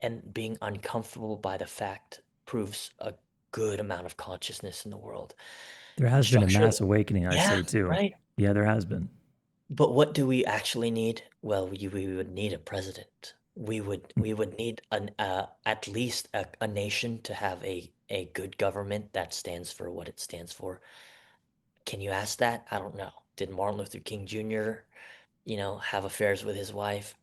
and being uncomfortable by the fact proves a good amount of consciousness in the world. There has been a Structurally, mass awakening, I'd yeah, say, too. right. Yeah, there has been. But what do we actually need? Well, we would need a president. We would need an at least a nation to have a good government that stands for what it stands for. Can you ask that? I don't know. Did Martin Luther King Jr., have affairs with his wife,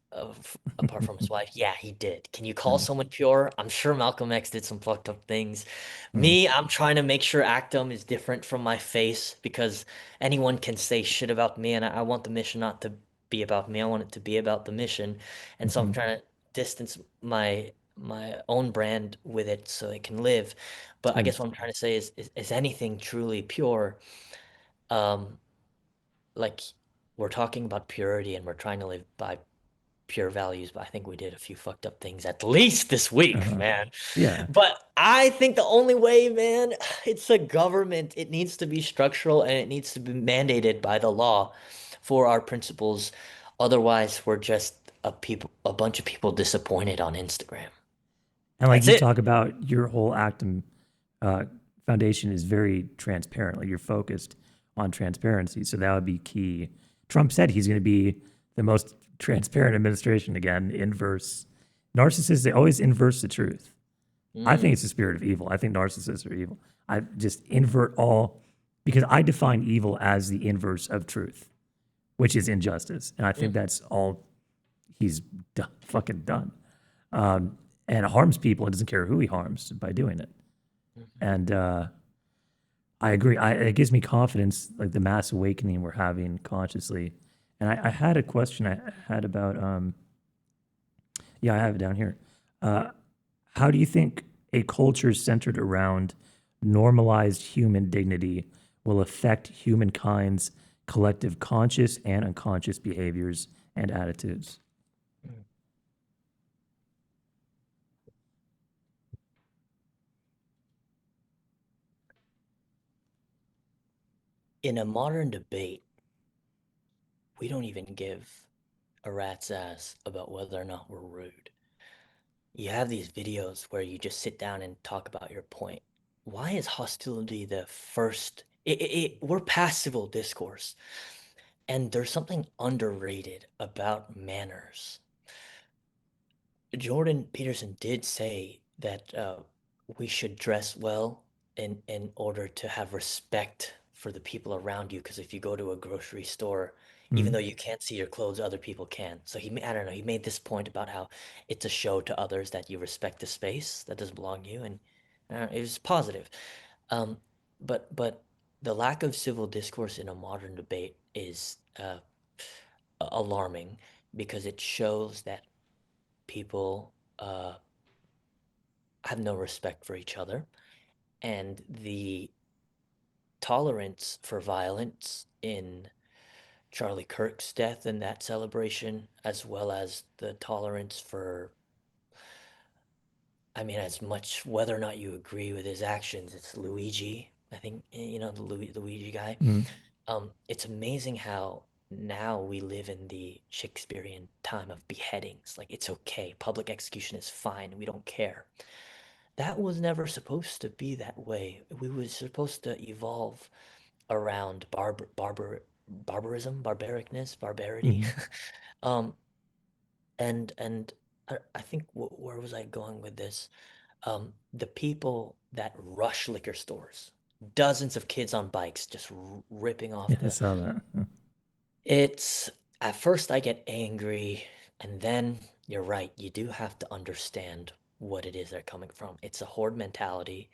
apart from his wife? Yeah, he did. Can you call Mm, someone pure? I'm sure Malcolm X did some fucked up things. mm, Me, I'm trying to make sure Actum is different from my face because anyone can say shit about me, and I want the mission not to be about me. I want it to be about the mission. And so I'm mhm. trying to distance my own brand with it so it can live. But I Mm. guess what I'm trying to say is anything truly pure, um, like we're talking about purity and we're trying to live by pure values, but I think we did a few fucked up things at least this week, Uh-huh. man. Yeah. But I think the only way, man, it's a government. It needs to be structural and it needs to be mandated by the law for our principles. Otherwise, we're just a bunch of people disappointed on Instagram. And like That's you it. talk about, your whole Actum uh, foundation is very transparent. Like you're focused on transparency. So that would be key. Trump said he's going to be the most transparent administration again, inverse. Narcissists, they always inverse the truth. I think Mm, it's the spirit of evil. I think narcissists are evil. I just invert all, because I define evil as the inverse of truth, which is injustice. And I think mm, that's all he's fucking done. And harms people and doesn't care who he harms by doing it. mhm. And I agree. It gives me confidence, like the mass awakening we're having consciously. And I had a question I had about Yeah, I have it down here. Uh, how do you think a culture centered around normalized human dignity will affect humankind's collective conscious and unconscious behaviors and attitudes? Mm. In a modern debate, we don't even give a rat's ass about whether or not we're rude. You have these videos where you just sit down and talk about your point. Why is hostility the first? We're past civil discourse, and there's something underrated about manners. Jordan Peterson did say that we should dress well in order to have respect for the people around you. Because if you go to a grocery store, even though Mm, you can't see your clothes, other people can. So I don't know, he made this point about how it's a show to others that you respect the space that doesn't belong to you, and it was positive. Um, but the lack of civil discourse in a modern debate is alarming because it shows that people have no respect for each other, and the tolerance for violence in Charlie Kirk's death and that celebration, as well as the tolerance for, I mean, as much whether or not you agree with his actions, it's Luigi. I think you know the Luigi guy. mm, It's amazing how now we live in the Shakespearean time of beheadings. Like it's okay, public execution is fine, we don't care. That was never supposed to be that way. We were supposed to evolve around barbarism, barbaricness, barbarity. mm. um, and I think where was I going with this? The people that rush liquor stores, dozens of kids on bikes just ripping Yeah, off I the. saw that. It's at first I get angry, and then you're right. You do have to understand what it is they're coming from. It's a horde mentality.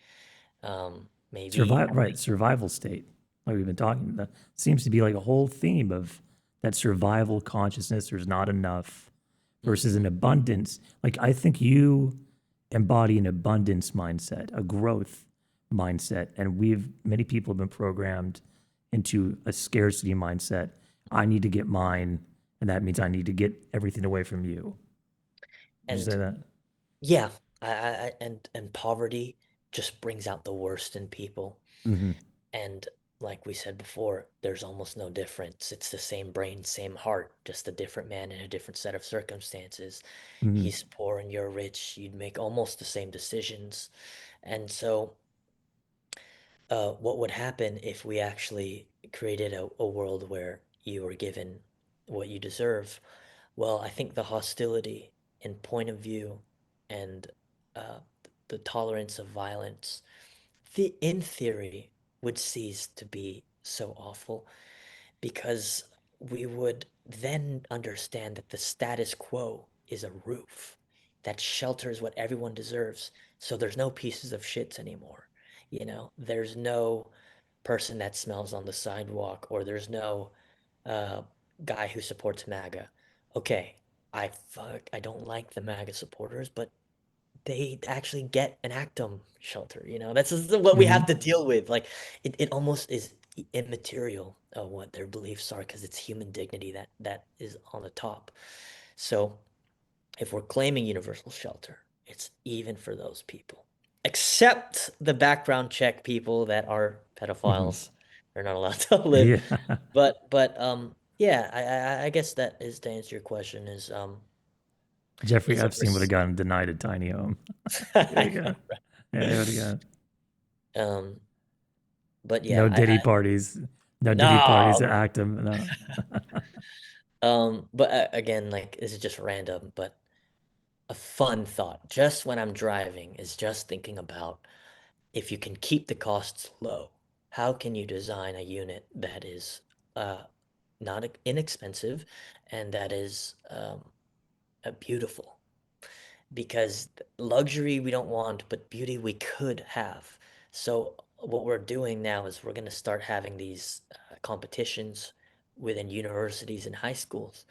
Maybe. Survive, right? Survival state, like we've been talking. That seems to be like a whole theme of that survival consciousness. There's not enough versus an Mhm. abundance. Like I think you embody an abundance mindset, a growth mindset, and we've many people have been programmed into a scarcity mindset. I need to get mine, and that means I need to get everything away from you. Would you say And that? yeah, and poverty just brings out the worst in people. Mm-hmm. And like we said before, there's almost no difference. It's the same brain, same heart, just a different man in a different set of circumstances. Mm-hmm. He's poor and you're rich. You'd make almost the same decisions. And so, what would happen if we actually created a world where you were given what you deserve? Well, I think the hostility and point of view and uh, the tolerance of violence, in theory, would cease to be so awful because we would then understand that the status quo is a roof that shelters what everyone deserves. So there's no pieces of shits anymore. There's no person that smells on the sidewalk, or there's no uh, guy who supports MAGA. Okay, I don't like the MAGA supporters, but they actually get an Actum shelter. That's just what we Mm-hmm. have to deal with. Like it almost is immaterial what their beliefs are because it's human dignity that is on the top. So if we're claiming universal shelter, it's even for those people, except the background check people that are Mm-hmm. pedophiles. They're not allowed to live. Yeah. But yeah, I guess that is to answer your question Jeffrey is a Epstein would have gotten denied a tiny home. There I you go. know. Yeah, he would have got Um, but yeah, no Diddy parties. No Diddy parties at no. Actum. No. But again, like this is just random, but a fun thought just when I'm driving is just thinking about if you can keep the costs low, how can you design a unit that is uh, not inexpensive and that is beautiful? Because luxury we don't want, but beauty we could have. So what we're doing now is we're going to start having these competitions within universities and high schools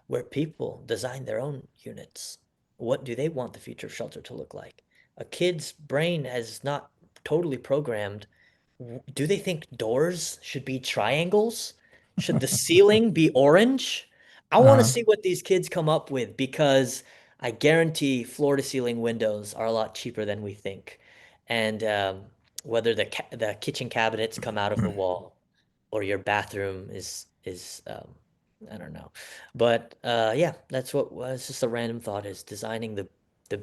where people design their own units. what do they want the future of shelter to look like? A kid's brain is not totally programmed. Do they think doors should be triangles? Should the ceiling be orange? I want to Uh, see what these kids come up with because I guarantee floor to ceiling windows are a lot cheaper than we think. And whether the kitchen cabinets come out of the wall or your bathroom is I don't know. But yeah, that's what was just a random thought is designing the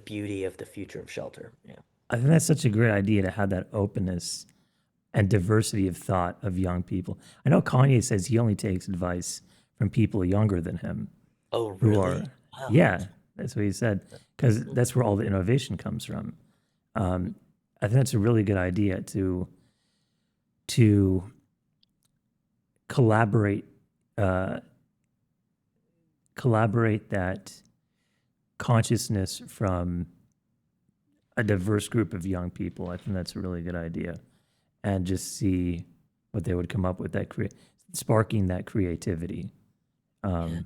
beauty of the future of shelter. Yeah. I think that's such a great idea to have that openness and diversity of thought of young people. I know Kanye says he only takes advice from people younger than him Oh, who really? are, Wow. yeah, that's what he said, because that's where all the innovation comes from. I think that's a really good idea to collaborate uh, collaborate that consciousness from a diverse group of young people. I think that's a really good idea, and just see what they would come up with, that sparking that creativity. Yeah. Um,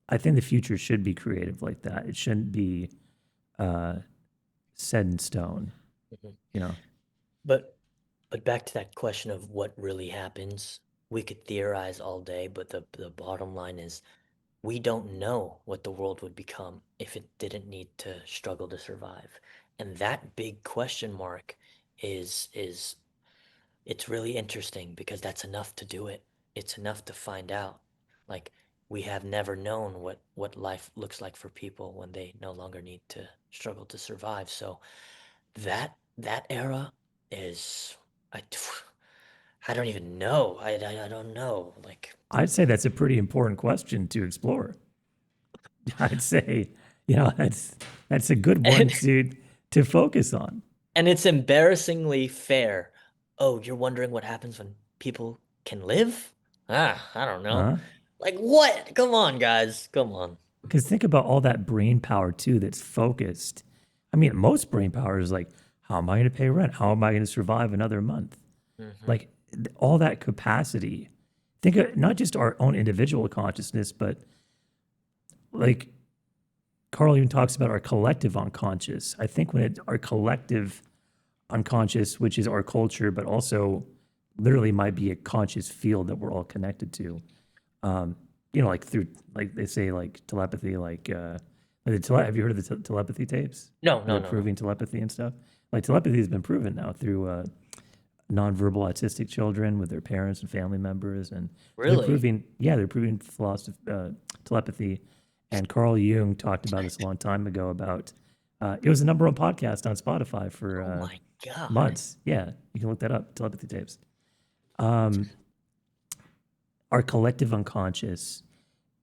I think the future should be creative like that. It shouldn't be uh, set in stone. Mhm. You know, But but back to that question of what really happens. We could theorize all day, but the bottom line is we don't know what the world would become if it didn't need to struggle to survive. And that big question mark is it's really interesting because that's enough to do it. It's enough to find out. Like we have never known what life looks like for people when they no longer need to struggle to survive. So that era is I I don't even know. I don't know. Like I'd say that's a pretty important question to explore. I'd say, that's a good one and to focus on. and it's embarrassingly fair. Oh, you're wondering what happens when people can live? Ah, I don't know. Huh? Like what? Come on, guys. Come on. Because think about all that brain power too that's focused. I mean, most brain power is like, how am I going to pay rent? How am I going to survive another month? Hmm. Like all that capacity. Think of not just our own individual consciousness, but like Carl even talks about our collective unconscious. I think when our collective unconscious, which is our culture, but also literally might be a conscious field that we're all connected to. Um, like through, like they say, like telepathy, have you heard of the telepathy tapes? No, Where no, they're no, no. proving telepathy and stuff. Like telepathy has been proven now through nonverbal autistic children with their parents and family members, and Really? they're proving philosophy, telepathy. And Carl Jung talked about this a long time ago. About it was the number one podcast on Spotify for Oh my God. months. Yeah, you can look that up. Telepathy tapes. Um, our collective unconscious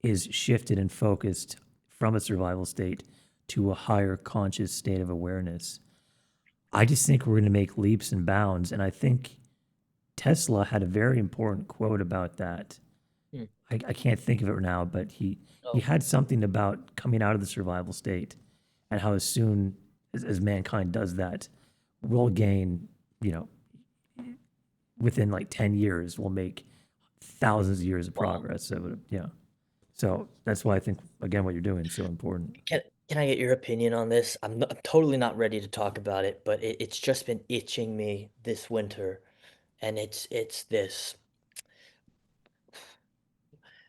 is shifted and focused from a survival state to a higher conscious state of awareness. I just think we're going to make leaps and bounds. And I think Tesla had a very important quote about that. Hmm. I can't think of it now, but he Oh, had something about coming out of the survival state and how as soon as mankind does that, we'll gain, you know, within like 10 years, we'll make thousands of years of wow. progress. So, yeah. So that's why I think, again, what you're doing is so important. Can can I get your opinion on this? I'm totally not ready to talk about it, but it's just been itching me this winter, and it's this.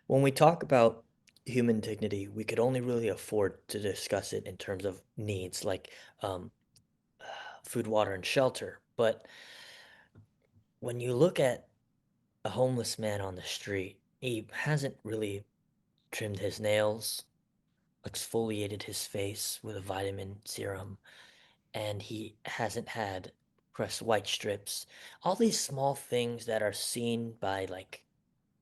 When we talk about human dignity, we could only really afford to discuss it in terms of needs like um, food, water, and shelter. But when you look at a homeless man on the street, he hasn't really trimmed his nails, exfoliated his face with a vitamin serum, and he hasn't had pressed white strips. All these small things that are seen by like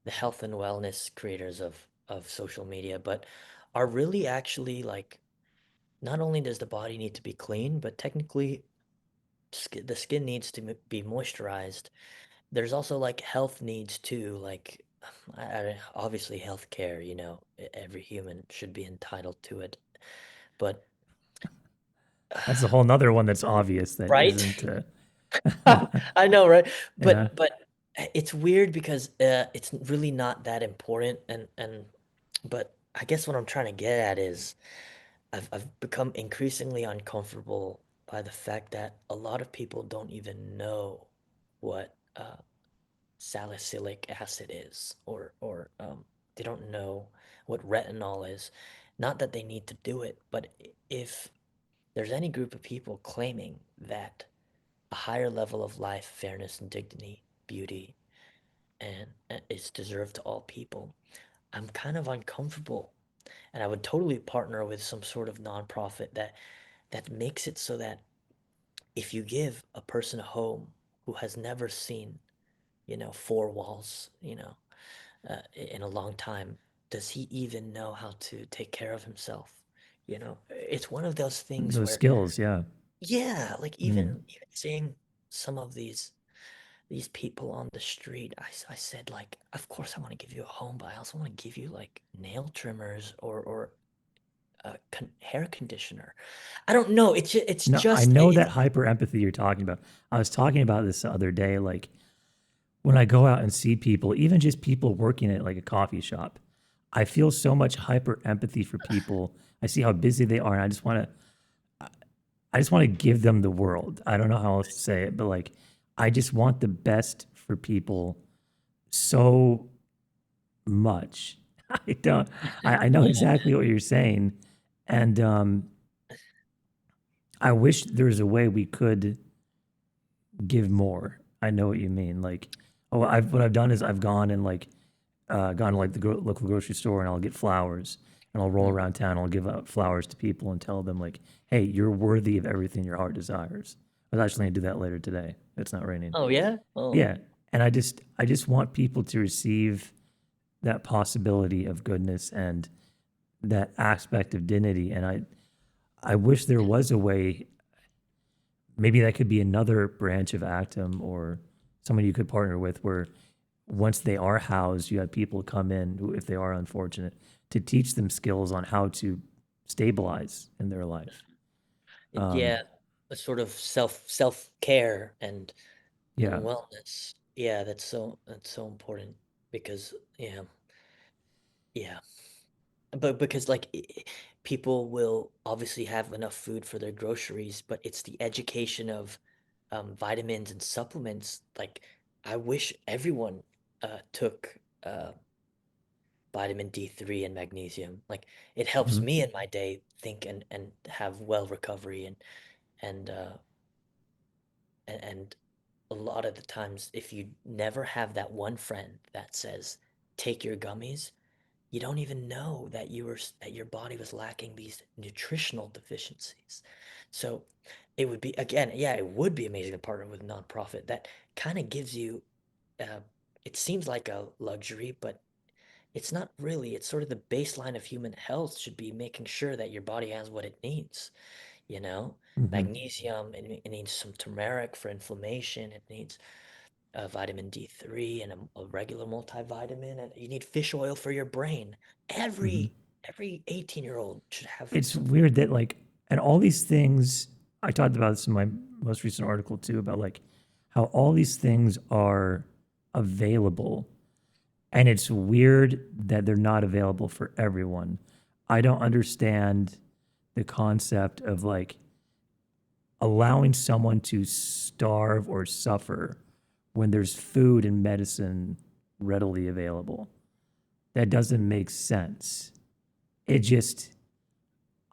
the health and wellness creators of social media, but are really actually like not only does the body need to be clean, but technically the skin needs to be moisturized. There's also like health needs too, like obviously healthcare, every human should be entitled to it. But That's a whole nother one that's obvious that right? isn't, I know, right? yeah. But it's weird because it's really not that important, and but I guess what I'm trying to get at is I've become increasingly uncomfortable by the fact that a lot of people don't even know what salicylic acid is, or they don't know what retinol is. Not that they need to do it, but if there's any group of people claiming that a higher level of life, fairness, and dignity, beauty, and is deserved to all people, I'm kind of uncomfortable. And I would totally partner with some sort of nonprofit that makes it so that if you give a person a home who has never seen, four walls, in a long time, does he even know how to take care of himself? It's one of those things Those where, skills, yeah. yeah, like Mm. even seeing some of these people on the street, I said, like, of course I want to give you a home, but I also want to give you like nail trimmers or hair conditioner. I don't know. It's No, I just know it, that hyper empathy you're talking about. I was talking about this the other day, like when I go out and see people, even just people working at like a coffee shop, I feel so much hyper empathy for people. I see how busy they are, and I just want to give them the world. I don't know how else to say it, but like I just want the best for people so much. I don't. I know yeah. exactly what you're saying, and I wish there was a way we could give more. I know what you mean. Like, oh, what I've done is I've gone and like gone to like the local grocery store and I'll get flowers and I'll roll Mm. around town. I'll give out flowers to people and tell them like, hey, you're worthy of everything your heart desires. I was actually gonna do that later today. It's not raining. Oh yeah. Oh. Yeah, and I just want people to receive that possibility of goodness and that aspect of dignity. And I wish there was a way. Maybe that could be another branch of Actum or someone you could partner with where once they are housed, you have people come in who, if they are unfortunate, to teach them skills on how to stabilize in their life. Um, Yeah, a sort of self-care and yeah. wellness. Yeah, that's so important because yeah. But because like people will obviously have enough food for their groceries, but it's the education of vitamins and supplements. Like I wish everyone took vitamin D3 and magnesium. Like it helps Mhm. me in my day think and have well recovery and uh and a lot of the times if you never have that one friend that says take your gummies, you don't even know that that your body was lacking these nutritional deficiencies. So it would be, again, yeah, it would be amazing to partner with a nonprofit that kind of gives you uh, it seems like a luxury, but it's not really. It's sort of the baseline of human health should be making sure that your body has what it needs, you know? Mhm. Magnesium, it needs some turmeric for inflammation, it needs vitamin D3 and a regular multivitamin, and you need fish oil for your brain. Mhm. Every 18-year-old should have It's some. weird that like, and all these things, I talked about this in my most recent article too, about like how all these things are available. And it's weird that they're not available for everyone. I don't understand the concept of like allowing someone to starve or suffer when there's food and medicine readily available. That doesn't make sense. It just,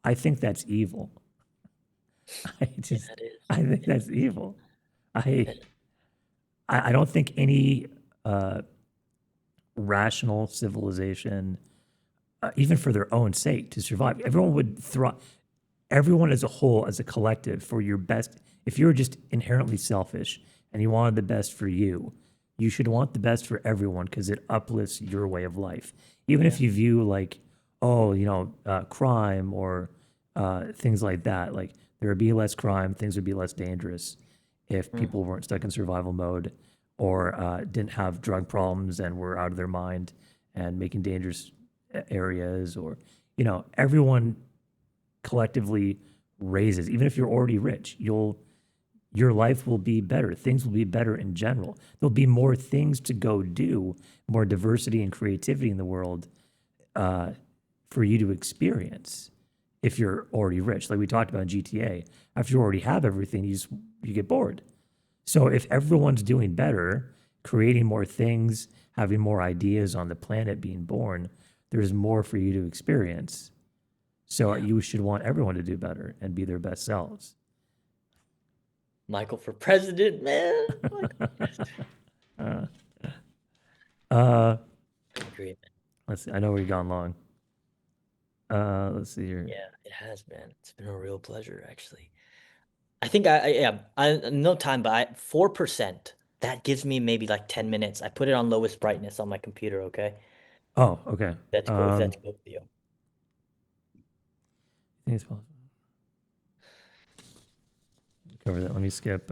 I think that's evil. I Yeah, just, it is. I think that's evil. I, I don't think any uh, rational civilization, even for their own sake, to survive, everyone would thrive. Everyone as a whole, as a collective, for your best. If you're just inherently selfish and you wanted the best for you, you should want the best for everyone because it uplifts your way of life. Even Yeah. if you view like, oh, crime or things like that, like there would be less crime, things would be less dangerous if Mm. people weren't stuck in survival mode or didn't have drug problems and were out of their mind and making dangerous areas or everyone collectively raises. Even if you're already rich, your life will be better. Things will be better in general. There'll be more things to go do, more diversity and creativity in the world for you to experience. if you're already rich. Like we talked about in GTA, after you already have everything, you get bored. So if everyone's doing better, creating more things, having more ideas on the planet being born, there's more for you to experience. So Yeah. you should want everyone to do better and be their best selves. Michael for president, man. Michael. Uh, I agree, man. let's see. I know we've gone long. Let's see here. Yeah, it has, man. It's been a real pleasure, actually. I think yeah, no time, but 4%. That gives me maybe like 10 minutes. I put it on lowest brightness on my computer, okay? Oh, okay. That's cool. If that's cool with you. I think it's possible. Cover that. Let me skip.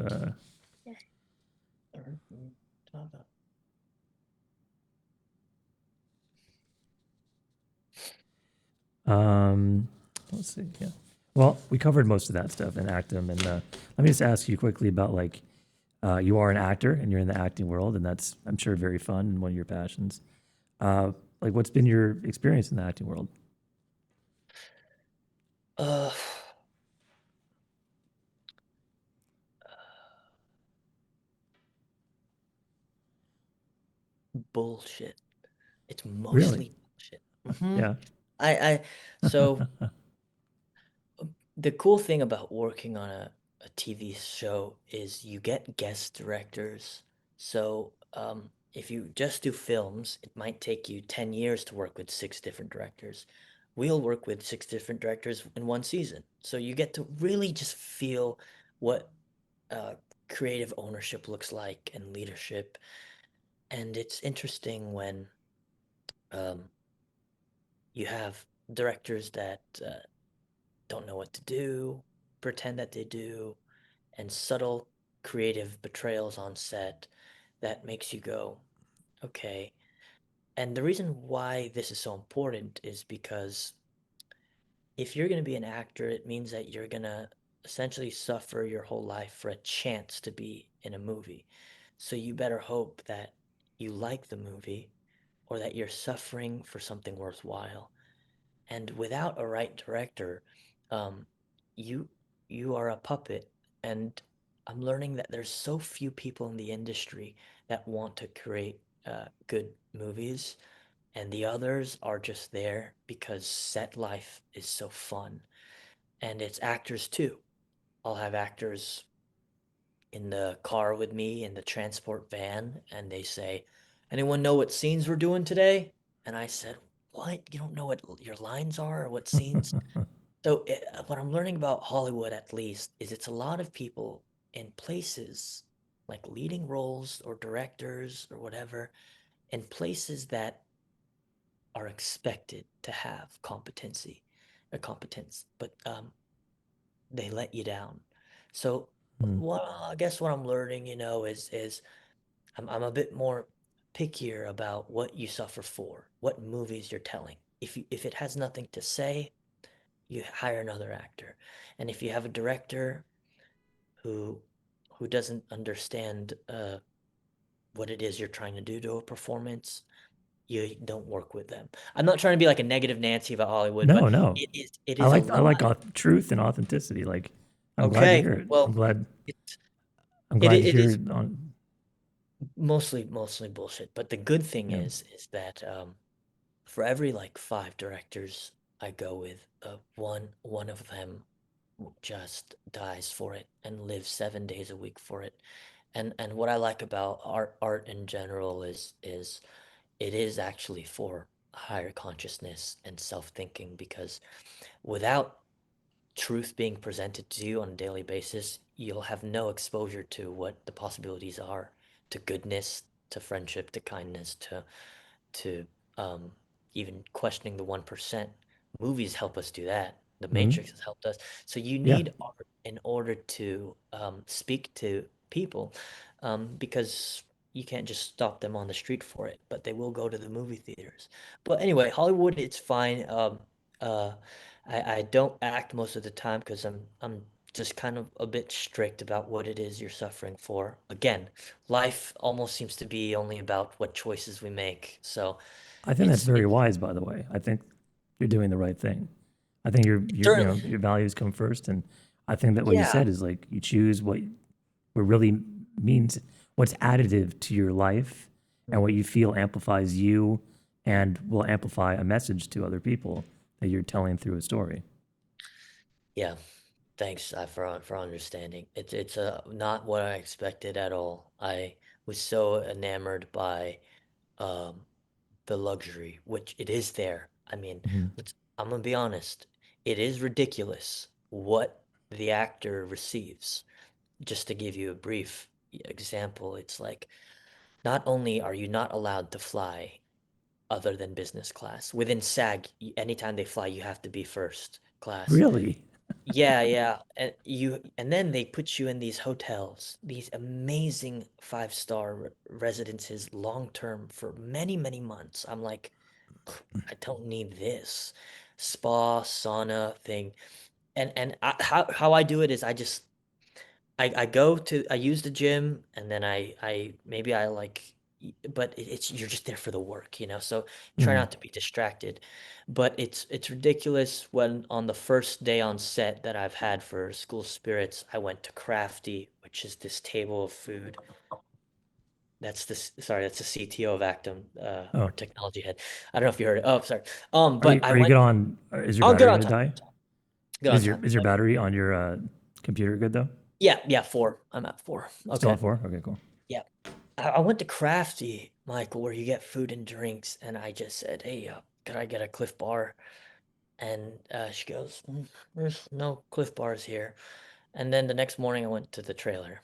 Um, let's see. Yeah. Well, we covered most of that stuff in Actum, and let me just ask you quickly about like you are an actor and you're in the acting world, and that's I'm sure very fun and one of your passions. Uh, like, what's been your experience in the acting world? Uh, bullshit. It's Really? mostly bullshit. Hmm. Yeah. I so the cool thing about working on a TV show is you get guest directors. So, if you just do films, it might take you 10 years to work with six different directors. We'll work with six different directors in one season. So you get to really just feel what uh, creative ownership looks like and leadership. And it's interesting when um, you have directors that don't know what to do, pretend that they do, and subtle creative betrayals on set that makes you go, okay. And the reason why this is so important is because if you're going to be an actor, it means that you're going to essentially suffer your whole life for a chance to be in a movie. So you better hope that you like the movie or that you're suffering for something worthwhile. And without a right director, um, you you are a puppet. And I'm learning that there's so few people in the industry that want to create good movies, and the others are just there because set life is so fun. And it's actors too. I'll have actors in the car with me in the transport van, and they say, "Anyone know what scenes we're doing today?" And I said, "What? You don't know what your lines are or what scenes?" So what I'm learning about Hollywood, at least, is it's a lot of people in places like leading roles or directors or whatever, in places that are expected to have competency, a competence, but they let you down. So Hmm. what I guess what I'm learning, is I'm a bit more pickier about what you suffer for, what movies you're telling. If it has nothing to say, you hire another actor. And if you have a director who who doesn't understand what it is you're trying to do to a performance, you don't work with them. I'm not trying to be like a negative Nancy about Hollywood, but No, no. it is a I lot. like truth and authenticity. Like, I'm glad to Okay, hear it. well, it I'm it glad to it hear is it on. mostly bullshit. But the good thing Yeah. is that for every like five directors I go with, one of them just dies for it and lives 7 days a week for it. And what I like about art in general is it is actually for higher consciousness and self-thinking, because without truth being presented to you on a daily basis, you'll have no exposure to what the possibilities are, to goodness, to friendship, to kindness, to um, even questioning the 1%. Movies help us do that. The Mhm. Matrix has helped us. So you Yeah. need art in order to speak to people, because you can't just stop them on the street for it, but they will go to the movie theaters. But anyway, Hollywood, it's fine. Uh, I don't act most of the time because I'm just kind of a bit strict about what it is you're suffering for. Again, life almost seems to be only about what choices we make. So I think that's it's very it's wise, by the way. I think you're doing the right thing. I think your Certainly, your values come first, and I think that what you yeah. said is like you choose what really means, what's additive to your life, and what Mhm. you feel amplifies you, and will amplify a message to other people that you're telling through a story. Yeah. Thanks for understanding. It's not what I expected at all. I was so enamored by um the luxury, which it is there. I mean, Hmm. I'm gonna be honest. It is ridiculous what the actor receives. Just to give you a brief example, it's like not only are you not allowed to fly other than business class within SAG, anytime they fly, you have to be first class. Really? Yeah, yeah. And then they put you in these hotels, these amazing five-star residences long term for many, many months. I'm like, I don't need this spa, sauna thing. And how I do it is I go to I use the gym and then I maybe I like but it's you're just there for the work, you know. So try Mm. not to be distracted. But it's ridiculous when on the first day on set that I've had for School Spirits, I went to Crafty, which is this table of food. That's the CTO of Actum, Oh, our technology head. I don't know if you heard it. Oh, sorry. But I are you went. good on? Is your Oh, good battery on gonna time. die? Good on time. Is your battery on your computer good though? Yeah, yeah, four. I'm at four. Still Okay. at 4? Okay, cool. Yeah. I went to Crafty, Michael, where you get food and drinks, and I just said, "Hey, could I get a Cliff Bar?" And she goes, "There's no Cliff Bars here." And then the next morning, I went to the trailer.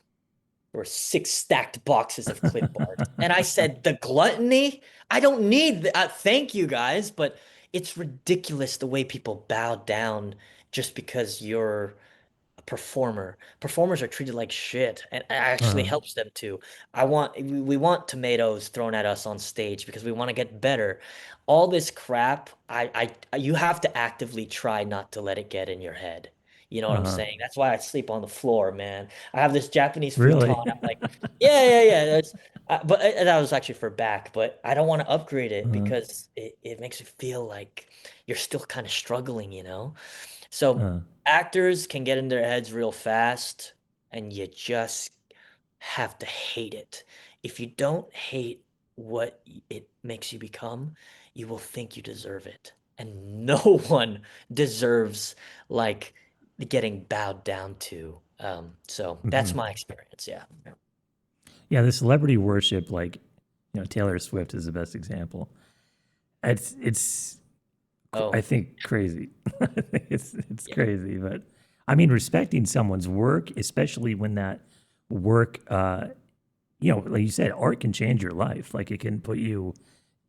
There were six stacked boxes of Cliff Bars, and I said, "The gluttony? I don't need. Thank you guys, but it's ridiculous the way people bow down just because you're." A performer. Performers are treated like shit, and it actually Uh-huh. helps them too. We want tomatoes thrown at us on stage because we want to get better. All this crap, you have to actively try not to let it get in your head. You know what I'm Uh-huh. saying? That's why I sleep on the floor, man. I have this Japanese futon. Really? I'm like, yeah, yeah, yeah. But that was actually for back, but I don't want to upgrade it Uh-huh. because it makes me feel like you're still kind of struggling, you know? So Uh, actors can get in their heads real fast, and you just have to hate it. If you don't hate what it makes you become, you will think you deserve it. And no one deserves like getting bowed down to. So that's mhm. my experience. Yeah. Yeah, the celebrity worship, like, Taylor Swift is the best example. It's I Oh, think crazy. I think it's yeah. crazy, but I mean, respecting someone's work, especially when that work, like you said, art can change your life. Like it can put you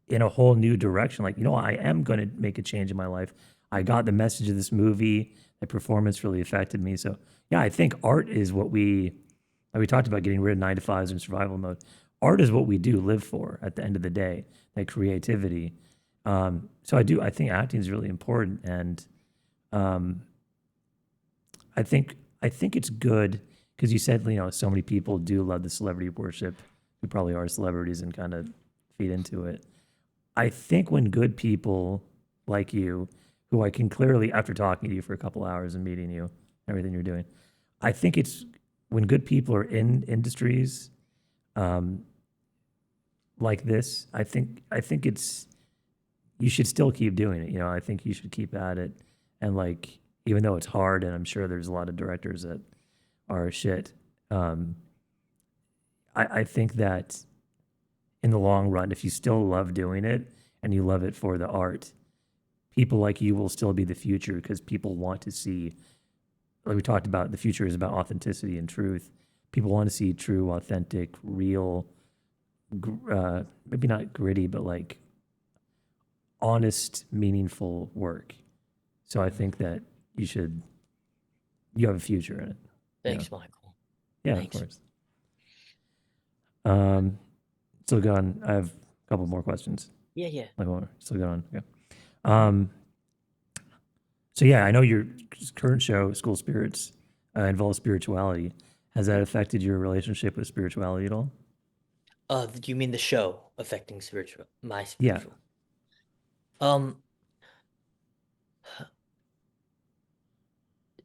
in a whole new direction. Like, I am going to make a change in my life. I got the message of this movie. The performance really affected me. So, yeah, I think art is what like we talked about getting rid of 9 to 5s and survival mode. Art is what we do live for at the end of the day, that creativity. So I think acting is really important. And I think it's good because you said, so many people do love the celebrity worship who probably are celebrities and kind of feed into it. I think when good people like you, who I can clearly, after talking to you for a couple hours and meeting you, everything you're doing, I think it's when good people are in industries like this. I think it's you should still keep doing it. I think you should keep at it, and like even though it's hard, and I'm sure there's a lot of directors that are shit. Um, I think that in the long run, if you still love doing it and you love it for the art, people like you will still be the future because people want to see, like we talked about, the future is about authenticity and truth. People want to see true, authentic, real, maybe not gritty, but like honest, meaningful work. So I think that you have a future in it. Yeah. Thanks, Michael. Yeah, of Thanks. course. Um, still going. I have a couple more questions. Yeah, yeah. Like, still going. Yeah. Um, so yeah, I know your current show, School Spirits, involves spirituality. Has that affected your relationship with spirituality at all? Do you mean the show affecting my Yeah. spiritual? Um,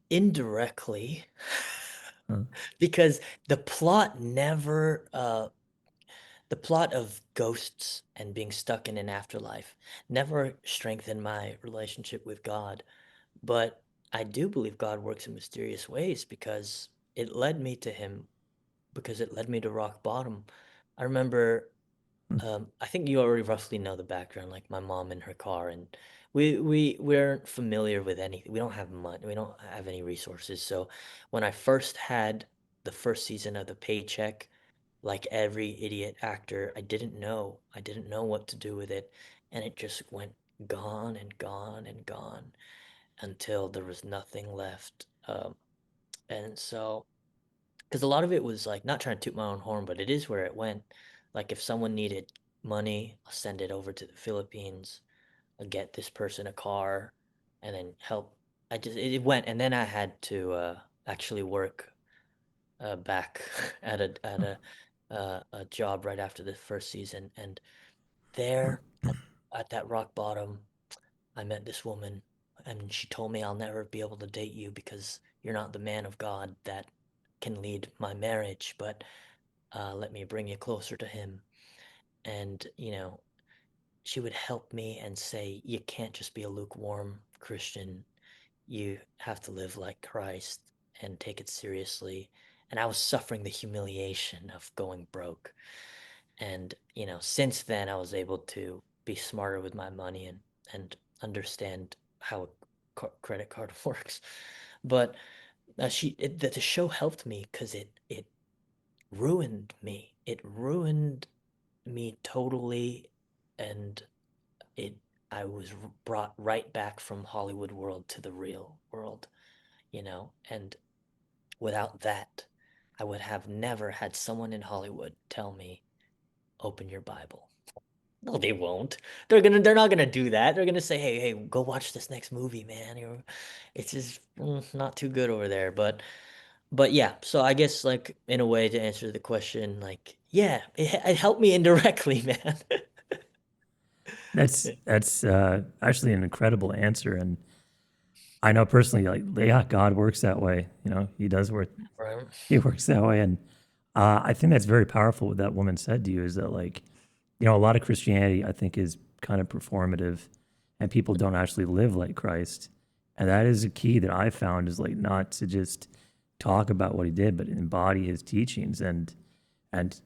Indirectly, Huh. because the plot never, the plot of ghosts and being stuck in an afterlife never strengthened my relationship with God. But I do believe God works in mysterious ways because it led me to Him, because it led me to rock bottom. I remember, Hmm. I think you already roughly know the background, like my mom in her car, and we weren't familiar with anything. We don't have money. We don't have any resources. So when I first had the first season of The Paycheck, like every idiot actor, I didn't know. I didn't know what to do with it, and it just went gone and gone and gone until there was nothing left. And so, because a lot of it was like not trying to toot my own horn, but it is where it went. Like if someone needed money, I'll send it over to the Philippines. I'll get this person a car, and then help. It went, and then I had to actually work back at a job right after the first season, and Huh. there at that rock bottom, I met this woman, and she told me I'll never be able to date you because you're not the man of God that can lead my marriage, but let me bring you closer to him. And, she would help me and say, you can't just be a lukewarm Christian. You have to live like Christ and take it seriously. And I was suffering the humiliation of going broke. And, since then I was able to be smarter with my money and understand how a credit card works. But the show helped me because it ruined me. It ruined me totally, and it I was brought right back from Hollywood world to the real world, and without that, I would have never had someone in Hollywood tell me, open your Bible. No, they won't. They're not gonna do that. They're gonna say, hey, go watch this next movie, man. It's just not too good over there. But yeah, so I guess like in a way to answer the question, like, yeah, it helped me indirectly, man. That's actually an incredible answer, and I know personally, like, yeah, God works that way. He does work. Right. He works that way, and I think that's very powerful. What that woman said to you is that, like, a lot of Christianity, I think, is kind of performative, and people don't actually live like Christ. And that is a key that I found is like not to just talk about what he did, but embody his teachings and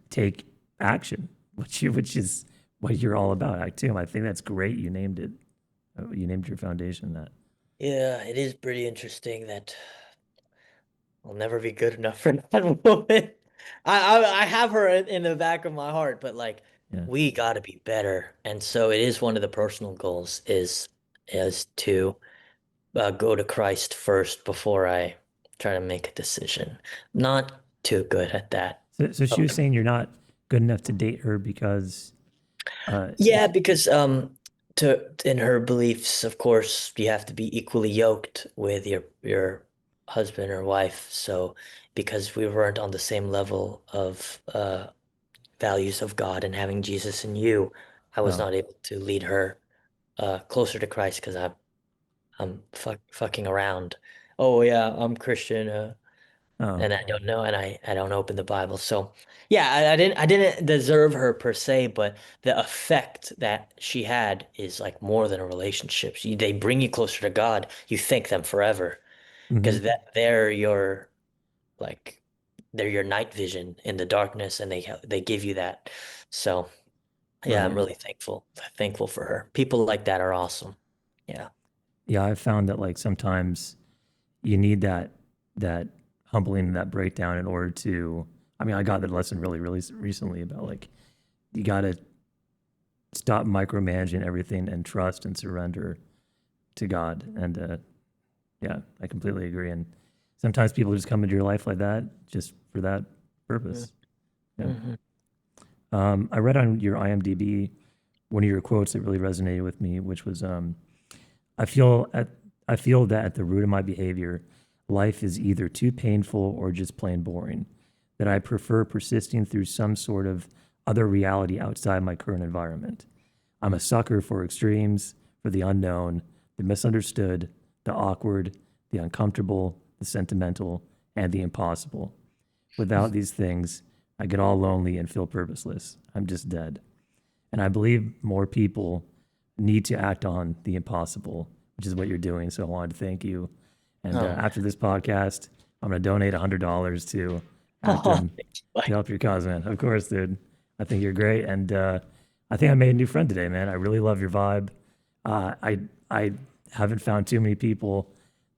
take action, which is what you're all about. Actum. I think that's great. You named it. You named your foundation that. Yeah, it is pretty interesting that I'll never be good enough for that woman. I have her in the back of my heart, but like Yeah. we got to be better. And so it is one of the personal goals is to go to Christ first before I try to make a decision. Not too good at that. So she was Okay. saying you're not good enough to date her because Yeah, because to in her beliefs, of course, you have to be equally yoked with your husband or wife. So because we weren't on the same level of values of God and having Jesus in you, I was oh not able to lead her closer to Christ because I'm fucking around. Oh yeah, I'm Christian. oh And I don't know, and I don't open the Bible. So yeah, I didn't deserve her per se, but the effect that she had is like more than a relationship. They bring you closer to God. You thank them forever hmm because they're your like they're your night vision in the darkness, and they give you that. So yeah, I'm right. really thankful for her. People like that are awesome. Yeah. Yeah, I've found that like sometimes you need that humbling and that breakdown in order to. I mean, I got that lesson really recently about like you got to stop micromanaging everything and trust and surrender to God. And yeah, I completely agree. And sometimes people just come into your life like that just for that purpose. Yeah. Mm-hmm. I read on your IMDb one of your quotes that really resonated with me, which was, "I feel at I feel that at the root of my behavior, life is either too painful or just plain boring. That I prefer persisting through some sort of other reality outside my current environment. I'm a sucker for extremes, for the unknown, the misunderstood, the awkward, the uncomfortable, the sentimental, and the impossible. Without these things, I get all lonely and feel purposeless. I'm just dead. And I believe more people need to act on the impossible, which is what you're doing. So I wanted to thank you. And Oh, after this podcast, I'm going to donate $100 to oh, Actum thank you. Like, to help your cause, man. Of course, dude. I think you're great. And I think I made a new friend today, man. I really love your vibe. I haven't found too many people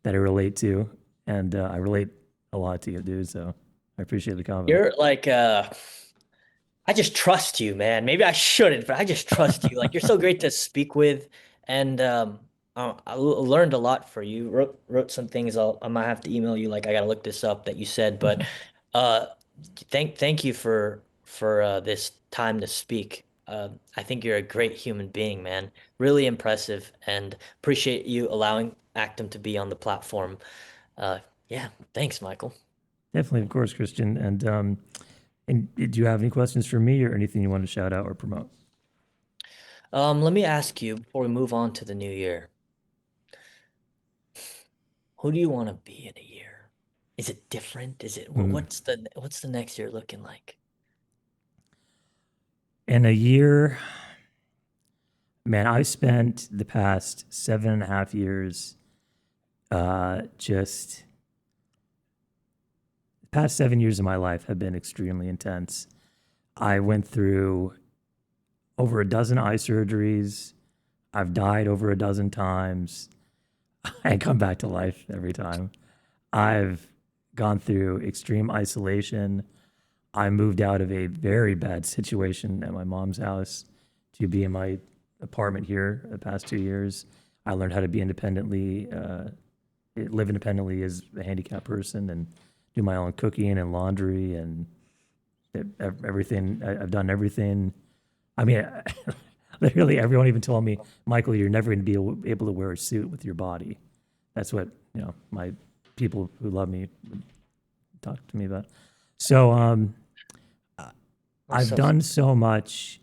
that I relate to. And I relate a lot to you, dude. So I appreciate the convo. you're like, I just trust you, man. Maybe I shouldn't, but I just trust you. Like, you're so great to speak with, and learned a lot for you. Wrote some things. I might have to email you. Like, I gotta look this up that you said, but uh, thank you for this time to speak. I think you're a great human being, man. Really impressive, and appreciate you allowing Actum to be on the platform. Uh, yeah, thanks, Michael. Definitely, of course, Christian. And do you have any questions for me or anything you want to shout out or promote? Let me ask you before we move on to the new year. Who do you want to be in a year? Is it different? Is it Hmm. what's the next year looking like? In a year, man, I spent the past 7.5 years, just the past 7 years of my life have been extremely intense. I went through over a dozen eye surgeries. I've died over a dozen times. I come back to life every time. I've gone through extreme isolation. I moved out of a very bad situation at my mom's house to be in my apartment here the past 2 years. I learned how to be independently, live independently as a handicapped person, and do my own cooking and laundry and everything. I've done everything. I mean, literally everyone even told me, Michael, you're never going to be able to wear a suit with your body. That's what my people who love me would talk to me about. So I'm I've so done so much.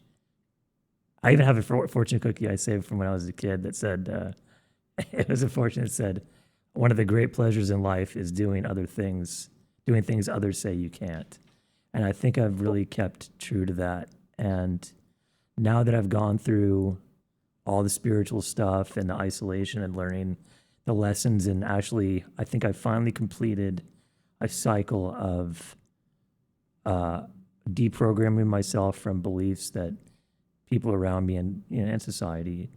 I even have a fortune cookie I saved from when I was a kid that said, it was a fortune that said, one of the great pleasures in life is doing things others say you can't. And I think I've really kept true to that. And now that I've gone through all the spiritual stuff and the isolation and learning the lessons, and actually, I think I finally completed a cycle of uh, deprogramming myself from beliefs that people around me and society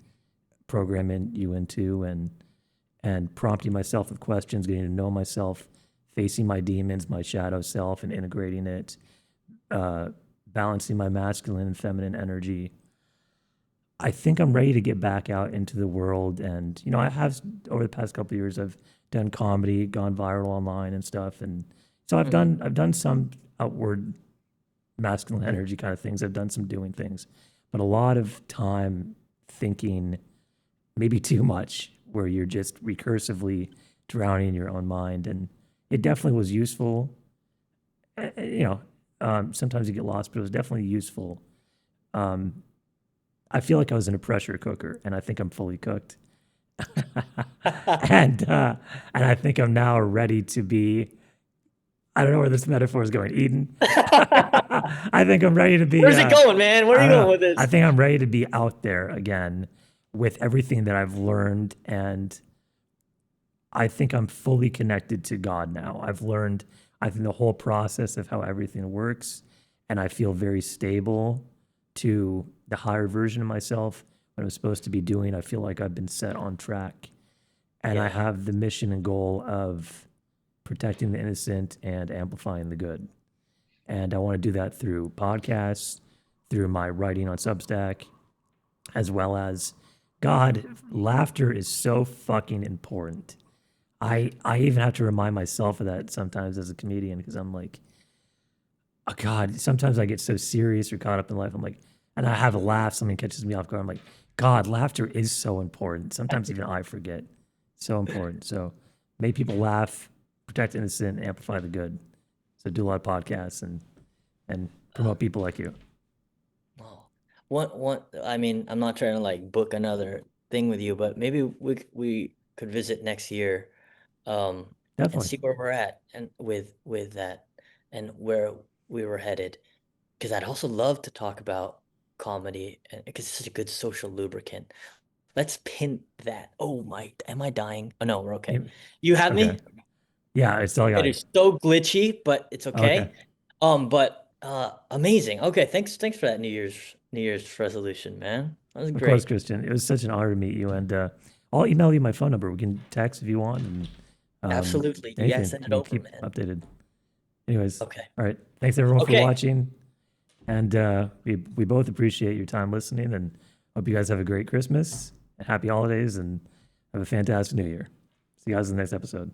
programming you into, and prompting myself with questions, getting to know myself, facing my demons, my shadow self, and integrating it, uh, balancing my masculine and feminine energy. I think I'm ready to get back out into the world, and I have over the past couple of years. I've done comedy, gone viral online and stuff, and so I've Mhm. done I've done some outward masculine energy kind of things. I've done some doing things, but a lot of time thinking, maybe too much, where you're just recursively drowning in your own mind. And it definitely was useful. Sometimes you get lost, but it was definitely useful. Um, I feel like I was in a pressure cooker, and I think I'm fully cooked. and and I think I'm now ready to be. I don't know where this metaphor is going, Eden. I think I'm ready to be. Where's it going, man? Where are I you don't going know. with I this? think I'm ready to be out there again with everything that I've learned, and I think I'm fully connected to God now. I think the whole process of how everything works, and I feel very stable to the higher version of myself, what I'm supposed to be doing. I feel like I've been set on track, and I Yeah. have the mission and goal of protecting the innocent and amplifying the good. And I want to do that through podcasts, through my writing on Substack, as well as God, laughter is so fucking important. I even have to remind myself of that sometimes as a comedian, because I'm like, oh God, sometimes I get so serious or caught up in life. I'm like, and I have a laugh, something catches me off guard. I'm like, God, laughter is so important. Sometimes even I forget. So important. So make people laugh, protect the innocent, amplify the good. So do a lot of podcasts and Uh, promote people like you. well, I mean, I'm not trying to like book another thing with you, but maybe we could visit next year. and Definitely. see where we're at and with that and where we were headed. Because I'd also love to talk about comedy because it's such a good social lubricant. Let's pin that. Oh my, am I dying? Oh no, we're okay. You- You have Okay. me? Yeah, I still It got you. is so glitchy, but it's Okay. okay. But amazing. Okay, thanks for that New Year's resolution, man. That was Of course, great. Christian. It was such an honor to meet you, and I'll email you my phone number. We can text if you want, and Absolutely. You guys anything. send I it mean, over, keep man. updated. Anyways, Okay. all right. Thanks everyone for Okay. watching, and we both appreciate your time listening, and hope you guys have a great Christmas, and happy holidays, and have a fantastic New Year. See you guys in the next episode.